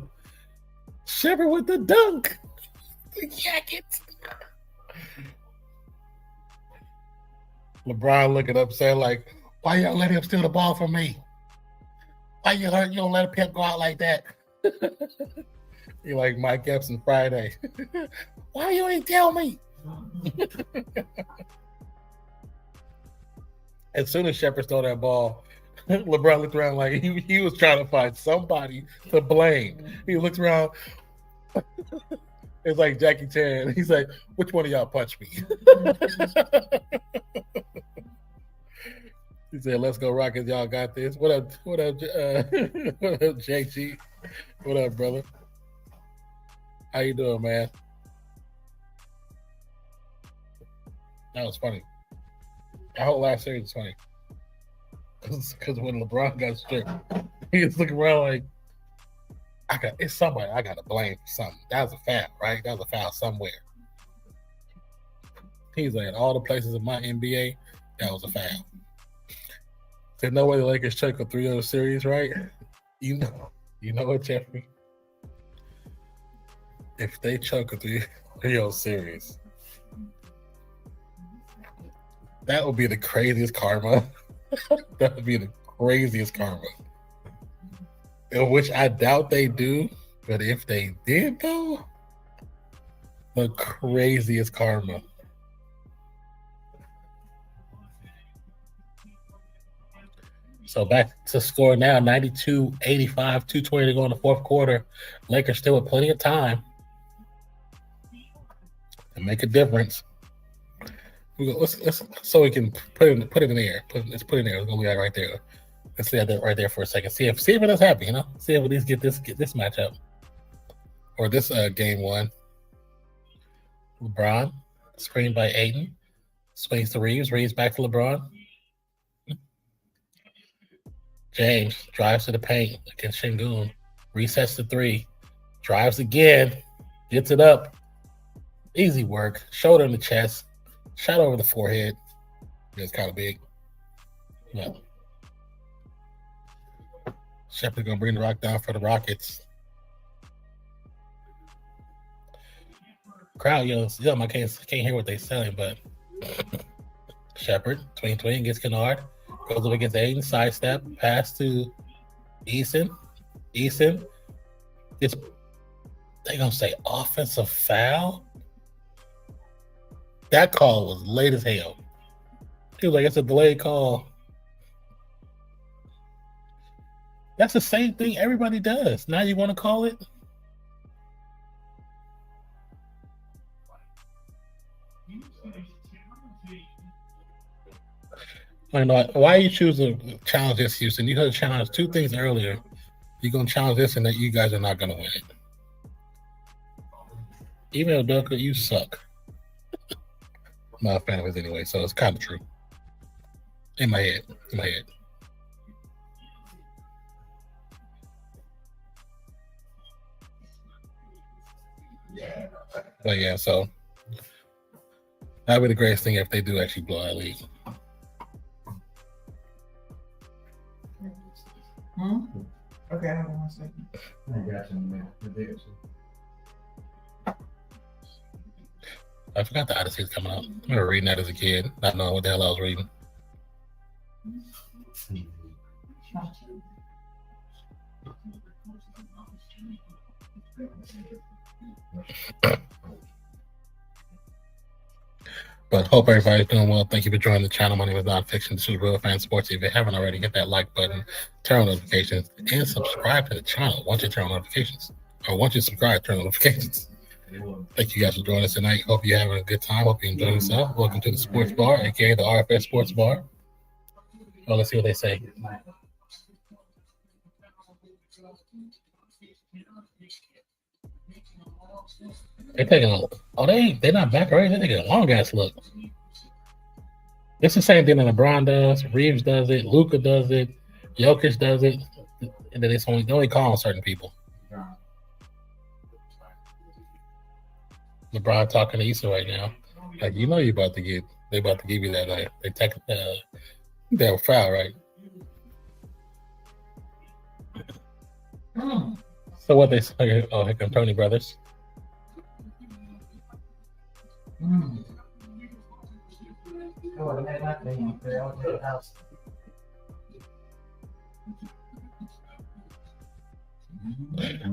Shepard with the dunk. The jackets. LeBron looking upset like, why y'all let him steal the ball from me? Why you don't let a pimp go out like that? You like Mike Epps Friday. Why you ain't tell me? As soon as Shepard stole that ball, LeBron looked around like he was trying to find somebody to blame. He looked around. It's like Jackie Chan. He's like, which one of y'all punched me? He said, let's go Rockets. Y'all got this. What up, what up, JG? What up, brother? How you doing, man? That was funny. That whole last series was funny. Because when LeBron got stripped, he was looking around like, it's somebody I got to blame for something. That was a foul, right? That was a foul somewhere. He's like, all the places in my NBA, that was a foul. There's no way the Lakers choke a 3-0 series, right? You know what, Jeffrey? If they choke a 3-0 series, that would be the craziest karma. That would be the craziest karma. In which I doubt they do, but if they did, though, the craziest karma. So back to score now, 92-85, 2:20 to go in the fourth quarter. Lakers still with plenty of time to make a difference. Let's so we can put it in the air. Let's put it in there. It's gonna be right there. Let's see that right there for a second. See if it's happy. See if we at least get this matchup or this game one. LeBron screened by Aiden, swings to Reeves. Reeves back to LeBron. James drives to the paint against Şengün. Resets to 3. Drives again. Gets it up. Easy work. Shoulder in the chest. Shot over the forehead. It's kind of big. Yeah. Shepard going to bring the rock down for the Rockets. Crowd yells. I can't hear what they're saying, but Shepard, tween, gets Kennard. Goes up against Aiden, sidestep, pass to Eason. Eason gets, they're going to say offensive foul? That call was late as hell. He was like, it's a delayed call. That's the same thing everybody does. Now you want to call it? I know. Why you choose to challenge this, Houston? You could have challenged 2 things earlier. You're going to challenge this and that you guys are not going to win it. Even though Udoka, you suck. I'm not a fan of his anyway, so it's kind of true. In my head. But yeah, so that'd be the greatest thing if they do actually blow that league. Okay, hold on 1 second. I got you, man. I forgot the Odyssey's coming out. I remember reading that as a kid, not knowing what the hell I was reading. But hope everybody's doing well. Thank you for joining the channel. My name is Nonpfixion. This is Real Fan Sports. If you haven't already, hit that like button, turn on notifications, and subscribe to the channel once you turn on notifications. Or once you subscribe, turn on notifications. Thank you guys for joining us tonight. Hope you're having a good time. Hope you enjoy yourself. Welcome to the Sports Bar, aka the RFS Sports Bar. Oh, let's see what they say. They're taking they're not back already. They're taking a long ass look. It's the same thing that LeBron does, Reeves does it, Luka does it, Jokic does it, and then they only call on certain people. LeBron talking to Issa right now, like you about to give you that they take that foul, right? So what they say? Oh, here come Tony Brothers.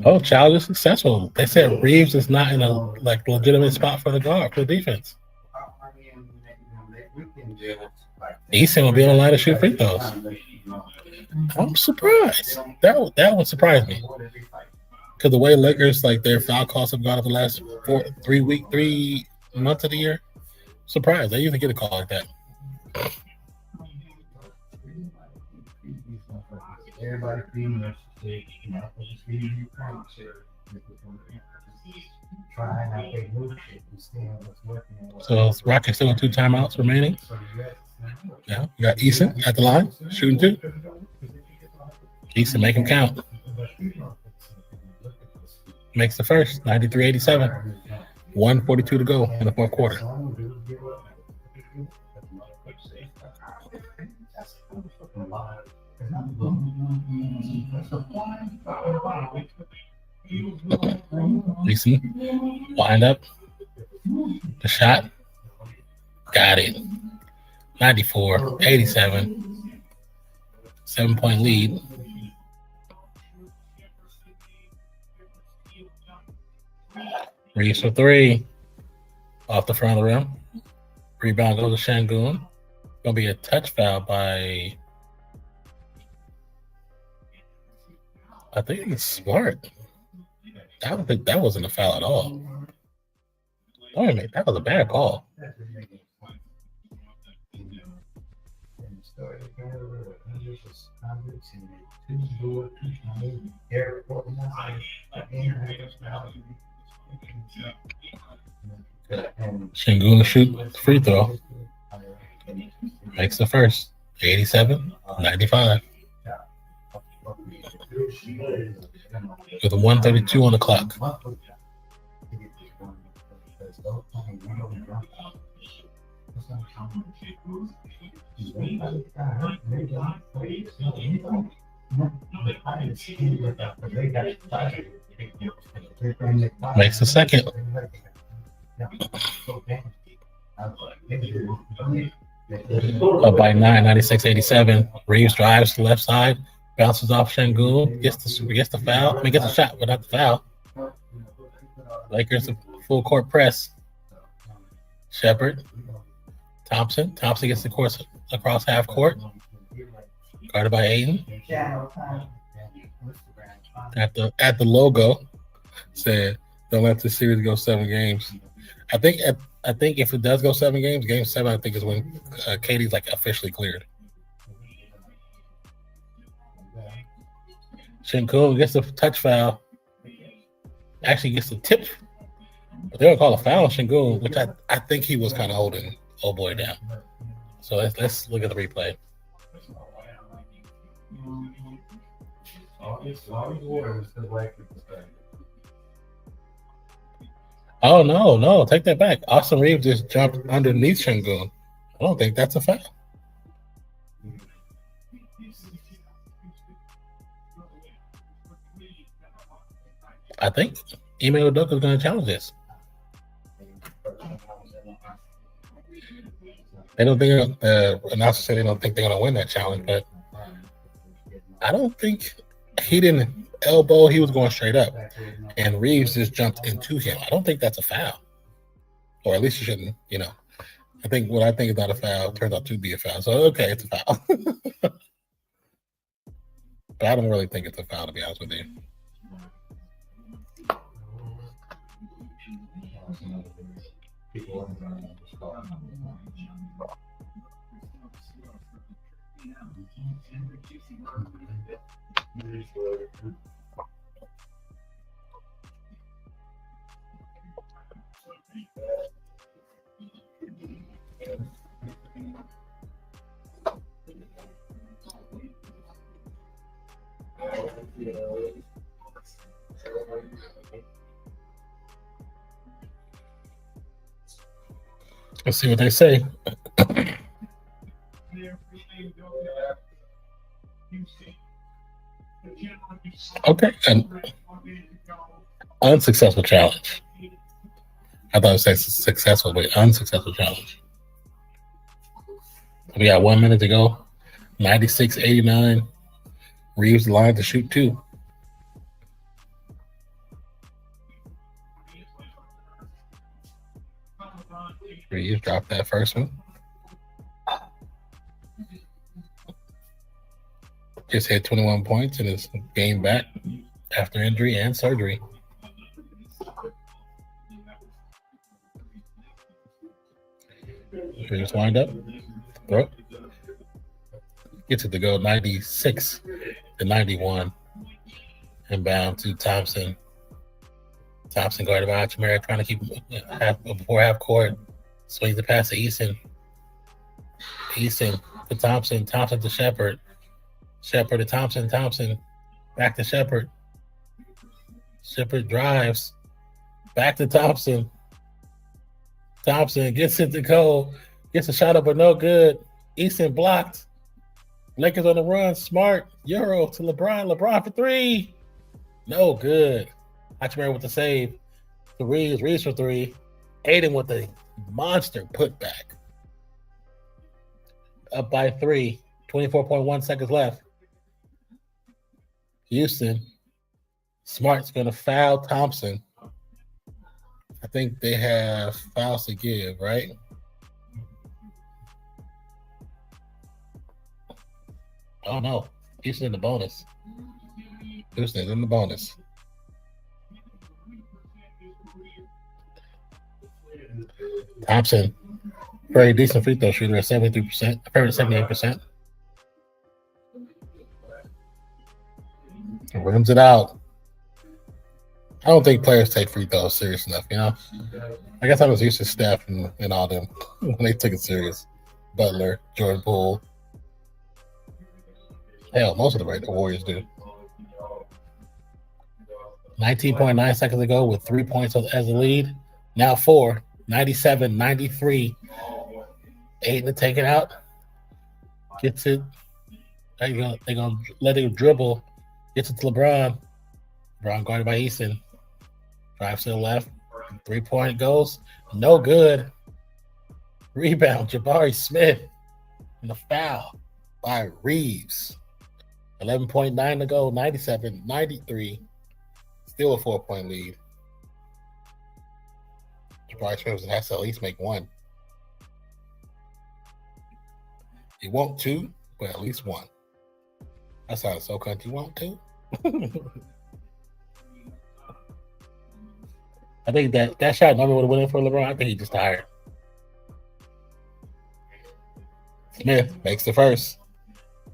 Oh, child is successful. They said Reeves is not in a legitimate spot for the guard for the defense. Easton will be on the line to shoot free throws. I'm surprised. That would surprise me. Because the way Lakers their foul calls have gone up the last 3 months of the year, surprised. They usually get a call like that. Everybody so Rockets still with 2 timeouts remaining. Yeah, you got Eason at the line, shooting 2. Eason, make him count. Makes the first, 93-87. 1:42 to go in the fourth quarter. Eason, wind up. The shot. Got it. 94-87. 7-point lead. Reeves for 3. Off the front of the rim. Rebound goes to Şengün. Gonna be a touch foul by, I think it's Smart. I don't think that wasn't a foul at all. Oh, wait a minute, that was a bad call. Şengün shoot free throw. Makes the first. 87-95. With a 1:32 on the clock. Makes the second. Up by 9, 96-87. Reeves drives to the left side, bounces off Şengün, gets the foul. I mean, gets the shot, but not the foul. Lakers a full court press. Shepard, Thompson gets the course across half court. Guarded by Ayton. At the logo said, "Don't let this series go 7 games." I think if it does go 7 games, game 7 I think is when Katie's officially cleared. Şengün gets the touch foul. Actually gets the tip. But they don't call a foul on Şengün, which I think he was kind of holding old boy down. So let's look at the replay. Oh no, take that back. Austin Reeves just jumped underneath Şengün. I don't think that's a foul. I think Ime Udoka is going to challenge this. They don't think announcers say they don't think they're going to win that challenge, but I don't think he didn't elbow. He was going straight up, and Reeves just jumped into him. I don't think that's a foul, or at least you shouldn't. I think what I think is not a foul turns out to be a foul. So okay, it's a foul, but I don't really think it's a foul, to be honest with you. Let's see what they say. Okay, an unsuccessful challenge. I thought it was successful, but unsuccessful challenge. We got 1 minute to go. 96-89. Reeves the line to shoot 2. Reeves dropped that first one. Just hit 21 points in his game back after injury and surgery. Reeves wind up. Throw. Gets it to go 96-91. Inbound to Thompson. Thompson guarded by Hachimura, trying to keep before half court. Swings the pass to Easton. Easton to Thompson. Thompson to Shepard. Shepard to Thompson. Thompson back to Shepard. Shepard drives. Back to Thompson. Thompson gets it to go. Gets a shot up, but no good. Easton blocked. Lakers on the run. Smart. Euro to LeBron. LeBron for 3. No good. Hachimura with the save. To Reeves. Reeves for 3. Aiden with the monster putback. Up by 3. 24.1 seconds left. Houston. Smart's going to foul Thompson. I think they have fouls to give, right? Oh, no. Houston in the bonus. Houston's in the bonus. Thompson, very decent free throw shooter at 73%, 78%. Rims it out. I don't think players take free throws serious enough, you know? I guess I was used to Steph and all them when they took it serious. Butler, Jordan Poole. Hell, most of the Warriors do. 19.9 seconds ago with 3 points as a lead. Now 4. 97-93. Aiden to take it out. Gets it. They're going to let it dribble. Gets it to LeBron. LeBron guarded by Easton. Drives to the left. 3-point goes. No good. Rebound, Jabari Smith. And a foul by Reeves. 11.9 to go. 97-93. Still a 4-point lead. Jabari Smith has to at least make 1. He won't 2, but at least 1. That sounds so country. You want 2? I think that shot normally would have went in for LeBron. I think he just tired. Smith makes the first.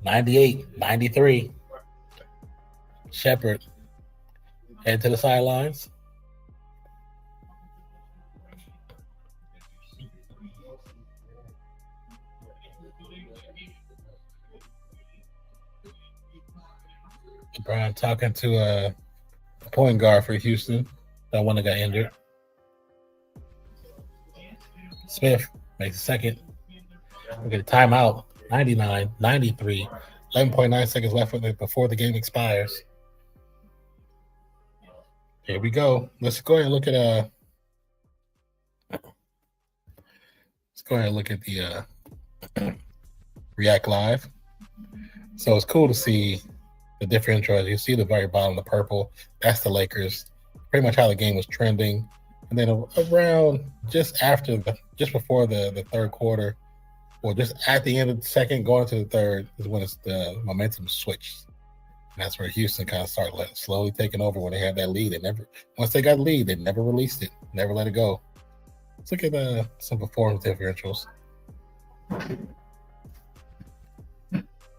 98-93. Shepard head to the sidelines. LeBron talking to a point guard for Houston. That one that got injured. Smith makes a second. We get a timeout. 99-93. 11.9 seconds left before the game expires. Here we go. Let's go ahead and look at the React Live. So it's cool to see the different intros. You see the very bottom, the purple. That's the Lakers. Pretty much how the game was trending. And then around just before the third quarter, or just at the end of the second, going to the third, is when the momentum switched. that's where Houston kind of started slowly taking over when they had that lead. Once they got the lead, they never released it, never let it go. Let's look at some performance differentials,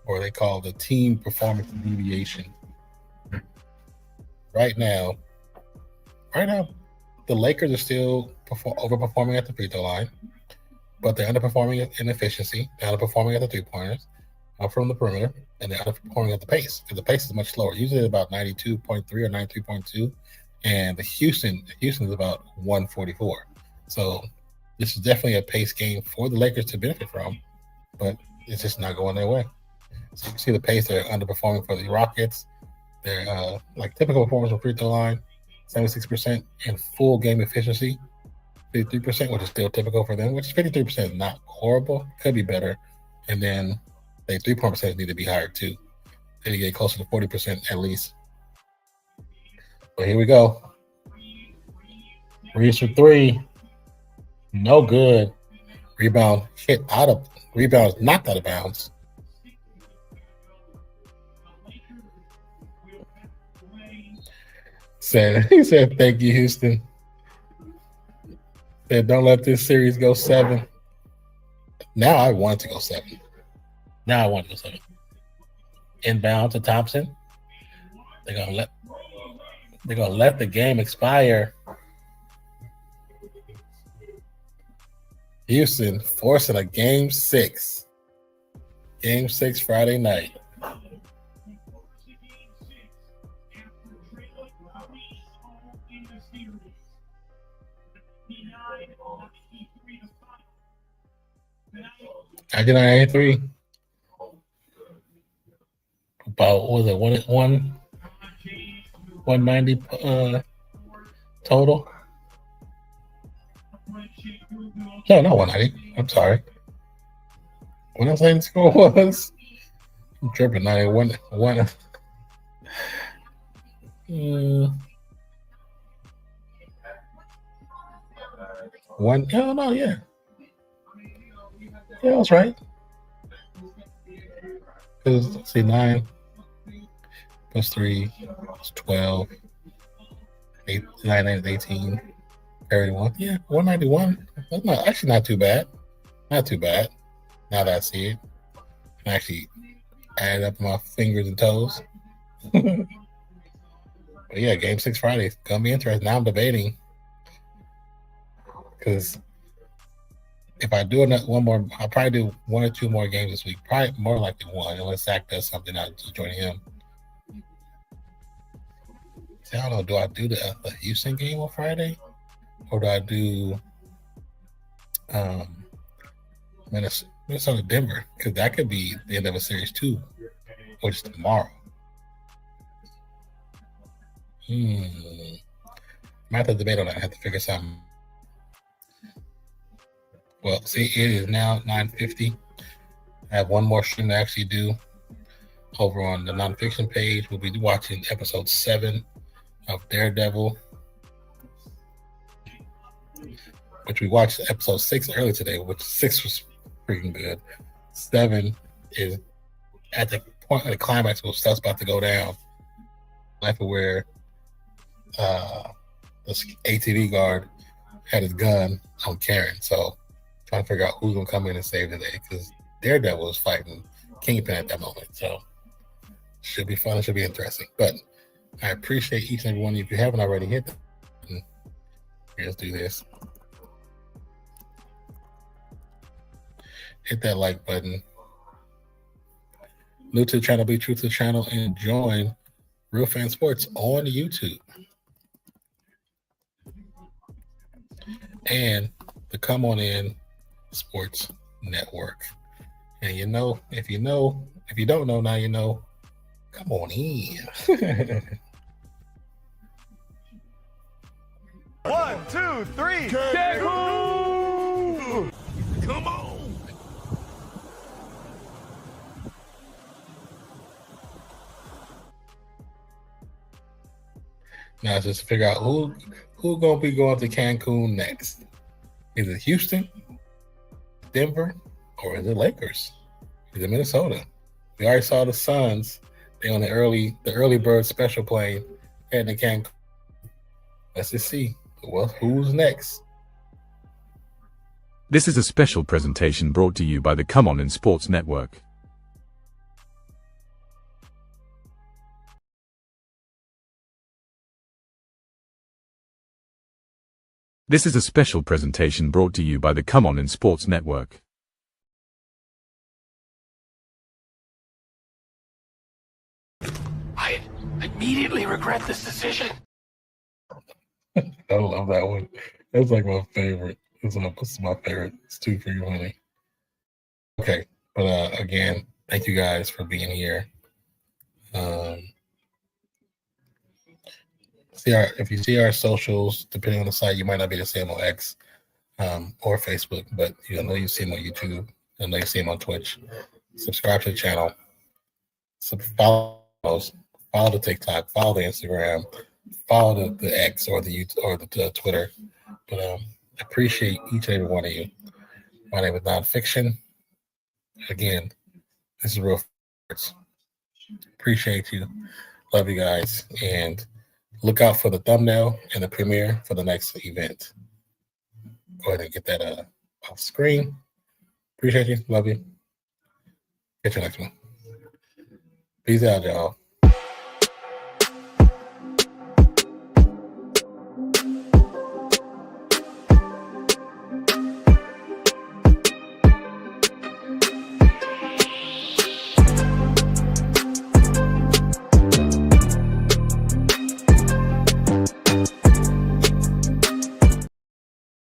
or they call the team performance deviation. Right now, the Lakers are still overperforming at the free throw line, but they're underperforming in efficiency, they're underperforming at the three-pointers, up from the perimeter, and they're underperforming at the pace, because the pace is much slower. Usually about 92.3 or 93.2, and the Houston is about 144. So this is definitely a pace game for the Lakers to benefit from, but it's just not going their way. So you can see the pace they're underperforming for the Rockets. They're like typical performance on free throw line, 76%, and full game efficiency, 53%, which is still typical for them, which is 53% is not horrible, could be better. And then their 3-point percentage need to be higher too. They need to get closer to 40% at least. But here we go. Reese for three. No good. Rebound knocked out of bounds. He said, thank you, Houston. Said, don't let this series go 7. Now I want to go 7. Inbound to Thompson. They're gonna let the game expire. Houston forcing a game 6. Game 6 Friday night. I did 93. About what was it 190 total? No, not 190. I'm sorry. What I was saying the score was? I'm tripping. 91. One. Oh no, yeah. Yeah, that's right. Because let's see, 9 plus 3 is 12. 8, 9 is 18. 31. Yeah, 191. That's actually not too bad. Not too bad. Now that I see it, I actually add up my fingers and toes. But yeah, game 6 Friday is gonna be interesting. Now I'm debating, because if I do one more, I'll probably do 1 or 2 more games this week. Probably more likely 1, unless Zach does something. I'll just join him. See, I don't know. Do I do the Houston game on Friday, or do I do Minnesota Denver? Because that could be the end of a series too, which is tomorrow. Might have to debate on that. I have to figure something. Well, see, it is now 9:50. I have one more stream to actually do over on the nonfiction page. We'll be watching episode 7 of Daredevil, which we watched episode 6 earlier today, which 6 was freaking good. 7 is at the point of the climax where stuff's about to go down. Like where this ATV guard had his gun on Karen. So trying to figure out who's gonna come in and save the day, because Daredevil was fighting Kingpin at that moment. So should be fun. It should be interesting. But I appreciate each and every one of you. If you haven't already hit the, let's do this. Hit that like button. New to the channel, be true to the channel, and join Real Fan Sports on YouTube. And the Come On In Sports Network. And if you don't know, now you know. Come on in. 1, 2, 3. Cancun! Come on. Now it's just to figure out who gonna be going to Cancun next. Is it Houston, Denver, or is it Lakers? Is it Minnesota? We already saw the Suns They on the early bird special plane heading to Cancun. Let's just see. Well, who's next? This is a special presentation brought to you by the Come On in Sports Network. This is a special presentation brought to you by the Come On in Sports Network. I immediately regret this decision. I love that one. That's like my favorite. It's my favorite. It's too freaking funny. Okay, but again, thank you guys for being here. If you see our socials, depending on the site, you might not be the same on X or Facebook, but you know you see them on YouTube. I know you see them on Twitch. Subscribe to the channel. Follow the TikTok. Follow the Instagram. Follow the X or the YouTube or the Twitter. But I appreciate each and every one of you. My name is Nonpfixion. Again, this is Real Fans. Appreciate you. Love you guys. And look out for the thumbnail and the premiere for the next event. Go ahead and get that off screen. Appreciate you. Love you. Catch you next one. Peace out, y'all.